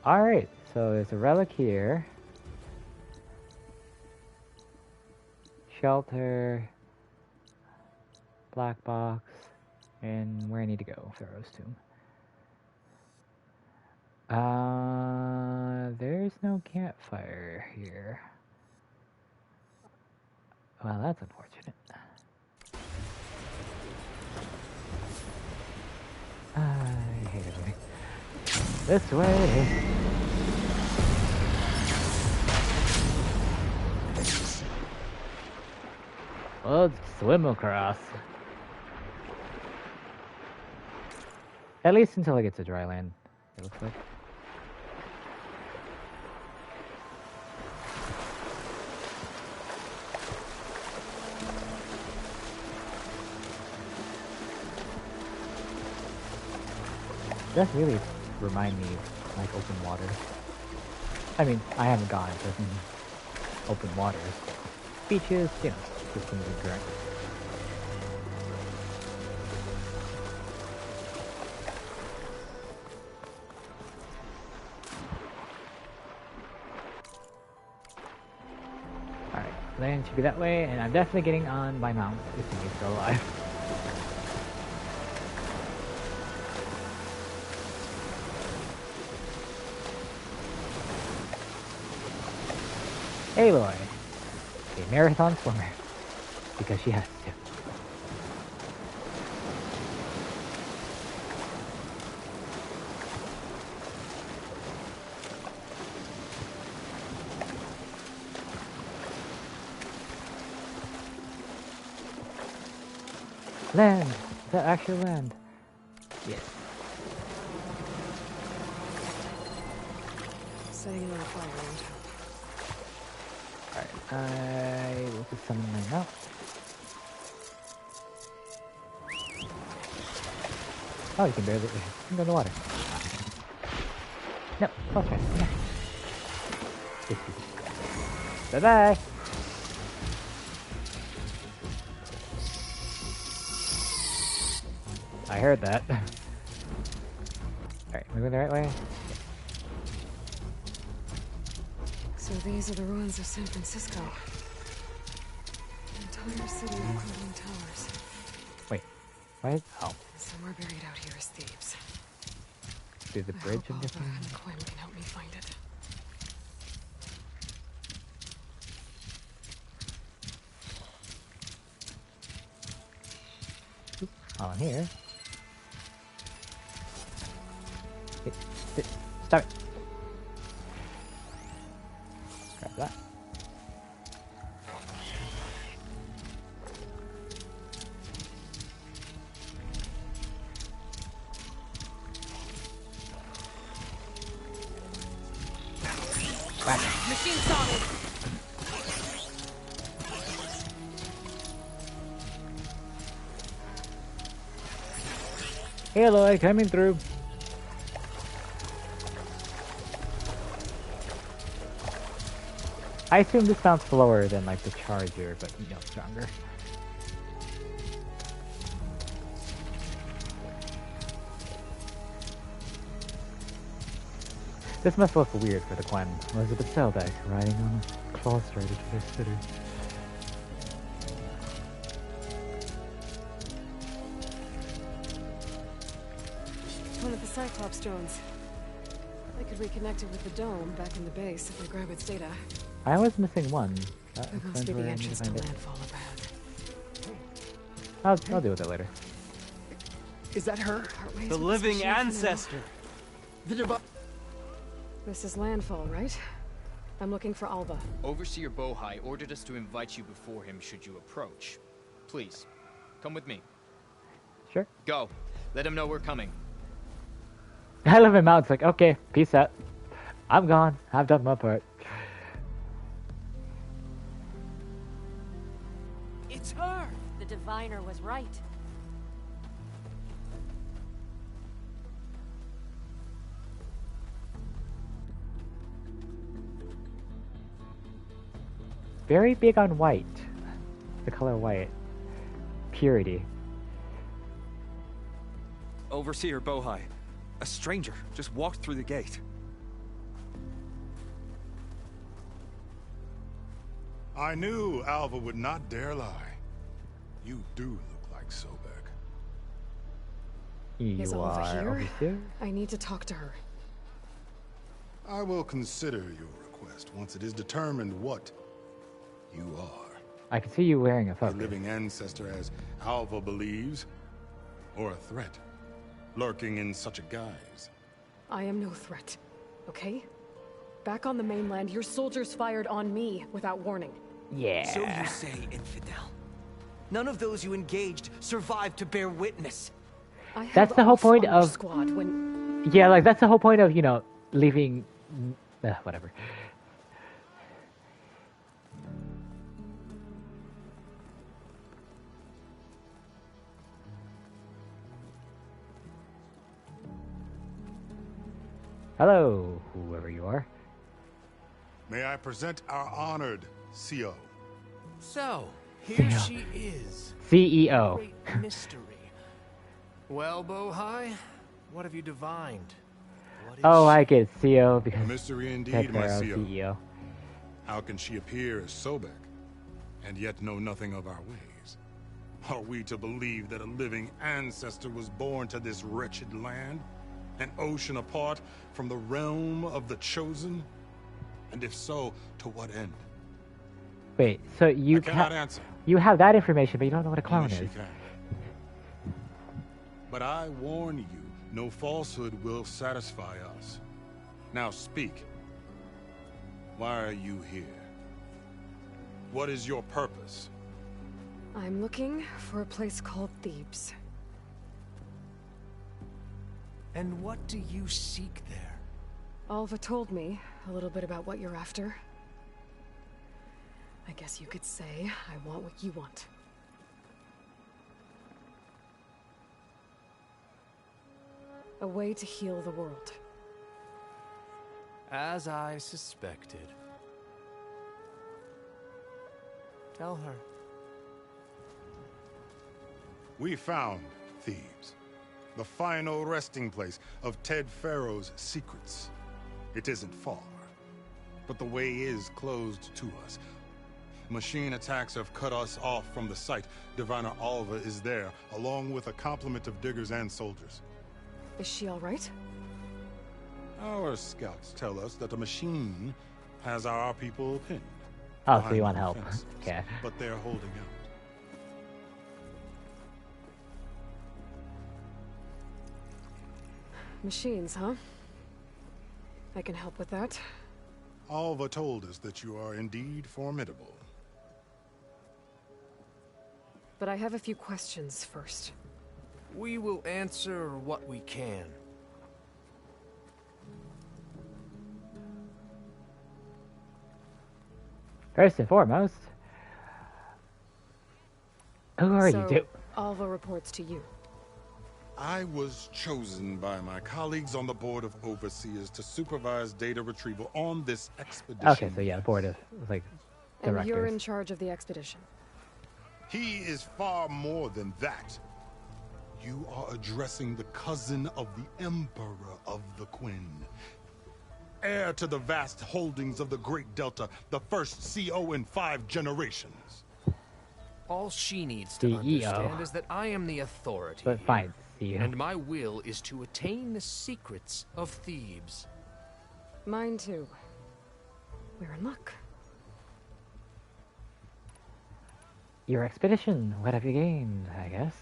Alright, so there's a relic here. Shelter. Black box. And where I need to go. Pharaoh's tomb. There's no campfire here. Well, that's unfortunate. I hate everything. This way. Let's swim across. At least until I get to dry land, it looks like. Does really remind me of like open water. I mean, I haven't gone to open waters. Beaches, you know, just moving current. Alright, land should be that way, and I'm definitely getting on my mount if he's still alive. Aloy, a marathon swimmer, because she has to. Land! Is that actual land? Yes. Setting another fire around. Alright, I will just summon my mount. Oh, you can barely you can go in the water. No, okay. No. Bye bye. I heard that. Alright, moving the right way. So these are the ruins of San Francisco. An entire city of crumbling towers. Wait, what? Oh. Somewhere buried out here is Thebes. Through the bridge of Alpha different... and Quinn can help me find it. On here. Stop it. Grab that. Aloy coming through. I assume this sounds slower than like the Charger, but you know, stronger. This must look weird for the Queen Elizabeth Selbeck riding on a claw strider to their sitter. One of the Cyclops drones. I could reconnect it with the dome back in the base if I grab its data. I was missing one. That There must explains be where the I need to entrance to find it. landfall up ahead. I'll deal with it later. Is that her? Part ways The with this living machine for now. ancestor. This is landfall, right? I'm looking for Alva. Overseer Bohai ordered us to invite you before him should you approach. Please, come with me. Sure. Go. Let him know we're coming. I love him out. It's like, okay, peace out. I'm gone. I've done my part. It's her! The diviner was right. Very big on white. The color white. Purity. Overseer Bohai. A stranger just walked through the gate. I knew Alva would not dare lie. You do look like Sobek. Is You Alva are here? overseer? I need to talk to her. I will consider your request once it is determined what you are. I can see you wearing a A focus. living ancestor as Alva believes, or a threat, lurking in such a guise. I am no threat, okay? Back on the mainland, your soldiers fired on me without warning. Yeah. So you say, infidel. None of those you engaged survived to bear witness. I held That's the whole off point on your of squad when Yeah, like that's the whole point of, you know, leaving whatever. Hello, whoever you are. May I present our honored CO. So, here CEO. she is. CEO. Great mystery. Well, Bohai, what have you divined? Oh, I get CEO because A mystery indeed, Ted my Barrow, CO. CEO. How can she appear as Sobek, and yet know nothing of our ways? Are we to believe that a living ancestor was born to this wretched land? An ocean apart from the realm of the Chosen? And if so, to what end? Wait, so you I cannot answer. You have that information, but you don't know what a clone Only she is. can. But I warn you, no falsehood will satisfy us. Now speak. Why are you here? What is your purpose? I'm looking for a place called Thebes. And what do you seek there? Alva told me a little bit about what you're after. I guess you could say I want what you want. A way to heal the world. As I suspected. Tell her. We found Thebes, the final resting place of Ted Pharaoh's secrets. It isn't far, but the way is closed to us. Machine attacks have cut us off from the site. Diviner Alva is there, along with a complement of diggers and soldiers. Is she all right? Our scouts tell us that the machine has our people pinned. Oh, so behind you want the help. fences, Okay. But they're holding out. Machines, huh? I can help with that. Alva told us that you are indeed formidable. But I have a few questions first. We will answer what we can. First and foremost, who are you, dude? Alva reports to you. I was chosen by my colleagues on the Board of Overseers to supervise data retrieval on this expedition. Okay, so yeah, board of like directors. And you're in charge of the expedition. He is far more than that. You are addressing the cousin of the Emperor of the Quinn. Heir to the vast holdings of the Great Delta, the first CO in 5 generations. All she needs to CEO. understand is that I am the authority But fine, here, CEO. and my will is to attain the secrets of Thebes. Mine too. We're in luck. Your expedition, what have you gained, I guess?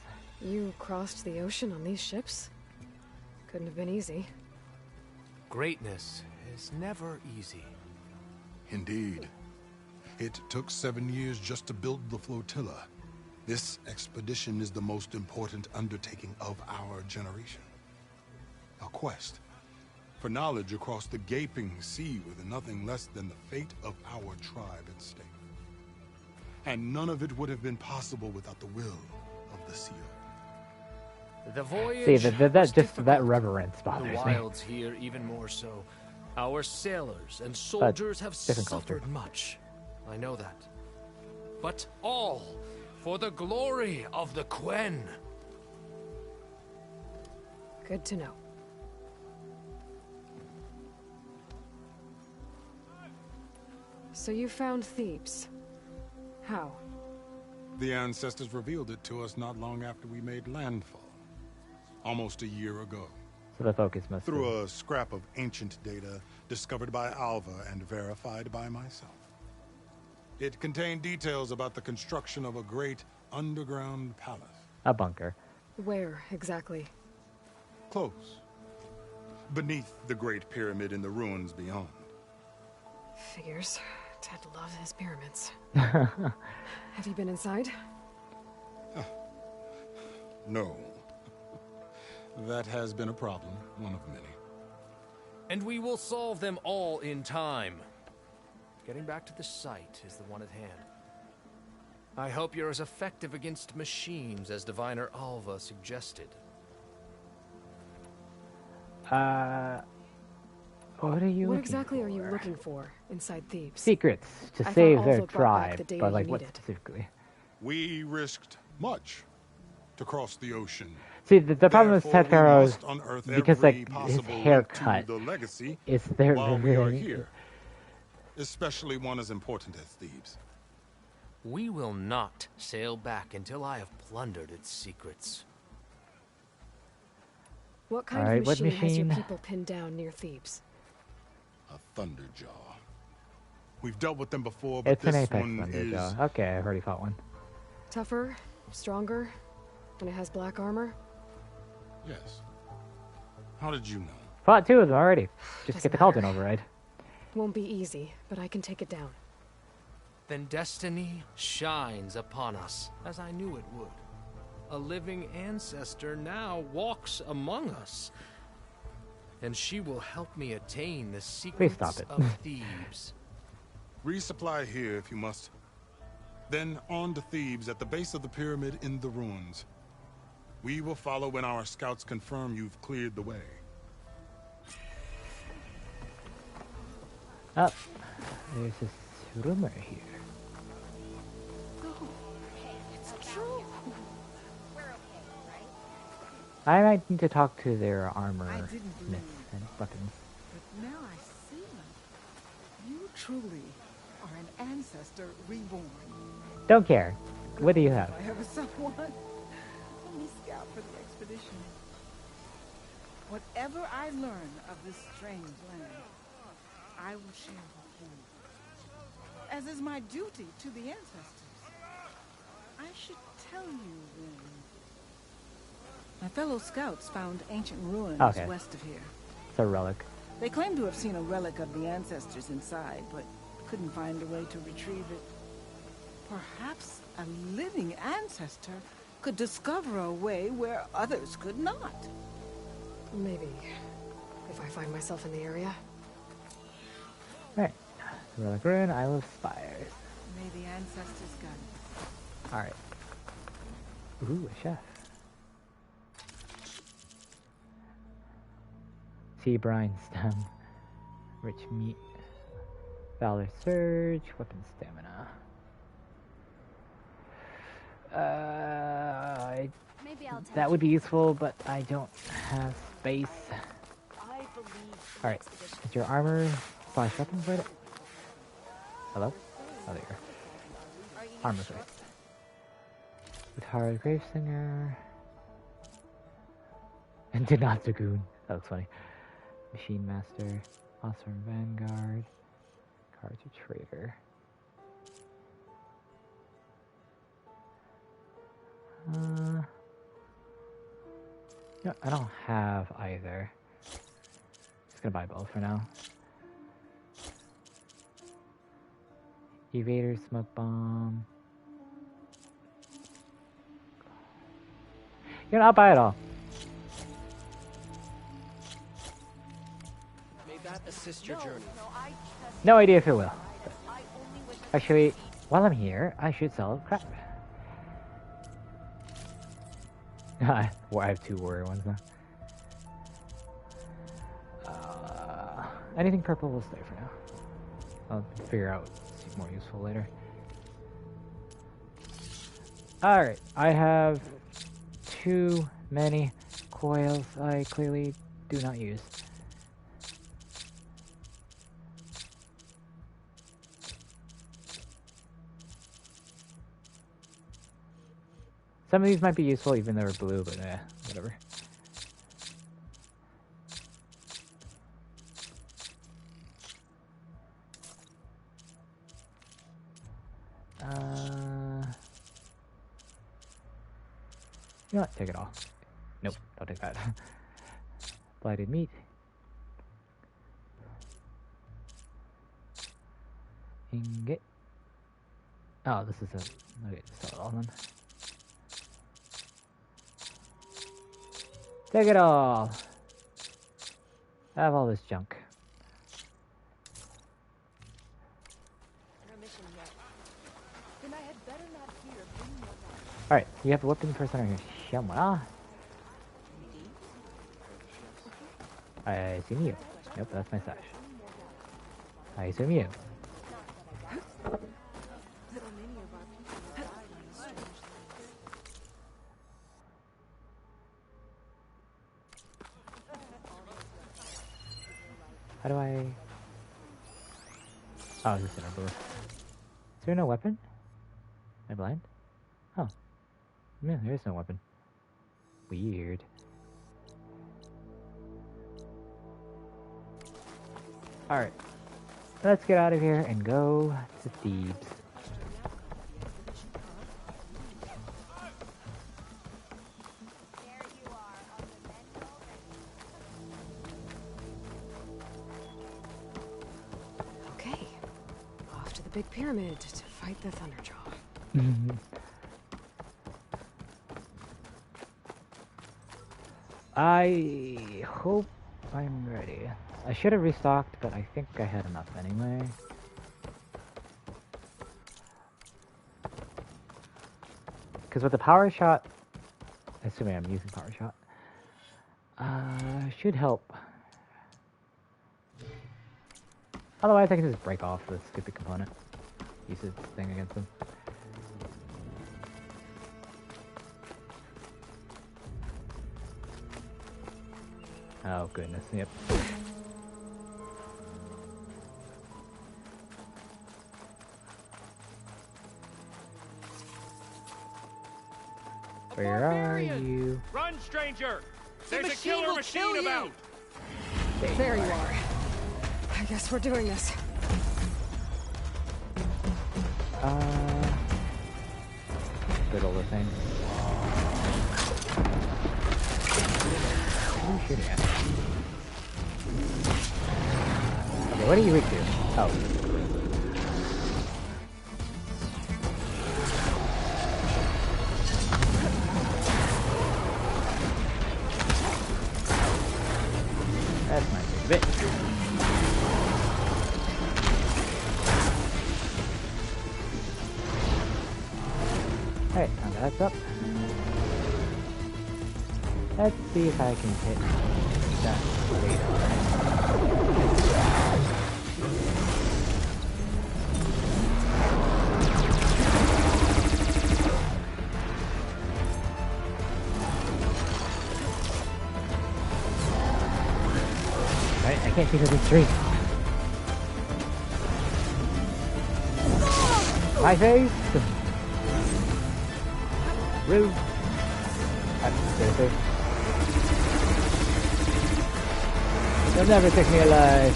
You crossed the ocean on these ships? Couldn't have been easy. Greatness is never easy. Indeed. It took 7 years just to build the flotilla. This expedition is the most important undertaking of our generation. A quest for knowledge across the gaping sea with nothing less than the fate of our tribe at stake. And none of it would have been possible without the will of the seal. The voyage See, that was just difficult. that reverence bothers The me. wilds here even more so. Our sailors and soldiers have different suffered culture. much. I know that. But all for the glory of the Quen. Good to know. So you found Thebes. How? The ancestors revealed it to us not long after we made landfall. Almost a year ago. So the focus must Through a scrap of ancient data discovered by Alva and verified by myself. It contained details about the construction of a great underground palace. a bunker. Where, exactly? Close. Beneath the Great Pyramid in the ruins beyond. Figures. Ted loves his pyramids. Have you been inside? No. That has been a problem, one of many. And we will solve them all in time. Getting back to the site is the one at hand. I hope you're as effective against machines as Diviner Alva suggested. What are you What looking exactly for? are you looking for inside Thebes? Secrets to I thought save their Alva brought back the tribe, data but like you what needed. specifically? We risked much to cross the ocean. See, the problem with Therefore, Ted Pharaoh's, we must unearth because every like his possible link haircut to the legacy is there while we are very here. Especially one as important as Thebes. We will not sail back until I have plundered its secrets. What kind Alright, of what machine has your machine? people pinned down near Thebes? A Thunderjaw. We've dealt with them before, but It's an this Apex one is... Thunderjaw. Okay, I've already fought one. Tougher? Stronger? And it has black armor? Yes. How did you know? Fought two of them already. Just Doesn't get the Cauldron matter. override. Won't be easy, but I can take it down. Then destiny shines upon us, as I knew it would. A living ancestor now walks among us. And she will help me attain the secrets stop it. of Thebes. Resupply here if you must. Then on to Thebes at the base of the pyramid in the ruins. We will follow when our scouts confirm you've cleared the way. Oh, there's this rumor here. It's true. I might need to talk to their armor I didn't smiths and weapons. But now I see. You truly are an ancestor reborn. Don't care. What do you have? If I ever someone, let me scout for the expedition. Whatever I learn of this strange land, I will share with you. As is my duty to the ancestors. I should tell you then. My fellow scouts found ancient ruins Okay. west of here. It's a relic. They claim to have seen a relic of the ancestors inside, but couldn't find a way to retrieve it. Perhaps a living ancestor could discover a way where others could not. Maybe. If I find myself in the area. Alright. Relic Ruin, Isle of Spires. May the ancestors guide. Alright. Ooh, a chef. Sea brine stem. Rich meat. Valor surge. Weapon stamina. That would be useful, but I don't have space. Alright. Is your armor / weapons ready? Hello? Oh, there you are. Armor first. Utaru Gravesinger. And Denat Dragoon. That looks funny. Machine Master. Awesome Vanguard. Carja Trader. No, I don't have either. Just gonna buy both for now. Evader, Smoke Bomb. You know, I'll buy it all. May that assist your journey. No idea if it will. Actually, while I'm here, I should sell crap. I have 2 warrior ones now. Anything purple will stay for now. I'll figure out what's more useful later. Alright, I have too many coils I clearly do not use. Some of these might be useful even though they're blue, but whatever. You know what? Take it all. Nope, don't take that. Blighted meat. Ingot. Oh, this is a... Okay, sell it all then. Take it all! I have all this junk. Alright, you have a weapon person right here. Shamara. I assume you. Nope, that's my stash. I assume you. How do I... Oh, this is a blue. Is there no weapon? Am I blind? Oh. Man, there is no weapon. Weird. Alright. Let's get out of here and go to Thebes. Okay. Off to the big pyramid to fight the Thunderjaw. I hope I'm ready. I should have restocked, but I think I had enough anyway. Because with the power shot, assuming I'm using power shot, should help. Otherwise, I can just break off the stupid component. Use this thing against them. Oh goodness, yep. Where are you? Run, stranger! The There's a machine killer will machine kill you. about! There you are. I guess we're doing this. Good old thing. What are you shooting at? Okay, what are you weak to? Oh. That's my big bit. Alright, now that's up. Let's see if I can hit that radar. Right, I can't see through this tree. My face! Rude. Seriously. You'll never take me alive.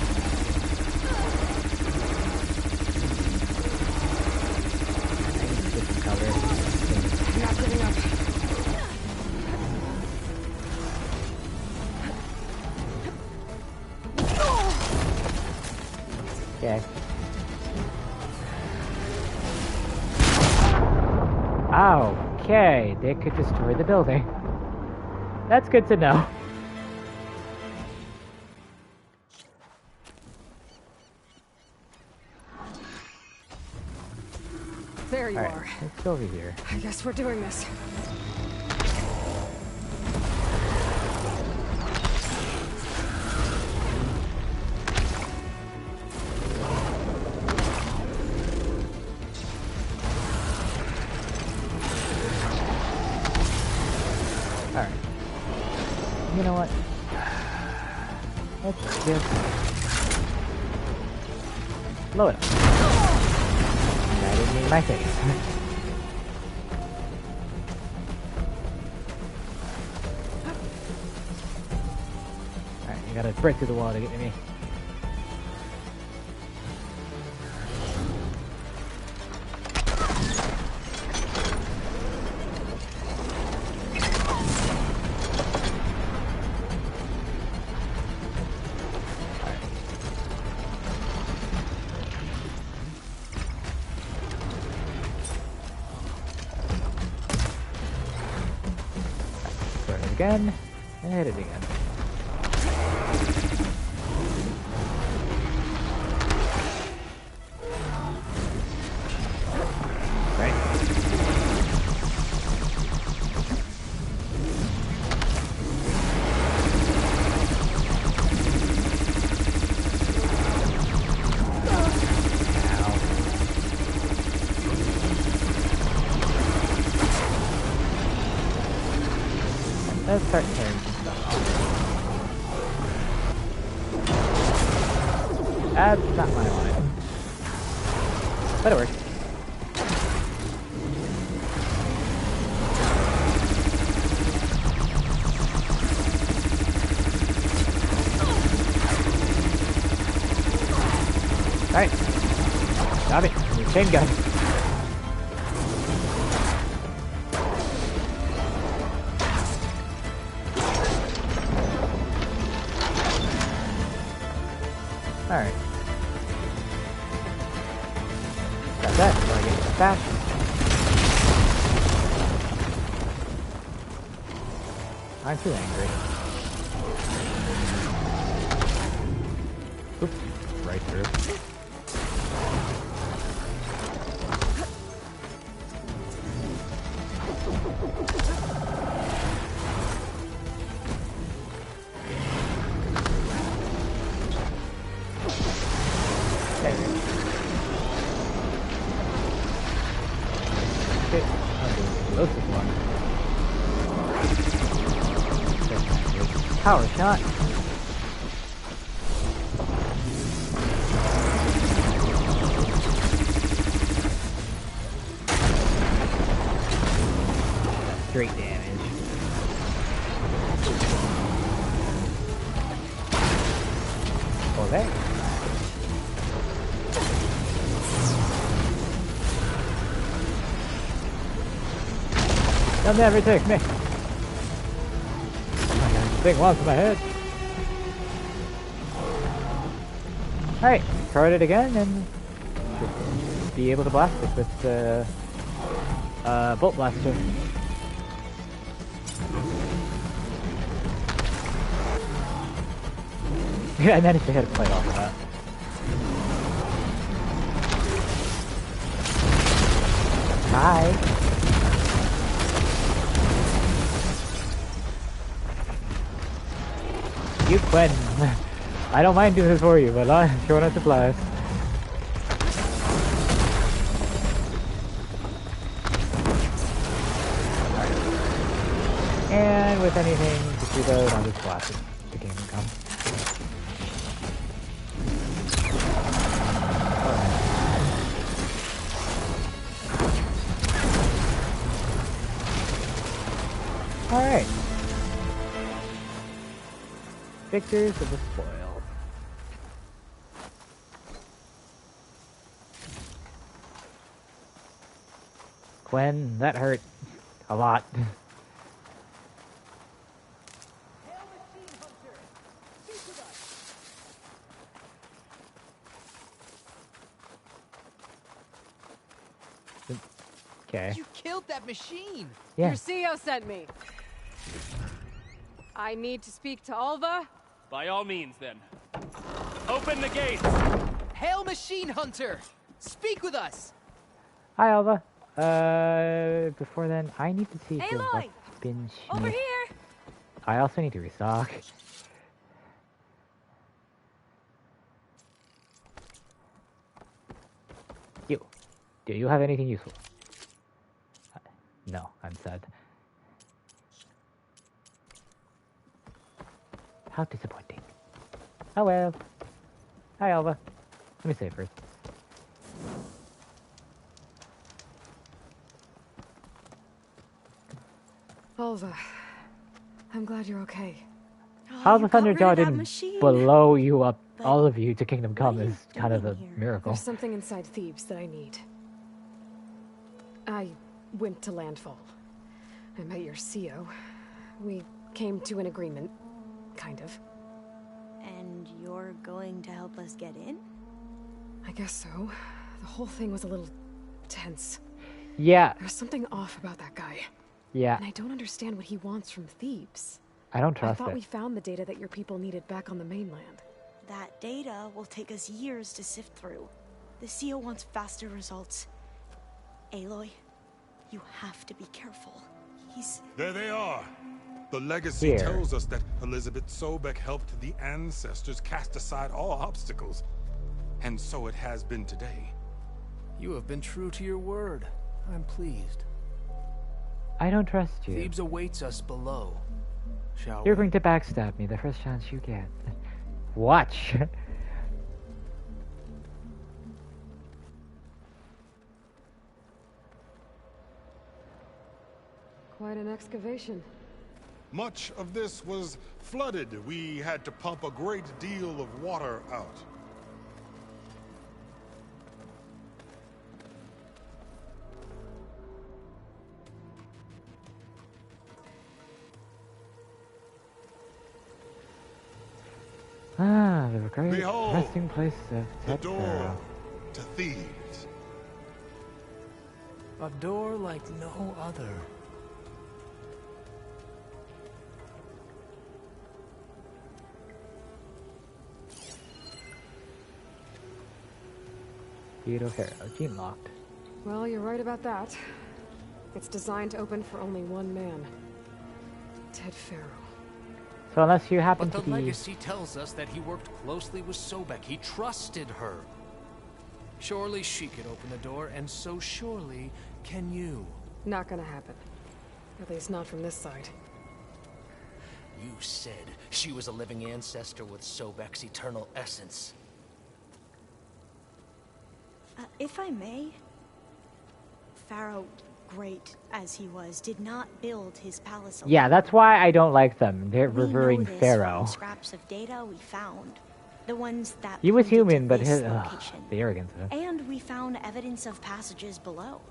I need to get some cover. I'm not giving up. Okay. Okay, they could destroy the building. That's good to know. There you All right, are. let's go over here. I guess we're doing this. Alright. You know what? Let's just blow it up. That didn't mean my face. Alright, you gotta break through the wall to get to me. Again, and hit it again. Right. Let's start tearing some stuff off. That's not my line. But it works. Alright. Stop it. Your chain gun. Alright. Got that, so I get the bash. I'm too angry. Oops, right through. Power shot. Straight damage. Oh, there. They'll never take me. Thing wants my head. Alright, throw it again and should be able to blast it with the bolt blaster. Yeah, I managed to hit a plate off of that. Hi. You, Quinn. I don't mind doing this for you, but I'm showing up supplies. And with anything to shoot out, I'll just blast it. The Kingdom Come. Alright. Victors of the spoils. Gwen, that hurt. A lot. Okay. You killed that machine! Yeah. Your CEO sent me. I need to speak to Alva. By all means, then. Open the gates! Hail Machine Hunter! Speak with us! Hi, Alva. Before then, I need to see if Aloy! what's been Over sneaked. here! I also need to restock. You. Do you have anything useful? No, I'm sad. How disappointing. Oh well. Hi, Alva. Let me save first. Alva, I'm glad you're okay. How the Thunderjaw didn't blow you up, all of you, to Kingdom Come is kind of a miracle. There's something inside Thebes that I need. I went to Landfall. I met your CEO. We came to an agreement, kind of. And you're going to help us get in? I guess so. The whole thing was a little tense. Yeah. There's something off about that guy. Yeah. And I don't understand what he wants from Thebes. I don't trust I thought it. we found the data that your people needed back on the mainland. That data will take us years to sift through. The CEO wants faster results. Aloy, you have to be careful. He's... There they are. The legacy Here. tells us that Elizabeth Sobek helped the ancestors cast aside all obstacles. And so it has been today. You have been true to your word. I'm pleased. I don't trust you. Thebes awaits us below. Shall You're we? going to backstab me the first chance you get. Watch. Quite an excavation. Much of this was flooded. We had to pump a great deal of water out. Ah, the great Behold, resting place of The Ted door Pharaoh. to Thebes. A door like no other. Theodore Pharaoh, gene locked. Well, you're right about that. It's designed to open for only one man. Ted Pharaoh. So unless you happen But to the be... legacy tells us that he worked closely with Sobek. He trusted her. Surely she could open the door, and so surely can you. Not gonna happen. At least not from this side. You said she was a living ancestor with Sobek's eternal essence. If I may, Pharaoh, great as he was, did not build his palace alone. Yeah, that's why I don't like them. They're We revering know this Pharaoh. from scraps of data we found. The ones that He was pointed to human, but this his... location. the arrogance of him. And we found evidence of passages below.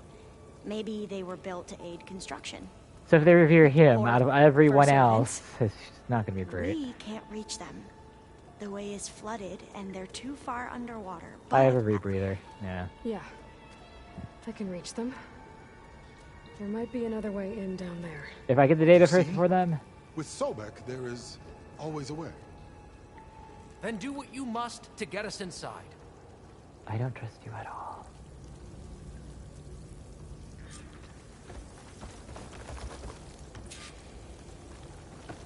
Maybe they were built to aid construction. So if they revere him Or out of everyone for else, it's not going to be great. We can't reach them. The way is flooded, and they're too far underwater. I have a rebreather. Yeah. Yeah. I can reach them. There might be another way in down there. If I get the data first before them... With Sobek, there is always a way. Then do what you must to get us inside. I don't trust you at all.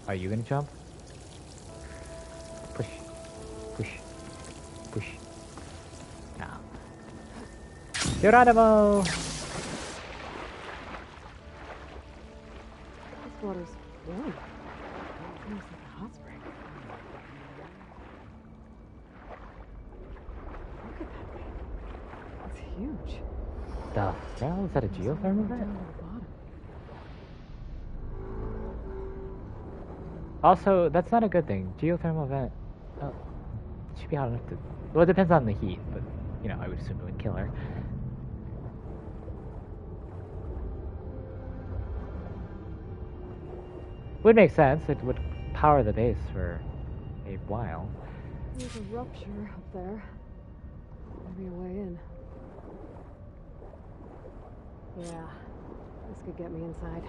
Are you gonna jump? Geronimo! This water's warm. Almost like a hot spring. Look at that thing. It's huge. The hell? Is that a geothermal vent? Also, that's not a good thing. Geothermal vent. Oh, it should be hot enough to. Well, it depends on the heat, but you know, I would assume it would kill her. Would make sense. It would power the base for a while. There's a rupture up there. Maybe a way in. Yeah, this could get me inside.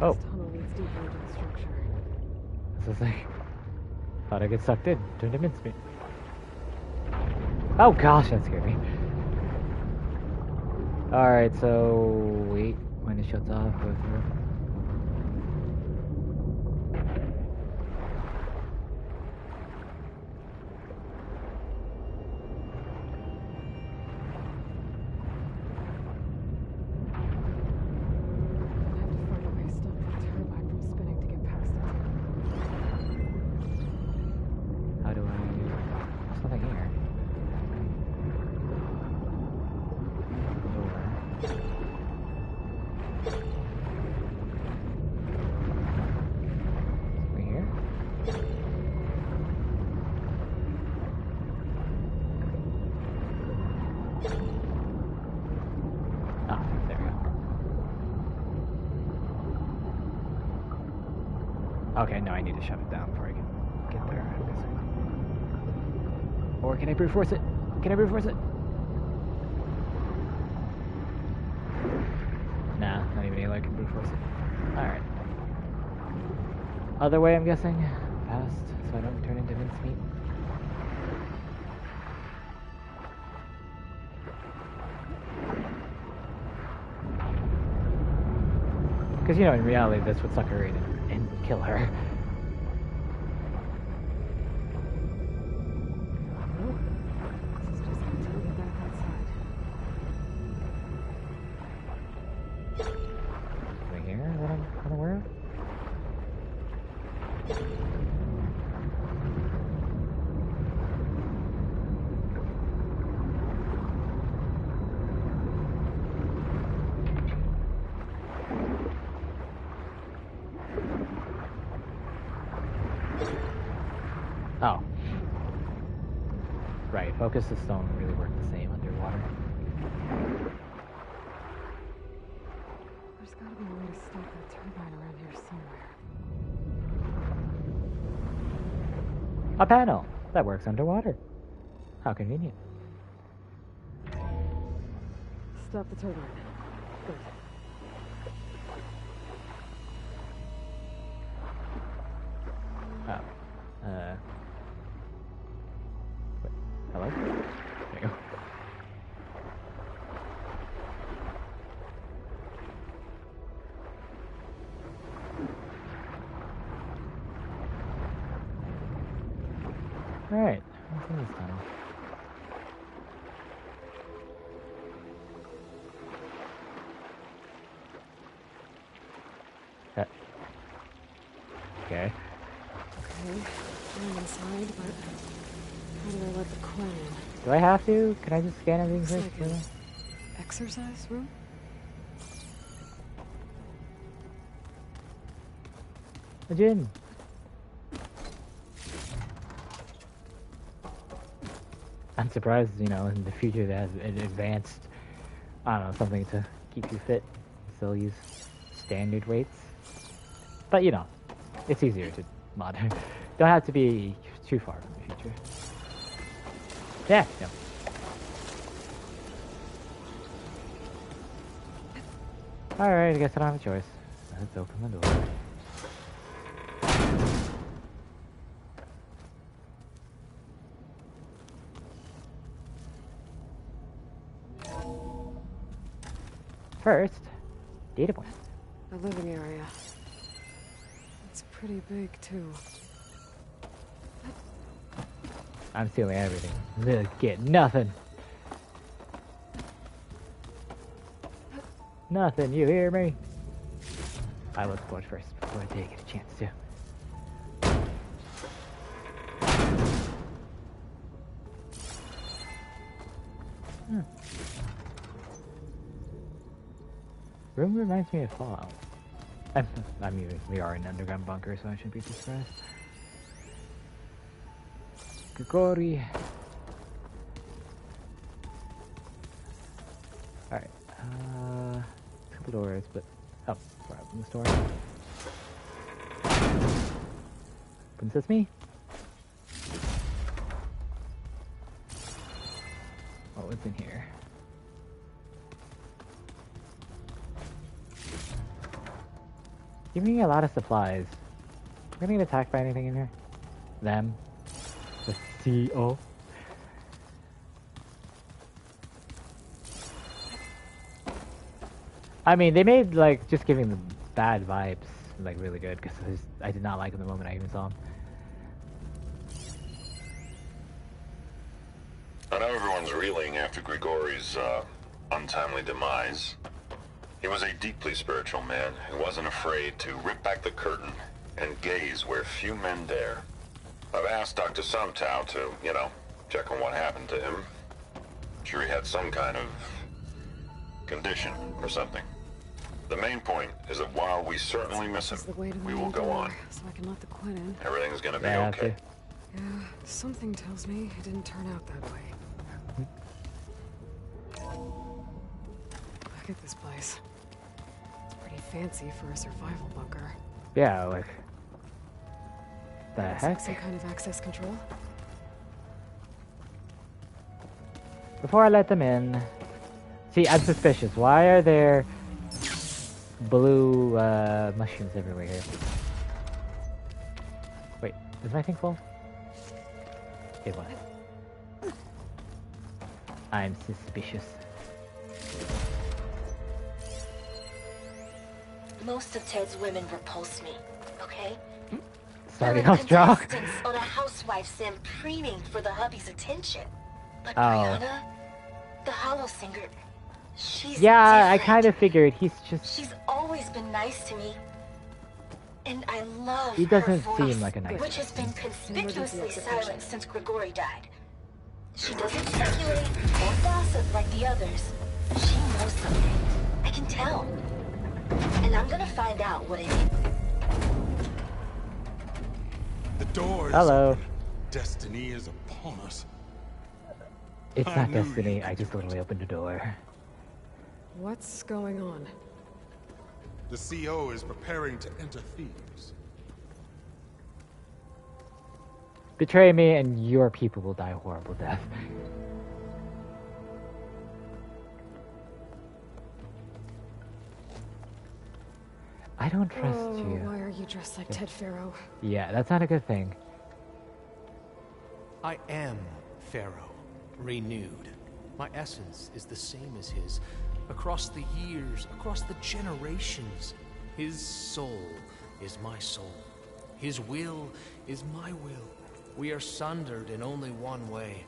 Oh. This tunnel leads deeper into the structure. This is like. Thought I'd get sucked in. Turned to mincemeat. Oh gosh, that scared me. Alright, so. Wait. When it shuts off, go through. Okay, no, I need to shut it down before I can get there. Or can I brute force it? Can I brute force it? Nah, not even Aloy can brute force it. Alright. Other way, I'm guessing? Past, so I don't turn into mincemeat. Because, you know, in reality, this would suck her in and kill her. Something here that I'm unaware of? Oh. Right, focus the stone really work the same underwater. There's gotta be a way to stop that turbine around here somewhere. A panel! That works underwater. How convenient. Stop the turbine. Good. Oh. Wait, hello? There you go. Alright, what's in this tunnel? Okay. Okay, I'm inside, but how do I let the coin in? Do I have to? Can I just scan everything Looks first? like an exercise room? A gym. I'm surprised, you know, in the future that has an advanced, I don't know, something to keep you fit. Still use standard weights. But, you know, it's easier to mod. Don't have to be too far from the future. Yeah, yeah. Alright, I guess I don't have a choice. Let's open the door. first, data points. The living area. It's pretty big, too. I'm stealing everything. Look, get nothing. Nothing, you hear me? I will explore first before I take a chance to. Room reminds me of Fallout. I mean, we are in an underground bunker, so I shouldn't be too surprised. Grigori. Alright. A couple doors, but... Oh, we're open this door. Princess me? What was in here? Giving me a lot of supplies. We're gonna get attacked by anything in here? Them? The CO? I mean, they made, like, just giving the bad vibes, like, really good, because I did not like them the moment I even saw them. I know everyone's reeling after Grigori's, untimely demise. He was a deeply spiritual man who wasn't afraid to rip back the curtain and gaze where few men dare. I've asked Dr. Sumtow to, you know, check on what happened to him. Sure he had some kind of condition or something. The main point is that while we certainly miss him, we will go on. So I can let the Quinn in. Everything's gonna be okay. Yeah, something tells me it didn't turn out that way. Look at this place. It's pretty fancy for a survival bunker. Yeah, like... The Looks heck? like some kind of access control. Before I let them in... See, I'm suspicious. Why are there blue mushrooms everywhere here? Wait, is my thing full? It was. I'm suspicious. Most of Ted's women repulse me, okay? Sorry, I was drunk. Contestants or the housewives send preening for the hubby's attention. But Oh. Brianna, the hollow singer, she's Yeah, I different. kind of figured he's just... She's always been nice to me. And I love He doesn't her voice, seem like a nice which has been person. conspicuously silent since Grigori died. She doesn't speculate or gossip like the others. She knows something. I can tell. And I'm gonna find out what it is. The door is Hello. open. Destiny is upon us. It's I not knew destiny, I just literally opened the door. What's going on? The CO is preparing to enter Thebes. Betray me and your people will die a horrible death. I don't trust you. Why are you dressed like Ted Faro? Yeah, that's not a good thing. I am Pharaoh, renewed. My essence is the same as his. Across the years, across the generations, his soul is my soul. His will is my will. We are sundered in only one way.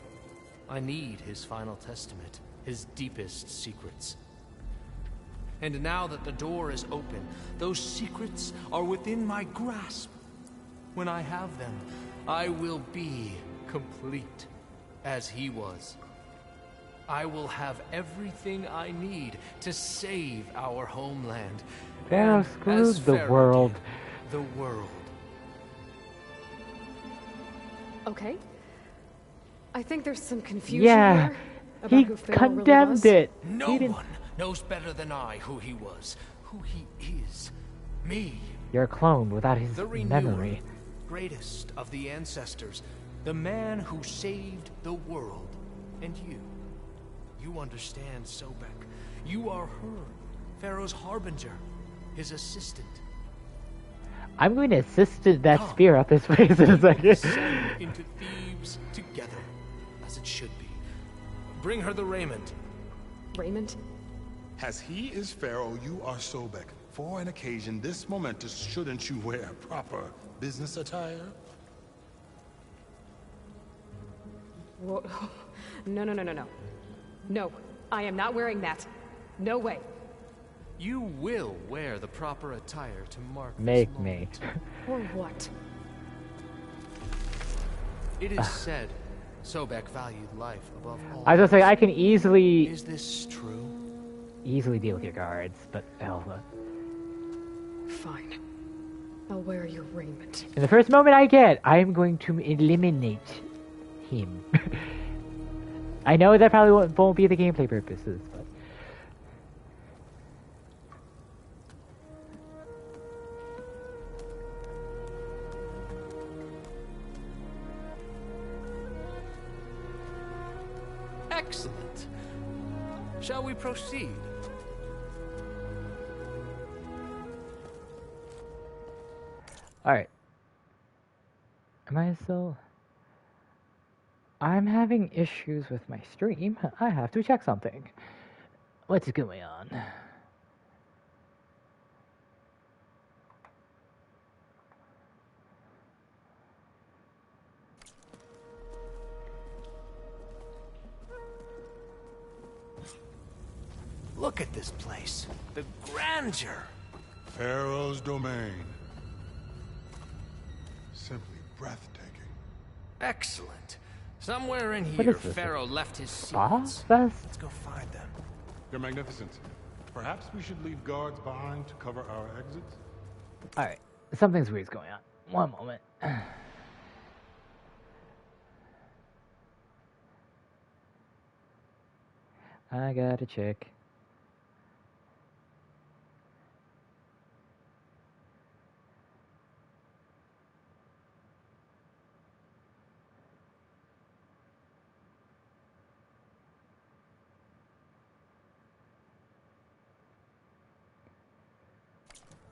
I need his final testament, his deepest secrets. And now that the door is open, those secrets are within my grasp. When I have them, I will be complete, as he was. I will have everything I need to save our homeland. Pharaoh And screwed as the Pharaoh world. did, the world. Okay. I think there's some confusion Yeah, here about he who Pharaoh condemned really was. it. No He didn't- one knows better than I who he was, who he is. Me, You're a clone without his the renewer, memory. greatest of the ancestors, the man who saved the world. And you understand, Sobek. You are her, Pharaoh's harbinger, his assistant. I'm going to assist that spear up his face in a second. Send into Thebes together, as it should be. Bring her the raiment. Raiment? As he is Pharaoh, you are Sobek. For an occasion this momentous, shouldn't you wear proper business attire? Whoa. No, no, no, no, no. No, I am not wearing that. No way. You will wear the proper attire to mark this Make moment. me. Or what? It is said Sobek valued life above all. I was gonna say I can easily. Is this true? Easily deal with your guards, but Alva. Fine. I'll wear your raiment. In the first moment I get, I am going to eliminate him. I know that probably won't be the gameplay purposes, but. Excellent. Shall we proceed? Alright. Am I still... I'm having issues with my stream. I have to check something. What's going on? Look at this place. The grandeur. Pharaoh's domain. Simply breathtaking. Excellent. Somewhere in What here, is this? Pharaoh left his Boss secrets. Fest? Let's go find them. Your Magnificence, perhaps we should leave guards behind to cover our exits? Alright. Something's weird's going on. One moment. I gotta check.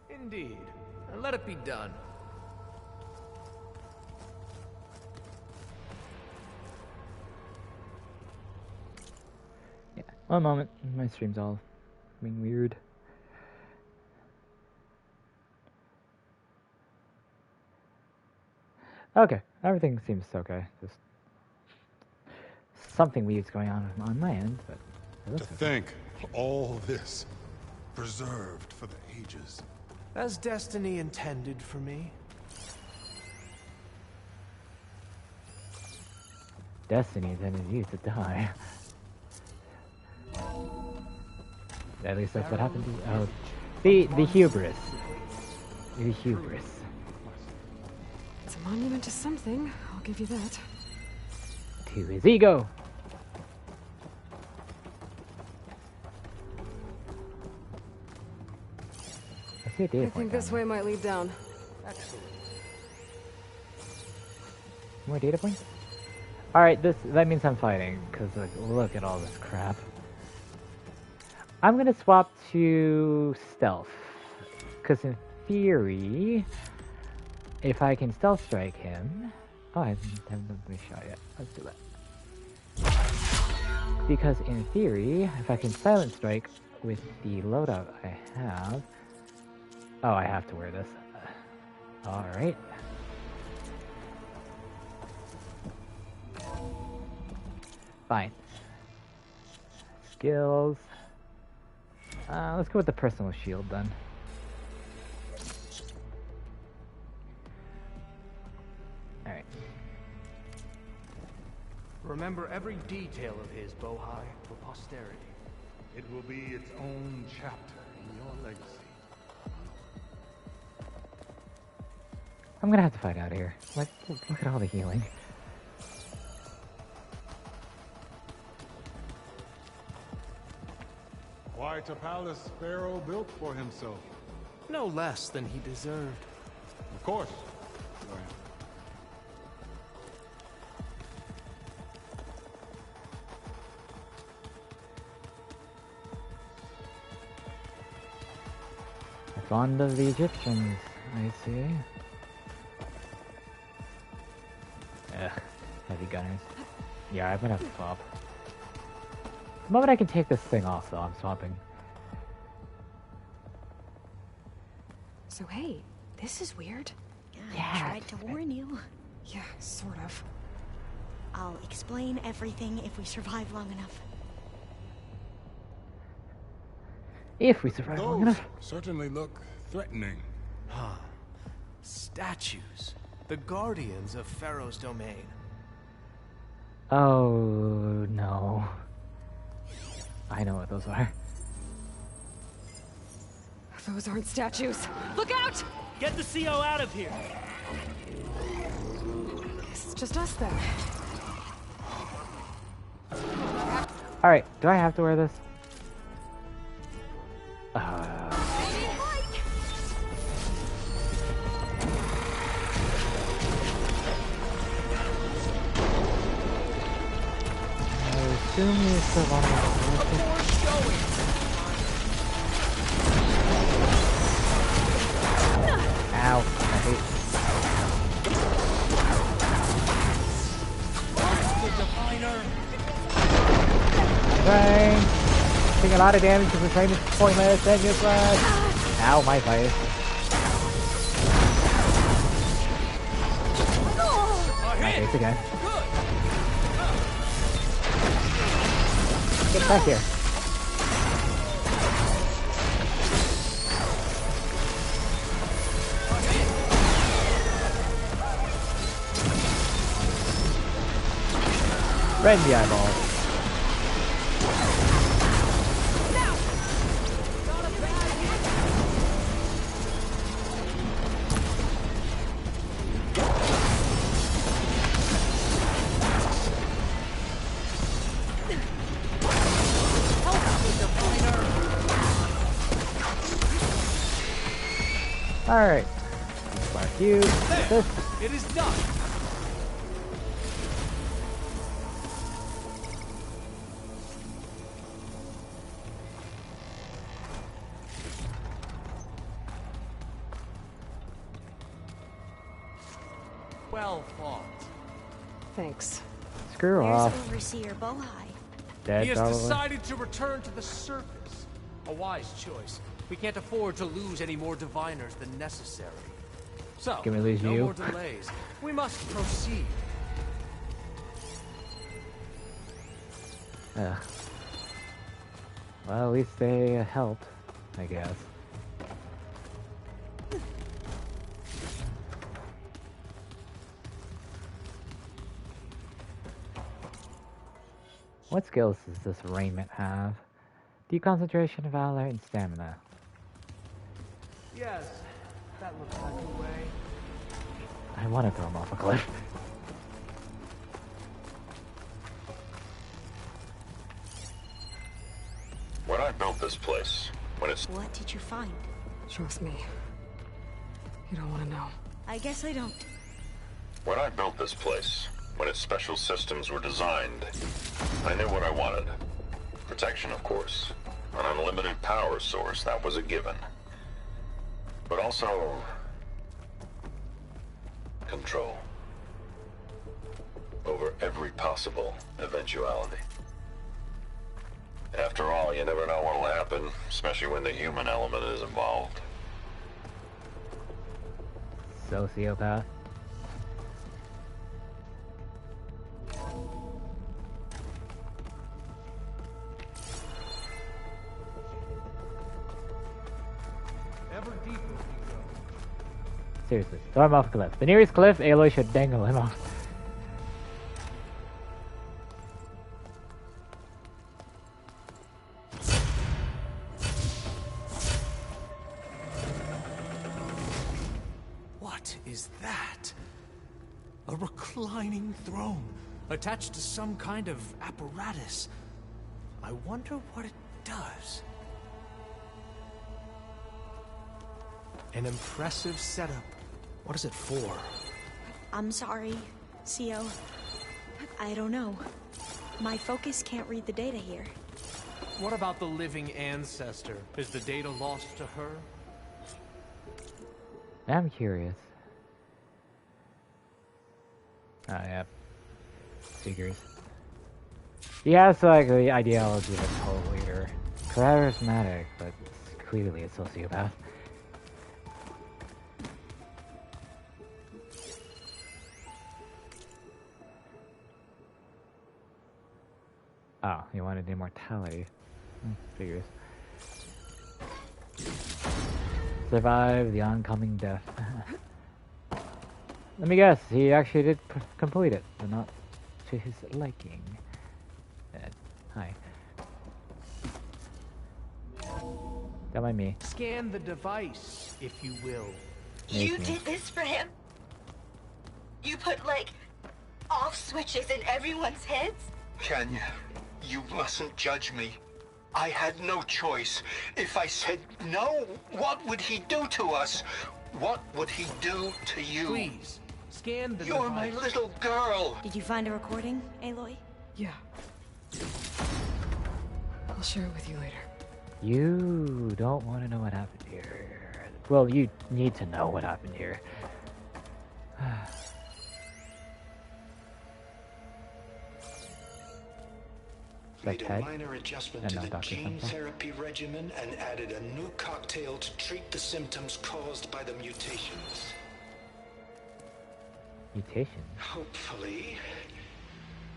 Indeed. And let it be done. Yeah. One moment. My stream's all being weird. Okay. Everything seems okay. Just something weird's going on my end, but it To looks okay. think, all this, preserved for the ages. As destiny intended for me. Destiny intended you to die. At least that's what happened to you. Oh, the hubris. The hubris. It's a monument to something, I'll give you that. To his ego. I see a data I point think down this there. way might lead down. Excellent. More data points? Alright, that means I'm fighting, because like, look at all this crap. I'm gonna swap to stealth, because in theory, if I can stealth strike him... Oh, I haven't done the shot yet. Let's do that. Because in theory, if I can silent strike with the loadout I have... Oh, I have to wear this. Alright. Fine. Skills. Let's go with the personal shield then. Alright. Remember every detail of his, Bohai, for posterity. It will be its own chapter in your legacy. I'm gonna have to fight out of here. Like, look at all the healing. Quite a palace Pharaoh built for himself. No less than he deserved. Of course. Fond of the Egyptians, I see. Ugh, heavy gunners. Yeah, I'm gonna have to swap. The moment I can take this thing off, though, I'm swapping. So hey, this is weird. Yeah, I tried to warn you. Yeah, sort of. I'll explain everything if we survive long enough. If we survive long enough. Certainly look threatening. Huh. Statues. The guardians of Pharaoh's domain. Oh no. I know what those are. Those aren't statues. Look out! Get the CO out of here. It's just us then. Alright, do I have to wear this? I assume you still want to. Ow, I hate. Bang! Taking a lot of damage because the frame is pointless and useless. Ow, my face. My face again. Get back here. Right in the eyeball. Alright. Spark you. This. It is done. Well fought. Thanks. Screw off. There's Overseer Bohai. Dead, He has probably. decided to return to the surface. A wise choice. We can't afford to lose any more diviners than necessary. So, Can we lose no you? more delays. We must proceed. Ugh. Well, at least they helped, I guess. What skills does this raiment have? Deconcentration, valor, and stamina. Yes, that looks like a way. I want to throw him off a cliff. When I built this place, when it's... What did you find? Trust me. You don't want to know. I guess I don't. When I built this place, when its special systems were designed, I knew what I wanted. Protection, of course. An unlimited power source, that was a given. But also... control. Over every possible eventuality. After all, you never know what'll happen, especially when the human element is involved. Sociopath. Ever deeper we go. Seriously, throw him off a cliff. The nearest cliff, Aloy should dangle him off. What is that? A reclining throne, attached to some kind of apparatus. I wonder what it does. An impressive setup. What is it for? I'm sorry, CO. I don't know. My focus can't read the data here. What about the living ancestor? Is the data lost to her? I'm curious. Oh, yeah. Figures. He has like the ideology of a cult leader. Charismatic, but clearly a sociopath. Oh, you wanted immortality. Figures. Survive the oncoming death. Let me guess, he actually did complete it, but not to his liking. Hi. Don't mind me. Scan the device, if you will. You did this for him? You put, like, off switches in everyone's heads? Kenya, you mustn't judge me. I had no choice. If I said no, what would he do to us? What would he do to you? Please, scan the You're device. my little girl. Did you find a recording, Aloy? Yeah. I'll share it with you later. You don't want to know what happened here. Well, you need to know what happened here. Made a minor adjustment to the gene therapy regimen and added a new cocktail to treat the symptoms caused by the mutations. Mutation? Hopefully,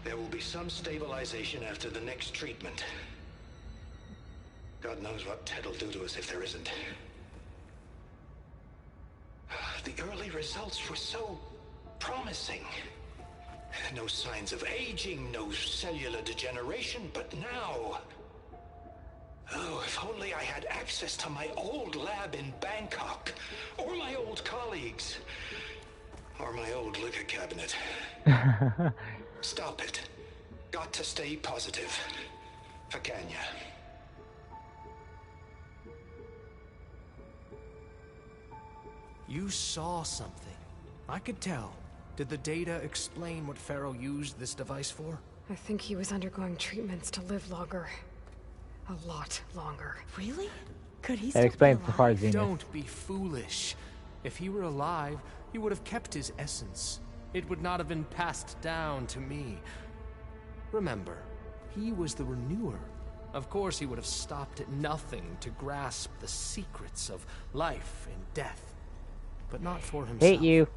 there will be some stabilization after the next treatment. God knows what Ted will do to us if there isn't. The early results were so promising. No signs of aging, no cellular degeneration, but now... Oh, if only I had access to my old lab in Bangkok, or my old colleagues, or my old liquor cabinet. Stop it. Got to stay positive. For Kenya. You saw something. I could tell. Did the data explain what Pharaoh used this device for? I think he was undergoing treatments to live longer. A lot longer. Really? Could he That explains the far Zenith. Don't be foolish. If he were alive, he would have kept his essence. It would not have been passed down to me. Remember, he was the renewer. Of course, he would have stopped at nothing to grasp the secrets of life and death. But not for himself. Hate you.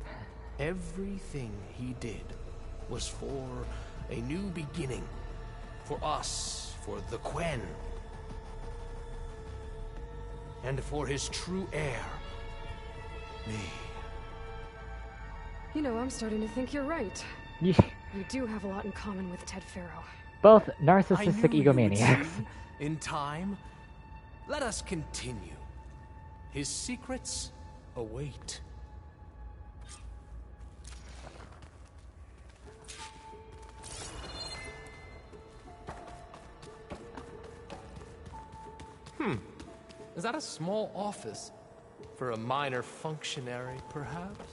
Everything he did was for a new beginning. For us, for the Quen. And for his true heir, me. You know, I'm starting to think you're right. Yeah. You do have a lot in common with Ted Pharaoh. Both I narcissistic knew you would egomaniacs. see in time. Let us continue. His secrets await. Is that a small office? For a minor functionary, perhaps?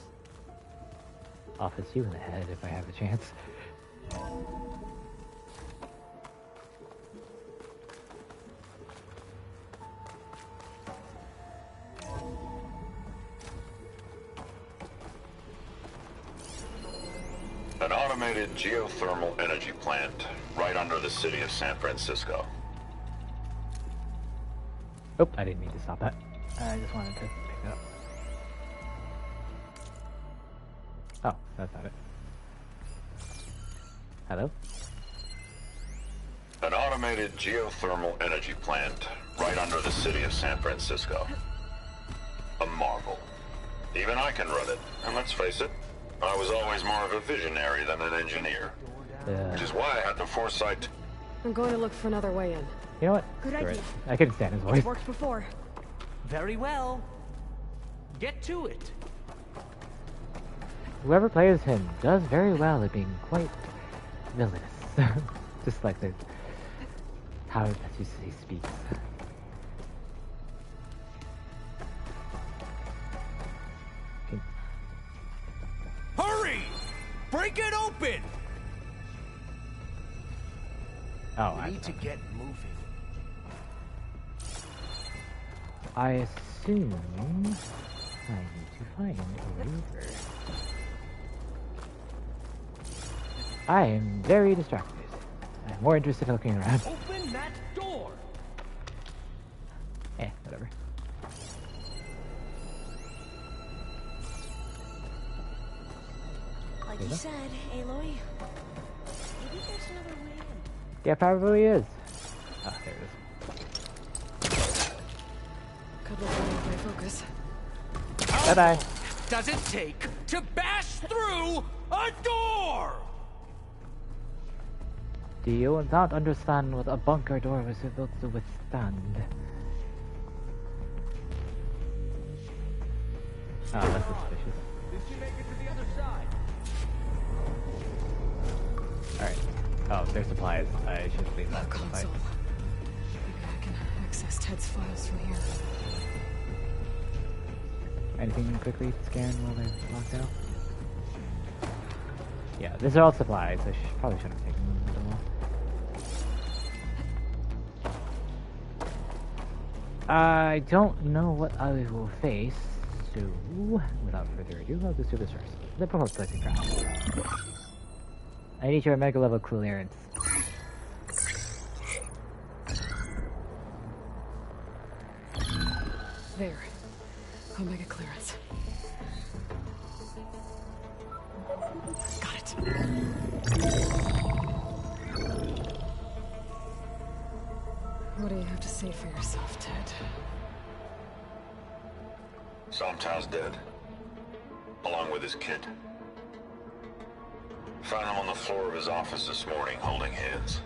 Office you in the head if I have a chance. An automated geothermal energy plant right under the city of San Francisco. Oh, I didn't mean to stop that. I just wanted to pick it up. Oh, that's not it. Hello? An automated geothermal energy plant right under the city of San Francisco. A marvel. Even I can run it, and let's face it, I was always more of a visionary than an engineer. Which is why I had the foresight. I'm going to look for another way in. You know what? Good Screw it. idea. I couldn't stand his voice. It's worked before. Very well. Get to it. Whoever plays him does very well at being quite villainous. Just like the how he speaks. Okay. Hurry! Break it open! Oh, We I need to get moving. I assume I need to find a lever. I am very distracted. I'm more interested in looking around. Open that door! Whatever. Like you said, Aloy, maybe there's another way in. Yeah, probably is. Oh, there it is. Good luck with my focus. Bye bye. Does it take to bash through a door? Do you not understand what a bunker door was built to withstand? Oh, that's suspicious. Did she make it to the other side? Alright. Oh, there's supplies. I should leave that Console. fight. Maybe I can access Ted's files from here. Anything quickly to scan while they're locked out? Yeah, these are all supplies. I probably shouldn't have taken them at all. I don't know what I will face, so without further ado, I'll just do this first. The promote collecting crap. I need your mega level clearance. There. Omega clearance. Got it. What do you have to say for yourself, Ted? Somtow's dead. Along with his kid. Found him on the floor of his office this morning, holding hands.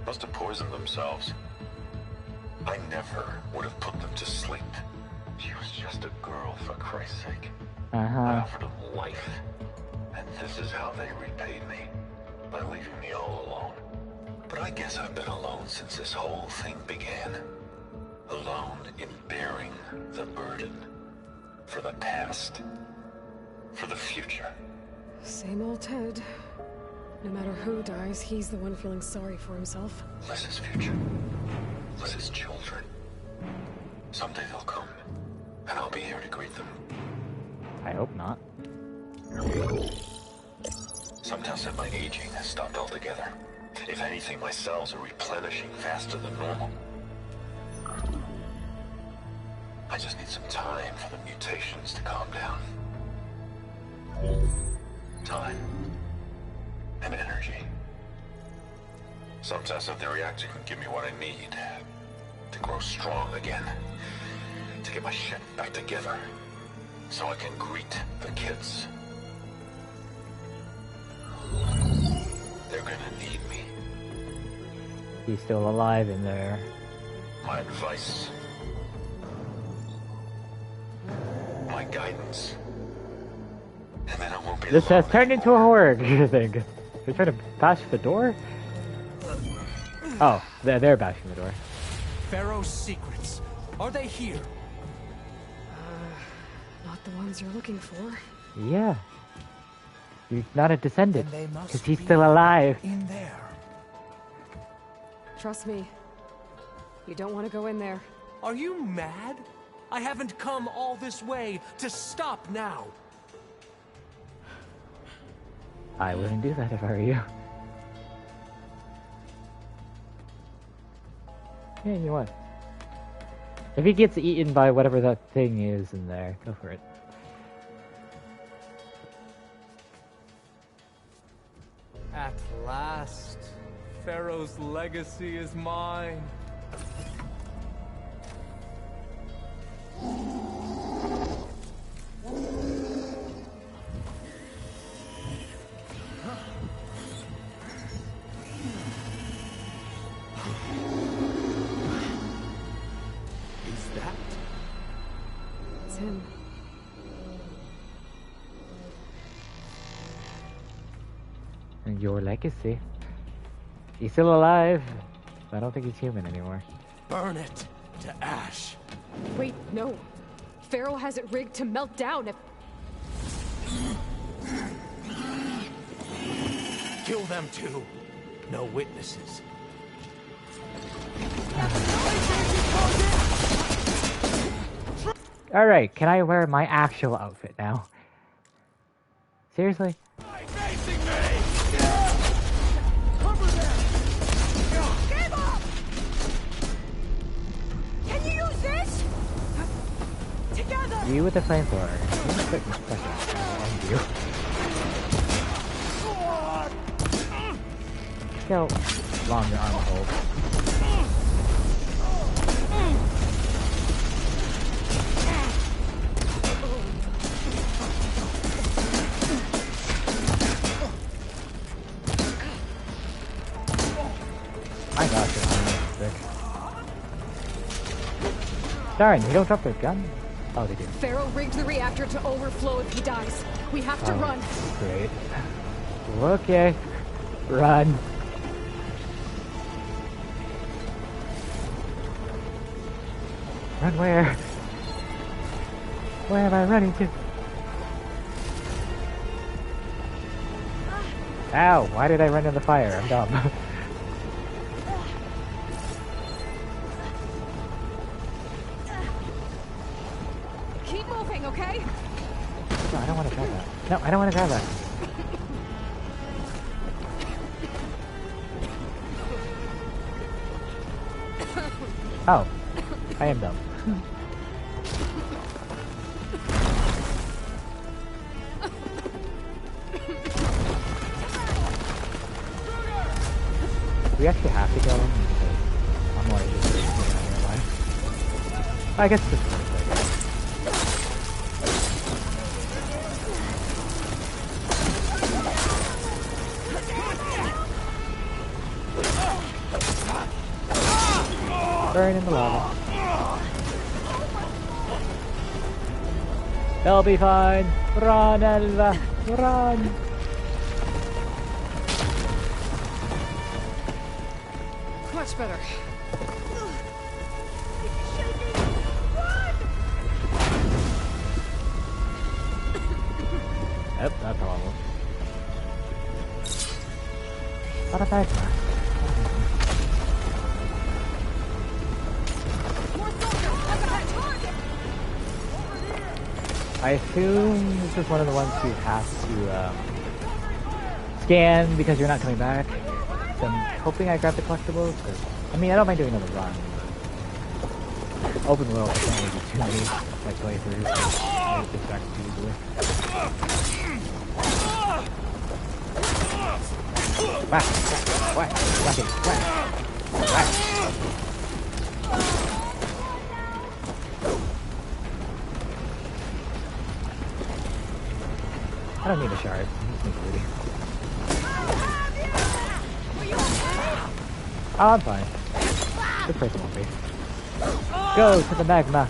Must have poisoned themselves. I never would have put them to sleep. She was just a girl, for Christ's sake. I offered them life. And this is how they repaid me. By leaving me all alone. But I guess I've been alone since this whole thing began. Alone in bearing the burden. For the past. For the future. Same old Ted. No matter who dies, he's the one feeling sorry for himself. Liz's future. Liz's children. Someday they'll come. And I'll be here to greet them. I hope not. Sometimes said my aging has stopped altogether. If anything, my cells are replenishing faster than normal. I just need some time for the mutations to calm down. Time. And energy. Sometimes said the reactor can give me what I need. To grow strong again. To get my shit back together. So I can greet the kids. They're gonna need me. He's still alive in there. My advice. My guidance. And then I won't be This has turned into a horror thing. They're trying to bash the door? Oh, they're bashing the door. Pharaoh's secrets. Are they here? Not the ones you're looking for. Yeah. He's not a descendant. Then they must Because he's be still alive. In there. Trust me. You don't want to go in there. Are you mad? I haven't come all this way to stop now. I wouldn't do that if I were you. Yeah, you know what? If he gets eaten by whatever that thing is in there, go for it. At last, Pharaoh's legacy is mine. Is that? It's him. And your legacy. He's still alive. I don't think he's human anymore. Burn it to ash. Wait, no. Pharaoh has it rigged to melt down if... Kill them too. No witnesses. Alright, can I wear my actual outfit now? Seriously? Facing me! Can you use this? Together! You with the flamethrower. You just put pressure on you. Go. long your armor holds. My gosh, your armor is thick. Darn, they don't drop their gun? Oh, they do. Pharaoh rigged the reactor to overflow if he dies. We have to run. Great. Okay. Run. Run where? Where am I running to? Ow! Why did I run in the fire? I'm dumb. Keep moving, okay? No, I don't want to grab that. No, I don't want to grab that. Oh, I am dumb. We actually have to kill him because I'm more interested in getting out of I guess this is burn in the lava. They'll be fine. Run, Elva. Run. Much better. Yep, that's all. Not a bad one. I assume this is one of the ones you have to scan because you're not coming back. So I'm hoping I grab the collectibles. I mean, I don't mind doing another run. Open world, I can't really do too many like playthroughs. I get distracted too easily. Whack! Whack! Whack it! Whack! Whack! I don't need a shard. I'm just making booty. Oh, I'm fine. This person won't be. Go to the magma.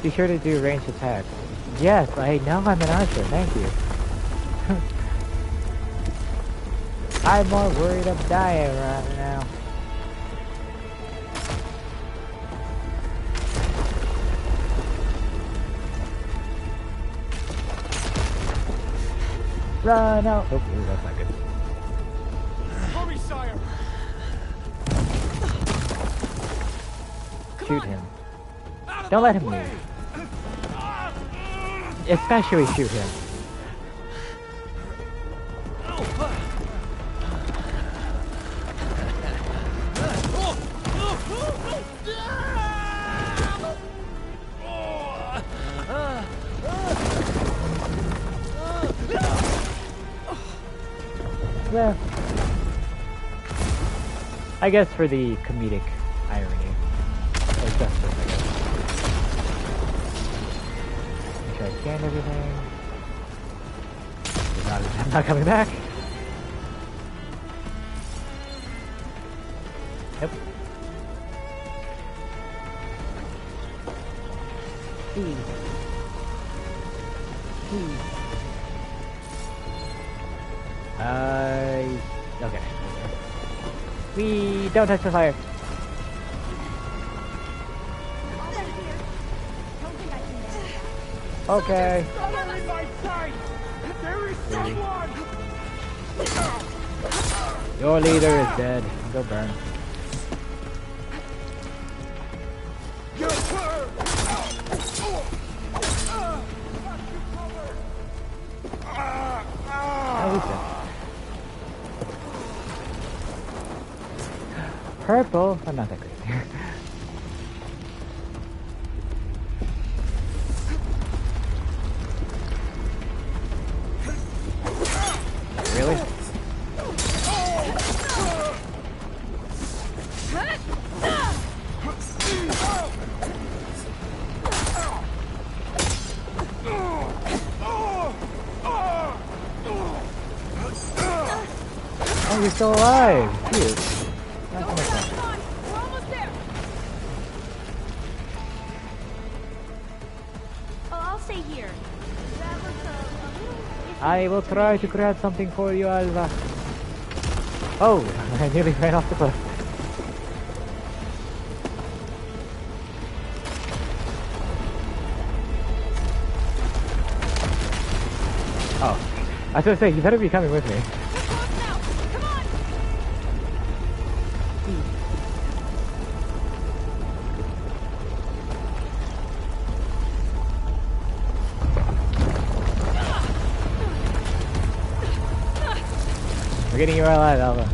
Be sure to do ranged attacks. Yes, I know I'm an archer. Thank you. I'm more worried of dying right now. Run out! Oh, ooh, that's not good. Hurry, sire! Shoot him. Don't let him move. Especially shoot him. Well, I guess for the comedic irony, or justice, I guess. Make sure I scanned everything. I'm not coming back. Yep. Okay. We don't touch the fire. Okay. Your leader is dead. Go burn. Purple? I'm not that crazy. Oh, you're still alive. Cute. We're almost there. Oh, I'll stay here. That looks a little iffy. I will try to grab something for you, Alva. Oh, I nearly ran off the cliff. Oh, I was gonna say, you better be coming with me. We're getting you right alive, Alva.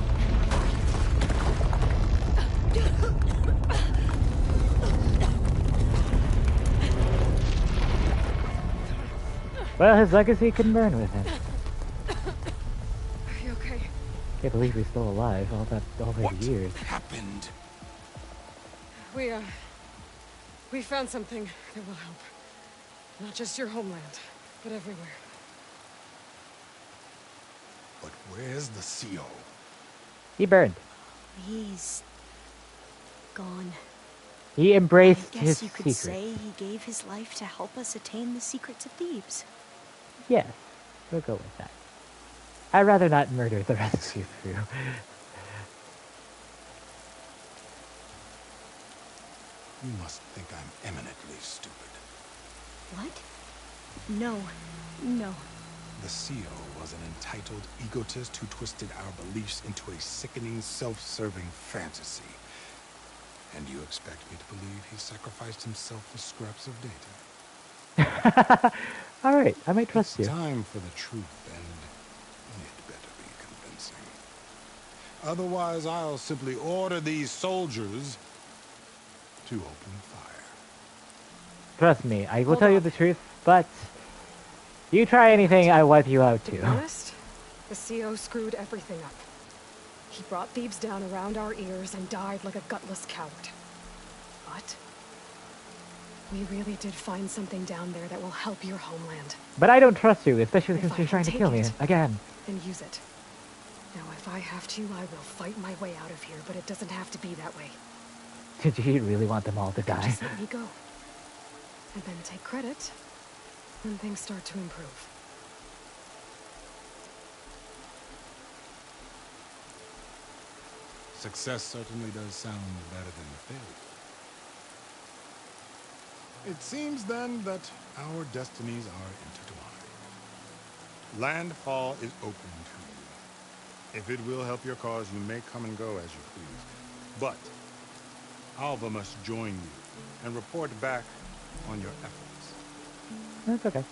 Well, his legacy can burn with him. Are you okay? Can't believe he's still alive all those years. What happened? We found something that will help. Not just your homeland, but everywhere. But where's the CO? He burned. He's gone. He embraced I his guess you could secret. say he gave his life to help us attain the secrets of Thebes. Yes, we'll go with that. I'd rather not murder the rescue crew. You must think I'm eminently stupid. What? No. No. The CO was an entitled egotist who twisted our beliefs into a sickening, self-serving fantasy. And you expect me to believe he sacrificed himself for scraps of data? Alright, I might trust you. It's time for the truth, and it better be convincing. Otherwise, I'll simply order these soldiers to open fire. Trust me, I will tell you the truth, but you try anything, I wipe you out To too. be honest, the CO screwed everything up. He brought Thebes down around our ears and died like a gutless coward. But we really did find something down there that will help your homeland. But I don't trust you, especially If since I you're can trying to take kill me it, again. And use it. Now, if I have to, I will fight my way out of here, but it doesn't have to be that way. Did you really want them all to die? Just let me go. And then take credit when things start to improve. Success certainly does sound better than failure. It seems then that our destinies are intertwined. Landfall is open to you. If it will help your cause, you may come and go as you please. But Alva must join you and report back on your efforts. That's okay.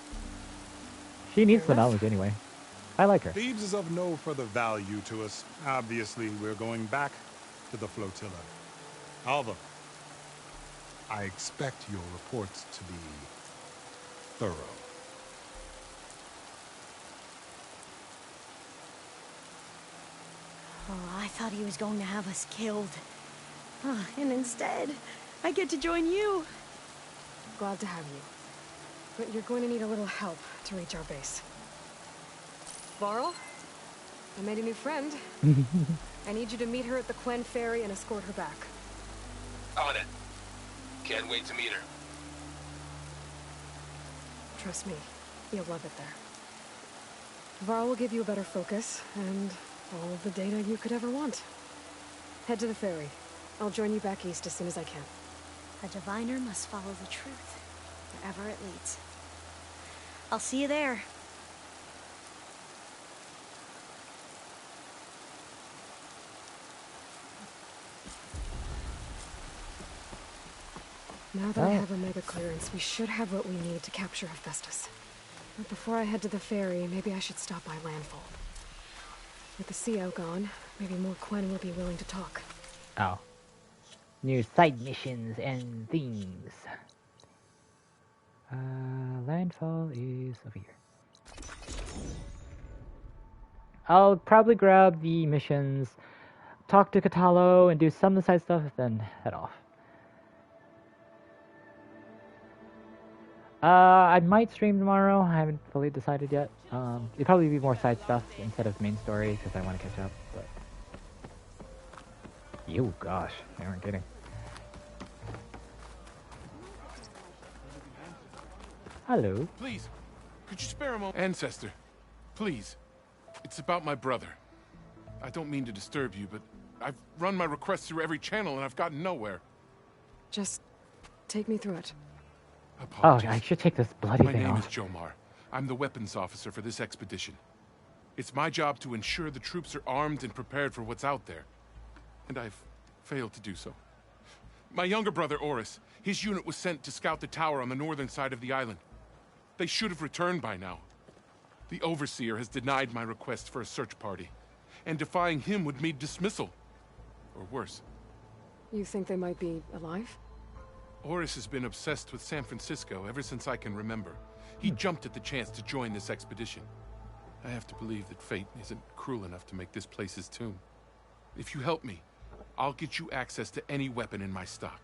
She needs the knowledge anyway. I like her. Thebes is of no further value to us. Obviously, we're going back to the flotilla. Alva, I expect your reports to be thorough. Oh, I thought he was going to have us killed. And instead, I get to join you. Glad to have you. But you're going to need a little help to reach our base. Varl, I made a new friend. I need you to meet her at the Quen Ferry and escort her back. On it. Can't wait to meet her. Trust me, you'll love it there. Varl will give you a better focus, and all of the data you could ever want. Head to the ferry. I'll join you back east as soon as I can. A diviner must follow the truth, wherever it leads. I'll see you there. Now that I have Omega clearance, we should have what we need to capture Hephaestus. But before I head to the ferry, maybe I should stop by Landfall. With the CO gone, maybe more Quen will be willing to talk. Oh. New side missions and things. Landfall is over here. I'll probably grab the missions, talk to Katalo, and do some of the side stuff, then head off. I might stream tomorrow. I haven't fully decided yet. It'll probably be more side stuff instead of main story because I want to catch up. But You gosh, they weren't kidding. Hello. Please, could you spare a moment? Ancestor, please. It's about my brother. I don't mean to disturb you, but I've run my request through every channel and I've gotten nowhere. Just take me through it. Apologies. Oh, I should take this bloody My thing name off. is Jomar. I'm the weapons officer for this expedition. It's my job to ensure the troops are armed and prepared for what's out there. And I've failed to do so. My younger brother, Oris, his unit was sent to scout the tower on the northern side of the island. They should have returned by now. The Overseer has denied my request for a search party, and defying him would mean dismissal. Or worse. You think they might be alive? Oris has been obsessed with San Francisco ever since I can remember. He jumped at the chance to join this expedition. I have to believe that fate isn't cruel enough to make this place his tomb. If you help me, I'll get you access to any weapon in my stock.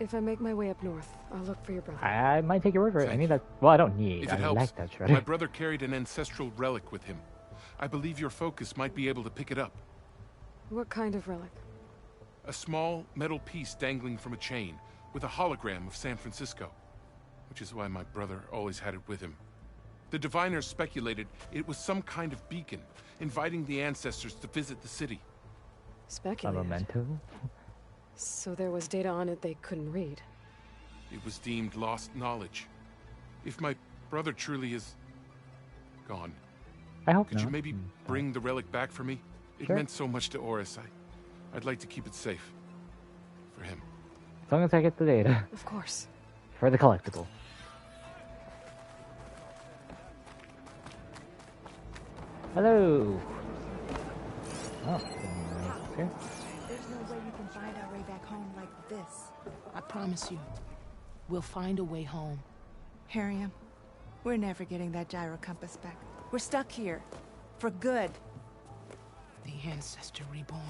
If I make my way up north, I'll look for your brother. I might take your word for it. I need that. Well, I don't need. If I it helps, like that my shredder. brother carried an ancestral relic with him. I believe your focus might be able to pick it up. What kind of relic? A small metal piece dangling from a chain, with a hologram of San Francisco. Which is why my brother always had it with him. The diviners speculated it was some kind of beacon, inviting the ancestors to visit the city. A Speculated. memento. So there was data on it they couldn't read. It was deemed lost knowledge. If my brother truly is gone, I hope could you not. maybe bring the relic back for me? It Sure. meant so much to Oris. I'd like to keep it safe. For him. As long as I get the data. Of course. For the collectible. Hello. Oh, okay. There's no way we can find our way back home like this. I promise you, we'll find a way home. Harriam, we're never getting that gyro compass back. We're stuck here. For good. The Ancestor Reborn.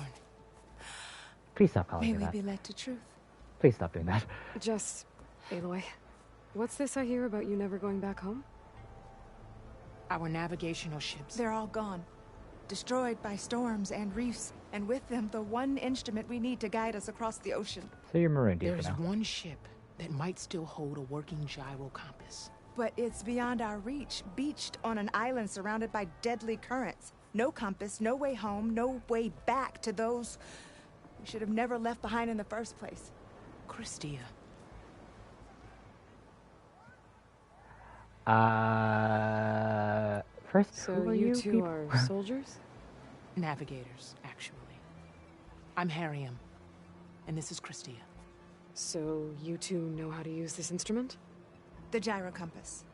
Please stop calling May me we that. be led to truth. Please stop doing that. Just, Aloy, what's this I hear about you never going back home? Our navigational ships. They're all gone. Destroyed by storms and reefs. And with them, the one instrument we need to guide us across the ocean. So you're marooned here There's for now. one ship that might still hold a working gyro compass. But it's beyond our reach, beached on an island surrounded by deadly currents. No compass, no way home, no way back to those we should have never left behind in the first place. Christia. First, So who are you you two people? are soldiers? Navigators, actually. I'm Harriam, and this is Christia. So you two know how to use this instrument? The gyro compass.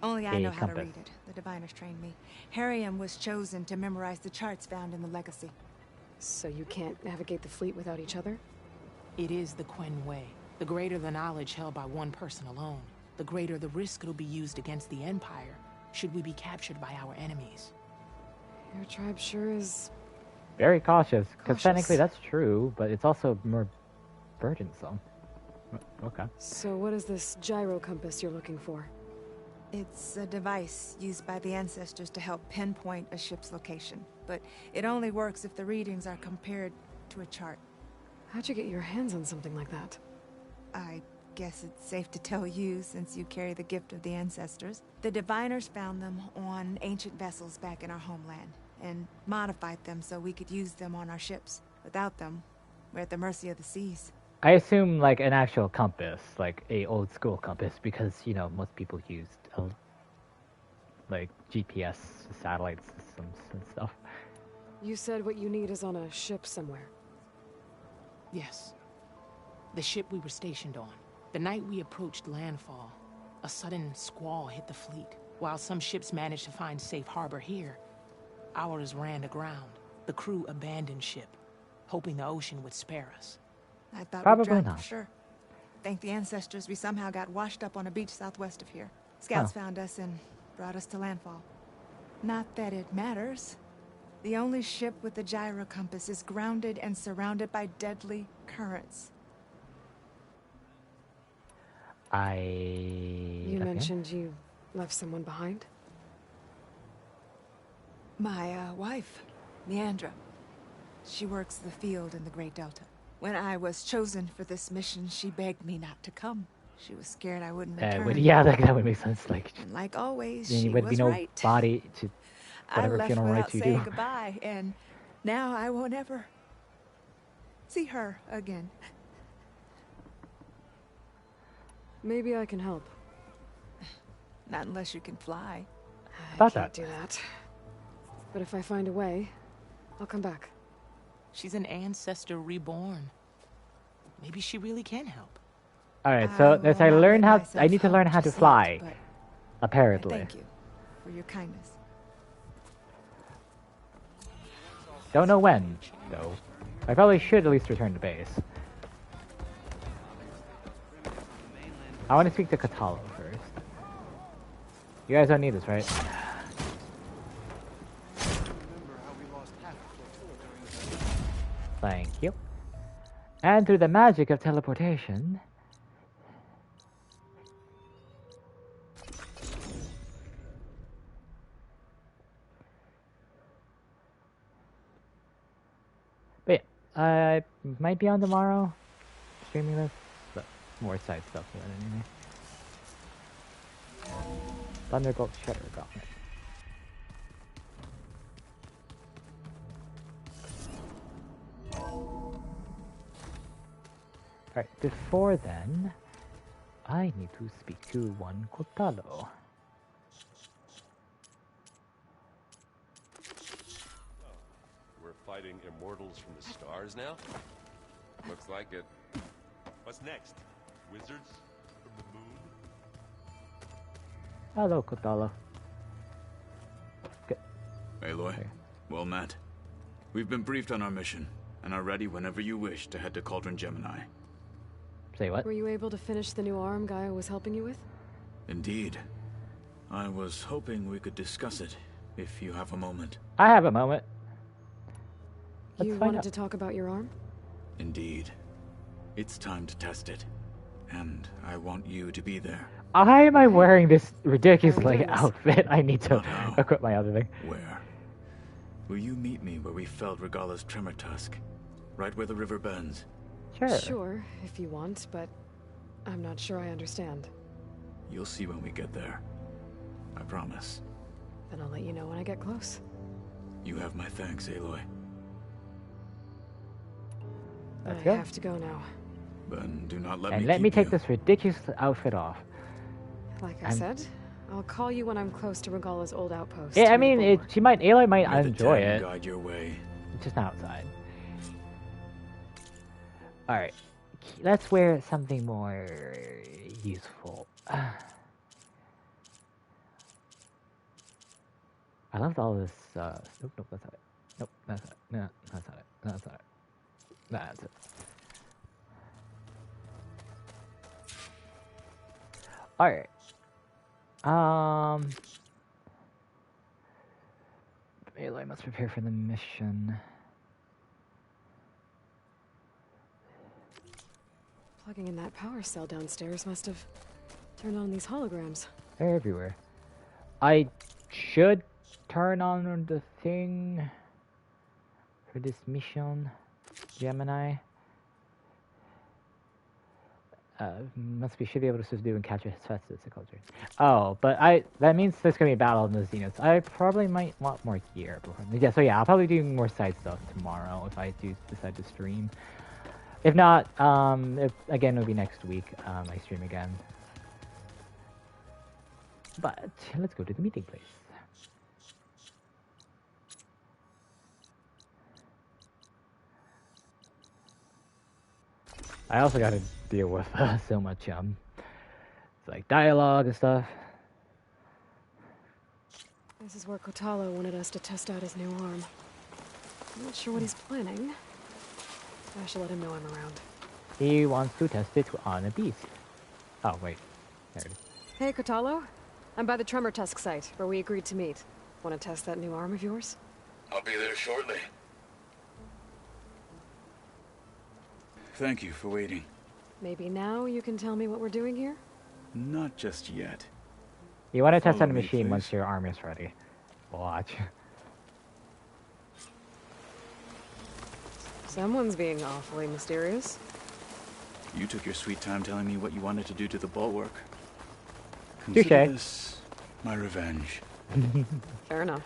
Only I A know how to compass. read it. The diviners trained me. Harriam was chosen to memorize the charts found in the Legacy. So you can't navigate the fleet without each other? It is the Quen Way. The greater the knowledge held by one person alone, the greater the risk it'll be used against the Empire, should we be captured by our enemies. Your tribe sure is... Very cautious, because Cautious. technically that's true, but it's also more burdensome. Okay. So what is this gyro compass you're looking for? It's a device used by the ancestors to help pinpoint a ship's location. But it only works if the readings are compared to a chart. How'd you get your hands on something like that? I guess it's safe to tell you, since you carry the gift of the ancestors. The diviners found them on ancient vessels back in our homeland, and modified them so we could use them on our ships. Without them, we're at the mercy of the seas. I assume like an actual compass, like a old school compass, because you know most people used like GPS satellite systems and stuff. You said what you need is on a ship somewhere. Yes. The ship we were stationed on. The night we approached landfall, a sudden squall hit the fleet. While some ships managed to find safe harbor here, ours ran aground. The crew abandoned ship, hoping the ocean would spare us. I thought Probably we'd drown not. for sure. Thank the ancestors, we somehow got washed up on a beach southwest of here. Scouts found us and brought us to landfall. Not that it matters. The only ship with the gyro compass is grounded and surrounded by deadly currents. You okay. mentioned you left someone behind? My wife, Neandra. She works the field in the Great Delta. When I was chosen for this mission, she begged me not to come. She was scared I wouldn't return. Yeah, that would make sense. Like, and like always, there she would was be no right. body to whatever I left funeral without rites you saying do. goodbye, and now I won't ever see her again. Maybe I can help. Not unless you can fly. I can't do that. But if I find a way, I'll come back. She's an ancestor reborn. Maybe she really can help. Alright, so as I learn how, I need to learn how to fly. Apparently. Thank you for your kindness. Don't know when, though. I probably should at least return to base. I want to speak to Kotallo first. You guys don't need this, right? Thank you. And through the magic of teleportation... But yeah, I might be on tomorrow, streaming this, but more side stuff than anyway. Thunderbolt Shutter Gauntlet. Alright, before then, I need to speak to one Kotallo. We're fighting immortals from the stars now? Looks like it. What's next? Wizards from the moon? Hello, Kotallo. Aloy, well met. We've been briefed on our mission, and are ready whenever you wish to head to Cauldron Gemini. Say what? Were you able to finish the new arm Gaia was helping you with? Indeed. I was hoping we could discuss it, if you have a moment. I have a moment. You wanted to talk about your arm? Indeed. It's time to test it. And I want you to be there. Why am I wearing this ridiculous outfit? I need to equip my other thing. Where? Will you meet me where we felled Regala's Tremor Tusk? Right where the river bends? Sure, if you want, but I'm not sure I understand. You'll see when we get there. I promise. Then I'll let you know when I get close. You have my thanks, Aloy. I have to go now. Then do not let and me let me keep take you. this ridiculous outfit off. Like I said, I'll call you when I'm close to Regala's old outpost. Yeah, I mean, Aloy might May the enjoy Ten it. guide your way. It's just outside. Alright, let's wear something more useful. I loved all this, nope, that's not it. Nope, that's not it. No, that's not it. That's not it. That's it. Alright. Aloy must prepare for the mission. Plugging in that power cell downstairs must have turned on these holograms. They're everywhere. I should turn on the thing for this mission, Gemini. Should be able to subdue and capture his festus. Oh, but that means there's gonna be a battle in the Zeniths. I probably might want more gear before. Yeah, so yeah, I'll probably do more side stuff tomorrow if I do decide to stream. If not, again, it'll be next week. I stream again. But let's go to the meeting place. I also got to deal with so much it's like dialogue and stuff. This is where Kotallo wanted us to test out his new arm. I'm not sure what he's planning. I should let him know I'm around. He wants to test it on a beast. Oh, wait. There it is. Hey, Kotallo. I'm by the Tremor Tusk site, where we agreed to meet. Want to test that new arm of yours? I'll be there shortly. Thank you for waiting. Maybe now you can tell me what we're doing here? Not just yet. You want to test Follow on a me, machine please. once your arm is ready. Watch. Someone's being awfully mysterious. You took your sweet time telling me what you wanted to do to the bulwark. Touche. Consider this my revenge. Fair enough.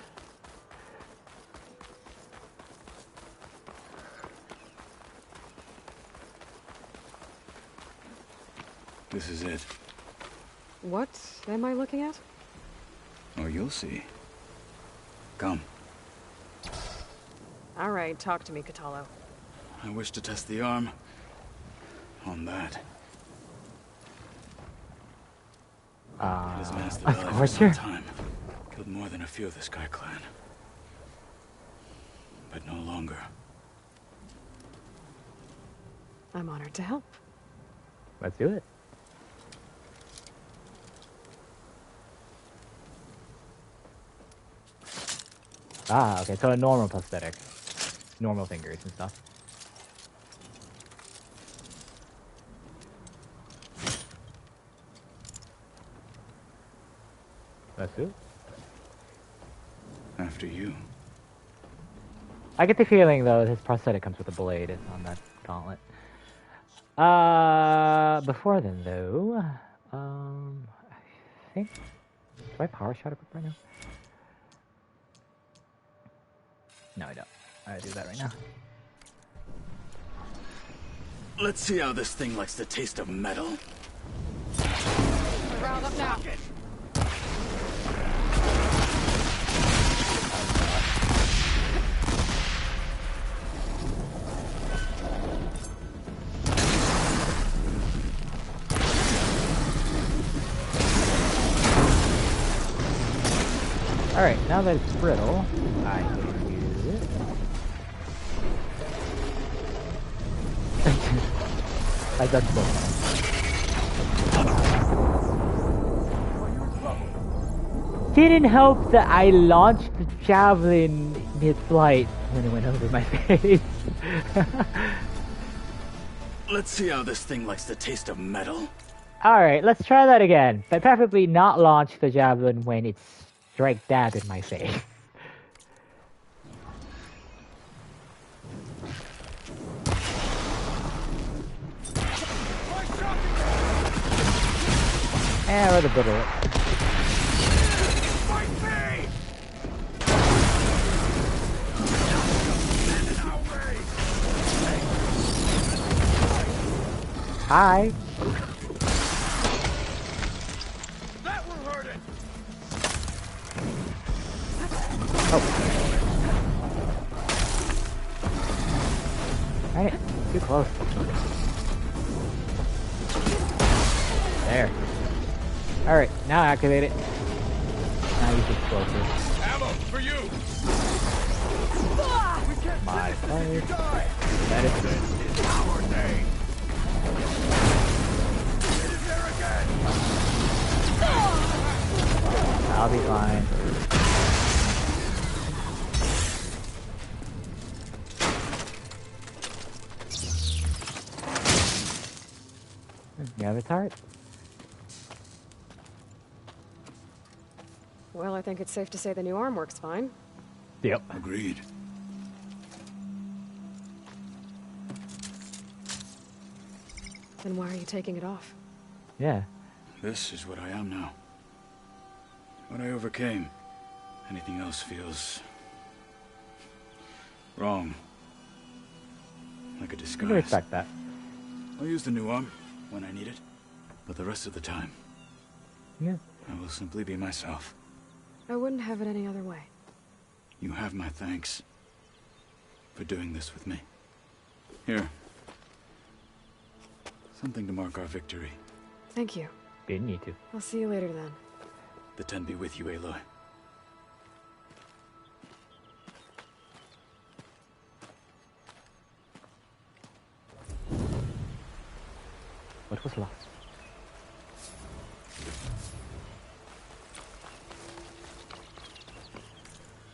This is it. What am I looking at? Oh, you'll see. Come. All right, talk to me, Kotallo. I wish to test the arm on that. It has menaced the a valley for some Scorcher? time. Killed more than a few of the Sky Clan. But no longer. I'm honored to help. Let's do it. Ah, okay, so a normal prosthetic. Normal fingers and stuff. Let's do it. After you. I get the feeling, though, his prosthetic comes with a blade on that gauntlet. Before then, though, I think... Do I power shot equip right now? No, I don't. I'll do that right now. Let's see how this thing likes the taste of metal. Round up now. Alright, now that it's brittle, I can use it. I dodged both. Didn't help that I launched the javelin mid-flight when it went over my face. Let's see how this thing likes the taste of metal. Alright, let's try that again. But preferably not launch the javelin when it's straight dab in my face. Eh, rather brittle it. Hi. That will hurt it. Alright, too close. There. Alright, now activate it. Now use explosive. Ammo for you. My fire. That is good. It's our day. It is there again. I'll be fine. You have a turret? Well, I think it's safe to say the new arm works fine. Yep. Agreed. Then why are you taking it off? Yeah. This is what I am now. What I overcame. Anything else feels... wrong. Like a disguise. You can respect that. I'll use the new arm when I need it. But the rest of the time... Yeah. I will simply be myself. I wouldn't have it any other way. You have my thanks for doing this with me. Here. Something to mark our victory. Thank you. Didn't need to. I'll see you later then. The Ten be with you, Aloy. What was lost?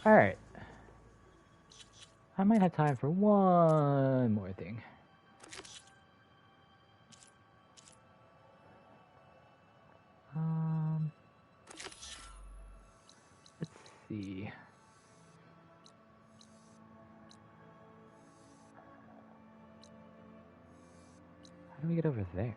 Alright. I might have time for one more thing. Let's see. we get over there?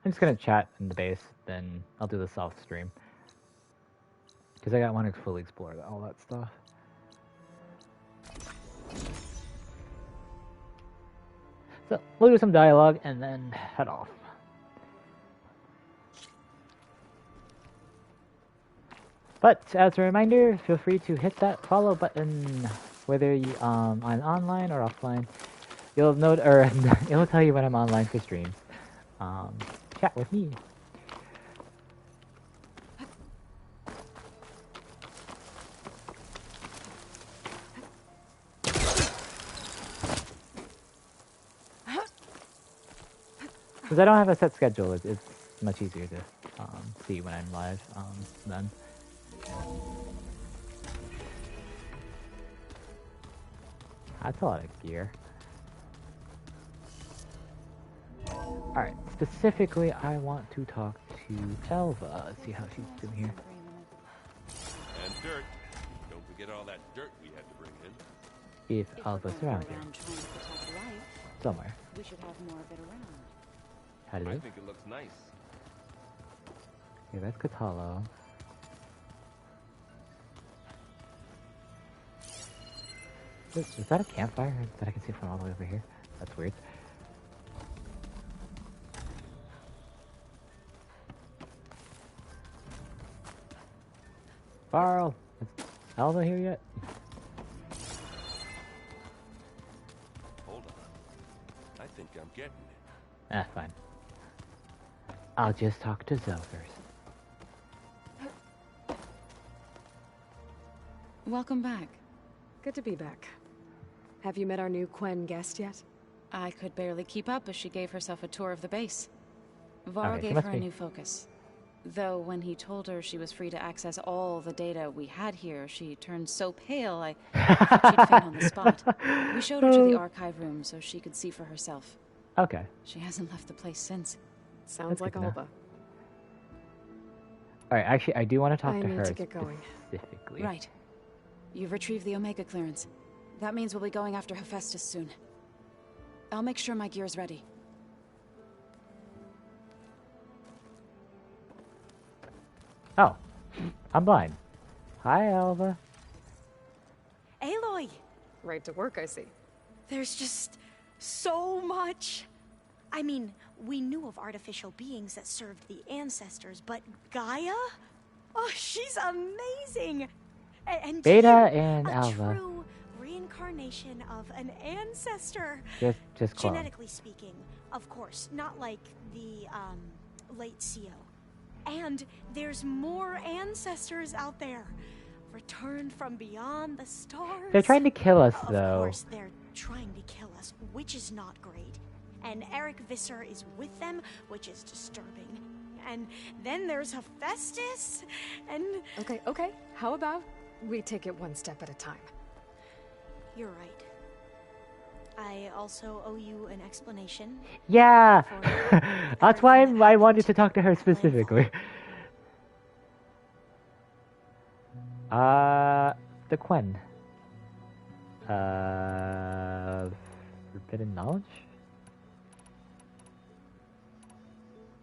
I'm just gonna chat in the base, then I'll do the self stream. Because I want to fully explore all that stuff. So, we'll do some dialogue and then head off. But, as a reminder, feel free to hit that follow button, whether you I'm online or offline. You'll note, or it'll tell you when I'm online for streams. Chat with me. Because I don't have a set schedule, it's much easier to see when I'm live then. That's a lot of gear. Alright, specifically I want to talk to Elva, see how she's doing here. And dirt. Don't forget all that dirt we had to bring in. If Elva's around here. Somewhere. We should have more of it around. Hello? I think it looks nice. Okay, that's Katalo. Is that a campfire that I can see from all the way over here? That's weird. Carl! Is Elva here yet? Hold on. I think I'm getting it. Ah, fine. I'll just talk to Zoe first. Welcome back. Good to be back. Have you met our new Quen guest yet? I could barely keep up as she gave herself a tour of the base. Varl Okay, gave her a new focus. Though when he told her she was free to access all the data we had here, she turned so pale I thought she'd faint on the spot. We showed her to the archive room so she could see for herself. Okay. She hasn't left the place since. Sounds like Alba. Alright, actually, I do want to talk to her to get going. specifically. Right. You've retrieved the Omega clearance. That means we'll be going after Hephaestus soon. I'll make sure my gear's ready. Oh, I'm blind. Hi, Elva. Aloy! Right to work, I see. There's just so much. I mean, we knew of artificial beings that served the ancestors, but Gaia? Oh, she's amazing! And Beta you, and a Alva. true reincarnation of an ancestor. Just clone. Genetically speaking, of course, not like the late CO. And there's more ancestors out there, returned from beyond the stars. They're trying to kill us, Of though. course, they're trying to kill us, which is not great. And Eric Visser is with them, which is disturbing. And then there's Hephaestus, and... Okay. How about we take it one step at a time? You're right. I also owe you an explanation. Yeah! That's why I wanted to talk to her specifically. The Quen. Forbidden knowledge?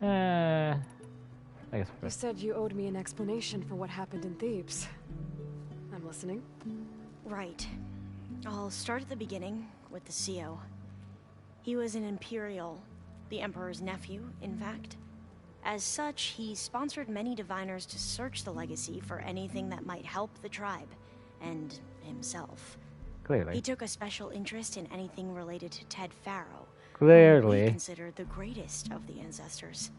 I guess You said you owed me an explanation for what happened in Thebes. I'm listening. Right. I'll start at the beginning with the CO. He was an Imperial, the Emperor's nephew, in fact. As such, he sponsored many diviners to search the legacy for anything that might help the tribe, and himself. Clearly. He took a special interest in anything related to Ted Faro. Clearly. Whom he considered the greatest of the ancestors.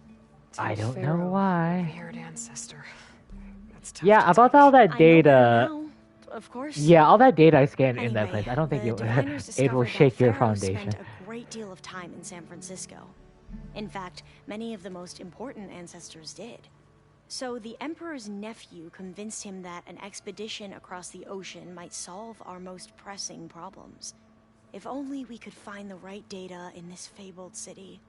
I don't know why. Revered ancestor. That's tough. Yeah, about all that data. Of course. Yeah, all that data I scanned in that Anyway, place. I don't think the it diviners will discovered shake that your Pharaoh foundation. Spent a great deal of time in San Francisco. In fact, many of the most important ancestors did. So the Emperor's nephew convinced him that an expedition across the ocean might solve our most pressing problems. If only we could find the right data in this fabled city,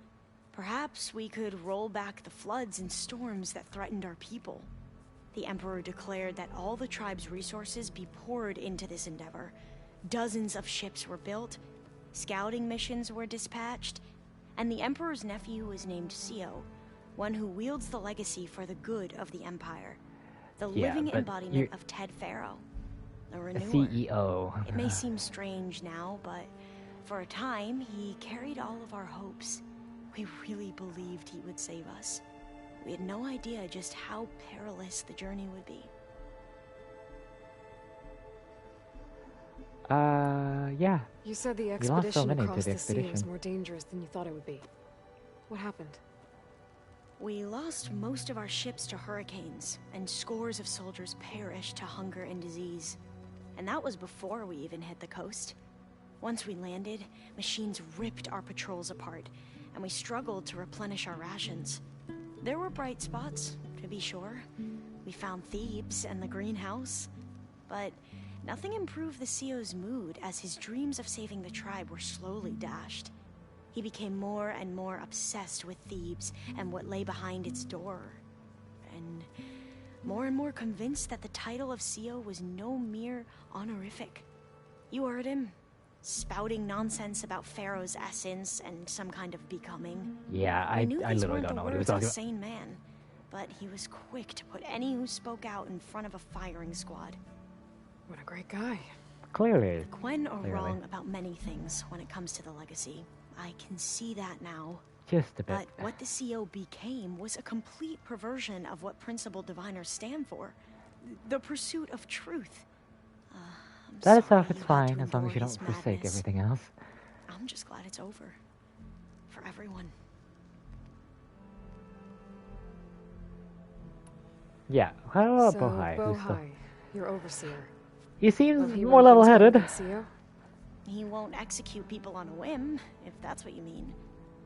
perhaps we could roll back the floods and storms that threatened our people. The Emperor declared that all the tribe's resources be poured into this endeavor. Dozens of ships were built, scouting missions were dispatched, and the Emperor's nephew was named Sio, one who wields the legacy for the good of the Empire. The living embodiment of Ted Faro, the renewer. CEO. It may seem strange now, but for a time, he carried all of our hopes. We really believed he would save us. We had no idea just how perilous the journey would be. Yeah. You said the We lost so expedition many to across the the sea was expedition. more dangerous than you thought it would be. What happened? We lost most of our ships to hurricanes, and scores of soldiers perished to hunger and disease. And that was before we even hit the coast. Once we landed, machines ripped our patrols apart, and we struggled to replenish our rations. There were bright spots, to be sure. We found Thebes and the greenhouse, but nothing improved the CEO's mood as his dreams of saving the tribe were slowly dashed. He became more and more obsessed with Thebes and what lay behind its door, and more convinced that the title of CEO was no mere honorific. You heard him, spouting nonsense about Pharaoh's essence and some kind of becoming. Yeah, I literally don't know what he was talking about. Sane man, but he was quick to put any who spoke out in front of a firing squad. What a great guy. Clearly. Gwen are wrong about many things when it comes to the legacy. I can see that now. Just a bit. But what the CO became was a complete perversion of what principled diviners stand for. The pursuit of truth. That itself, it's fine, as long as you don't forsake everything else. I'm just glad it's over. For everyone. Yeah, how about So, Bohai? Who's still... Bohai, your overseer. He seems Will he more run things level-headed. better than CEO? He won't execute people on a whim, if that's what you mean.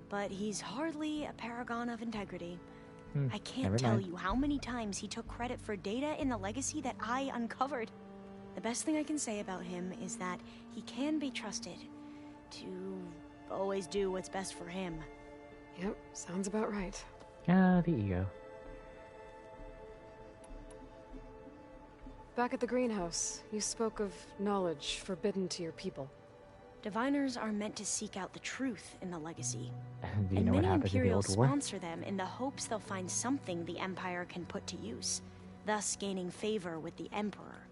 But he's hardly a paragon of integrity. I can't tell you how many times he took credit for data in the legacy that I uncovered. The best thing I can say about him is that he can be trusted to always do what's best for him. Yep, sounds about right. Ah, the ego. Back at the greenhouse, you spoke of knowledge forbidden to your people. Diviners are meant to seek out the truth in the legacy. Do you And know what many happens in the Imperials old war? sponsor them in the hopes they'll find something the Empire can put to use, thus gaining favor with the Emperor.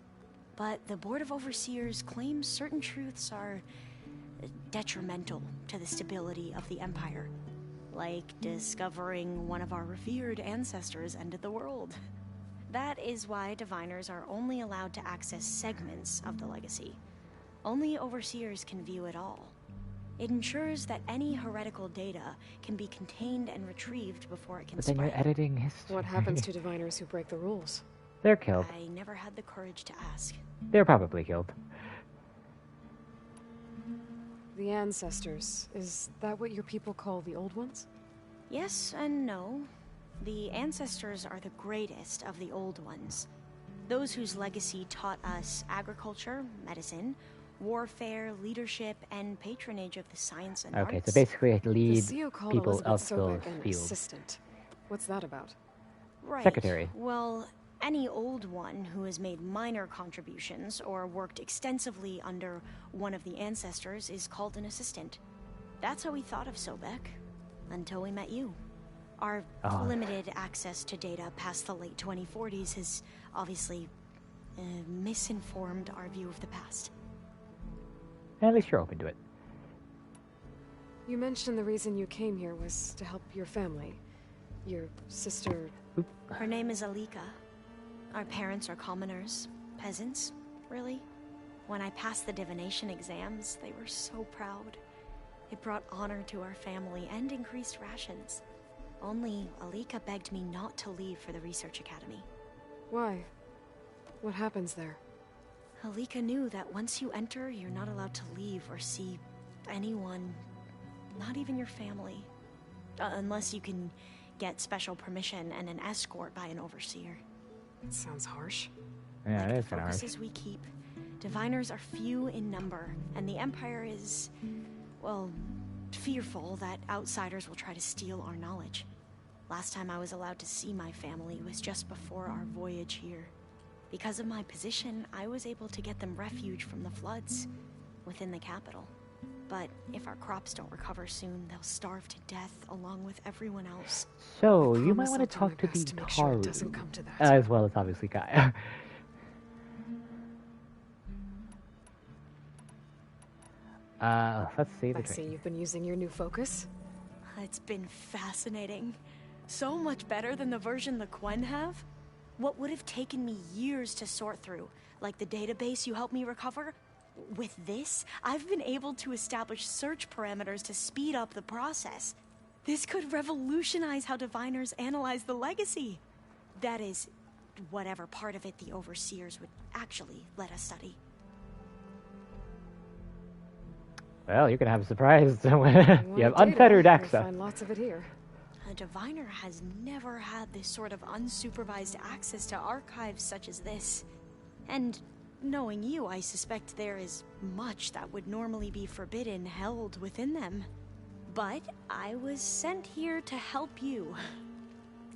But the Board of Overseers claims certain truths are detrimental to the stability of the Empire. Like discovering one of our revered ancestors ended the world. That is why Diviners are only allowed to access segments of the legacy. Only Overseers can view it all. It ensures that any heretical data can be contained and retrieved before it can But then spread. you're editing history. What happens to diviners who break the rules? They're killed. I never had the courage to ask. They're probably killed. The ancestors, is that what your people call the old ones? Yes and no. The ancestors are the greatest of the old ones. Those whose legacy taught us agriculture, medicine, warfare, leadership, and patronage of the science and Okay, arts. so basically The lead CEO called people Elizabeth else those Sobek an fields. assistant. What's that about? Right. Secretary. Well, any old one who has made minor contributions or worked extensively under one of the ancestors is called an assistant. That's how we thought of Sobek, until we met you. Our limited access to data past the late 2040s has obviously misinformed our view of the past. At least you're open to it. You mentioned the reason you came here was to help your family. Your sister... Her name is Alika. Our parents are commoners, peasants, really. When I passed the divination exams, they were so proud. It brought honor to our family and increased rations. Only Alika begged me not to leave for the research academy. Why? What happens there? Alika knew that once you enter, you're not allowed to leave or see anyone, not even your family. Unless you can get special permission and an escort by an overseer. It sounds harsh. Yeah, it is kind of harsh. Focuses we keep. Diviners are few in number, and the Empire is, well, fearful that outsiders will try to steal our knowledge. Last time I was allowed to see my family was just before our voyage here. Because of my position, I was able to get them refuge from the floods within the capital. But if our crops don't recover soon, they'll starve to death along with everyone else. So, you might want to talk to the Taru, as well as obviously Gaia. Let's see the I see you've been using your new focus. It's been fascinating. So much better than the version the Quen have. What would have taken me years to sort through, like the database you helped me recover, with this, I've been able to establish search parameters to speed up the process. This could revolutionize how diviners analyze the legacy. That is, whatever part of it the Overseers would actually let us study. Well, you're gonna have a surprise when you have unfettered access. Find lots of it here. A diviner has never had this sort of unsupervised access to archives such as this. And knowing you, I suspect there is much that would normally be forbidden held within them. But I was sent here to help you.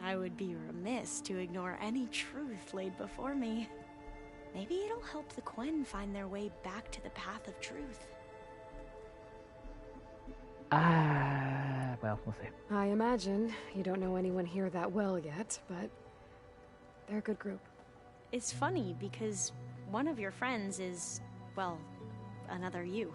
I would be remiss to ignore any truth laid before me. Maybe it'll help the Quen find their way back to the path of truth. Well, we'll see. I imagine you don't know anyone here that well yet, but they're a good group. It's funny because one of your friends is, well, another you.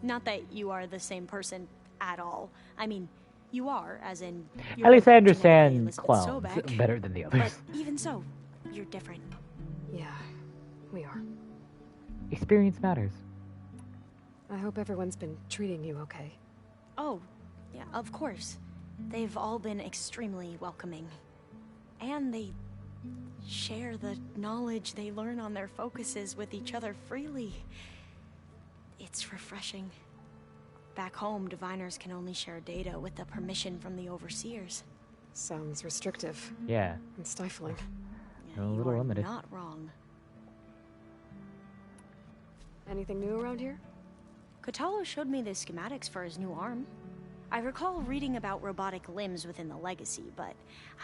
Not that you are the same person at all. I mean, you are, as in... At least I understand clones better than the others. But even so, you're different. Yeah, we are. Experience matters. I hope everyone's been treating you okay. Oh, yeah, of course. They've all been extremely welcoming. And they share the knowledge they learn on their focuses with each other freely. It's refreshing. Back home, diviners can only share data with the permission from the Overseers. Sounds restrictive. Yeah. And stifling. A little limited. Not wrong. Anything new around here? Kotallo showed me the schematics for his new arm. I recall reading about robotic limbs within the Legacy, but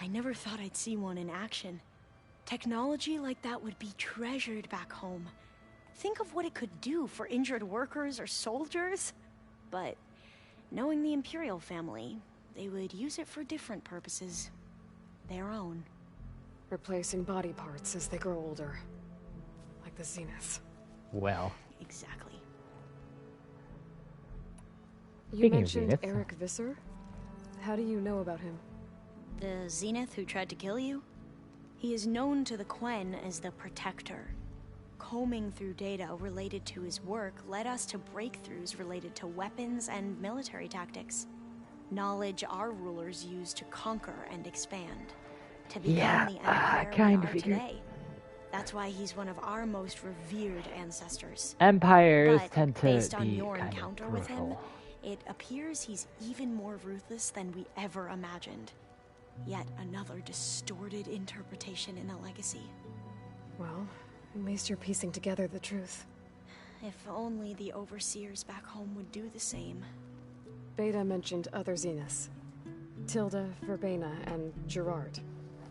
I never thought I'd see one in action. Technology like that would be treasured back home. Think of what it could do for injured workers or soldiers. But knowing the Imperial family, they would use it for different purposes. Their own. Replacing body parts as they grow older. Like the Zeniths. Well. Exactly. You mentioned Eric Visser? How do you know about him? The Zenith who tried to kill you? He is known to the Quen as the Protector. Combing through data related to his work led us to breakthroughs related to weapons and military tactics. Knowledge our rulers used to conquer and expand. To become the Empire we are today. That's why he's one of our most revered ancestors. Empires but tend to based on be your kind encounter of with him, brutal. it appears he's even more ruthless than we ever imagined. Yet another distorted interpretation in the Legacy. Well, at least you're piecing together the truth. If only the Overseers back home would do the same. Beta mentioned other Zeniths. Tilda, Verbena, and Gerard.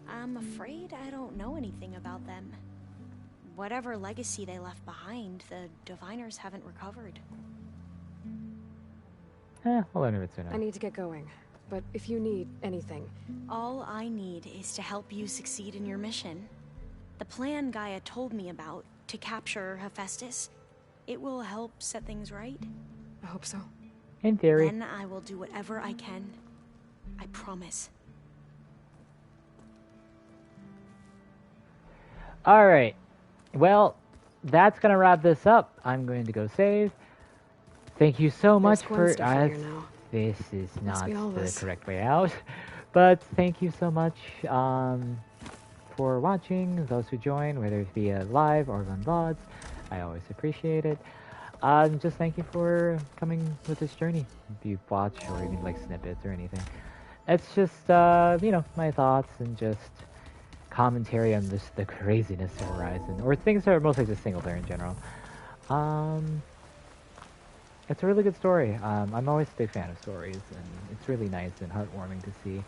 I'm afraid I don't know anything about them. Whatever legacy they left behind, the diviners haven't recovered. We'll learn of it soon. I need to get going, but if you need anything... All I need is to help you succeed in your mission. The plan Gaia told me about, to capture Hephaestus, it will help set things right. I hope so. In theory. Then I will do whatever I can. I promise. Alright. Well, that's going to wrap this up. I'm going to go save. Thank you so much for... this is not the correct way out. But thank you so much for watching. Those who join, whether it be live or on VODs. I always appreciate it. Just thank you for coming with this journey. If you watch or even like snippets or anything. It's just, you know, my thoughts and just commentary on this, the craziness of Horizon. Or things that are mostly just single player in general. It's a really good story. I'm always a big fan of stories, and it's really nice and heartwarming to see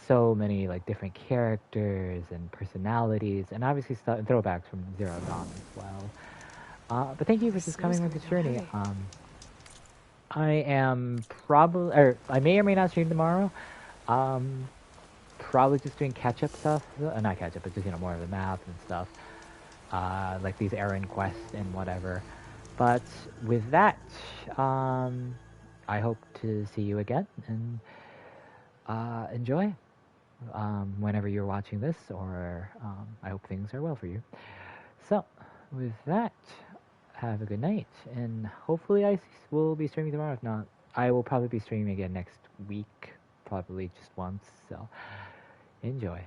so many like different characters and personalities, and obviously stuff and throwbacks from Zero Dawn as well. But thank you for just coming on this journey. I am probably, or I may or may not stream tomorrow. Probably just doing catch-up stuff. Not catch-up, but just, you know, more of the map and stuff. Like these errand quests and whatever. But with that, I hope to see you again, and enjoy whenever you're watching this, or I hope things are well for you. So, with that, have a good night, and hopefully I will be streaming tomorrow. If not, I will probably be streaming again next week, probably just once, so enjoy.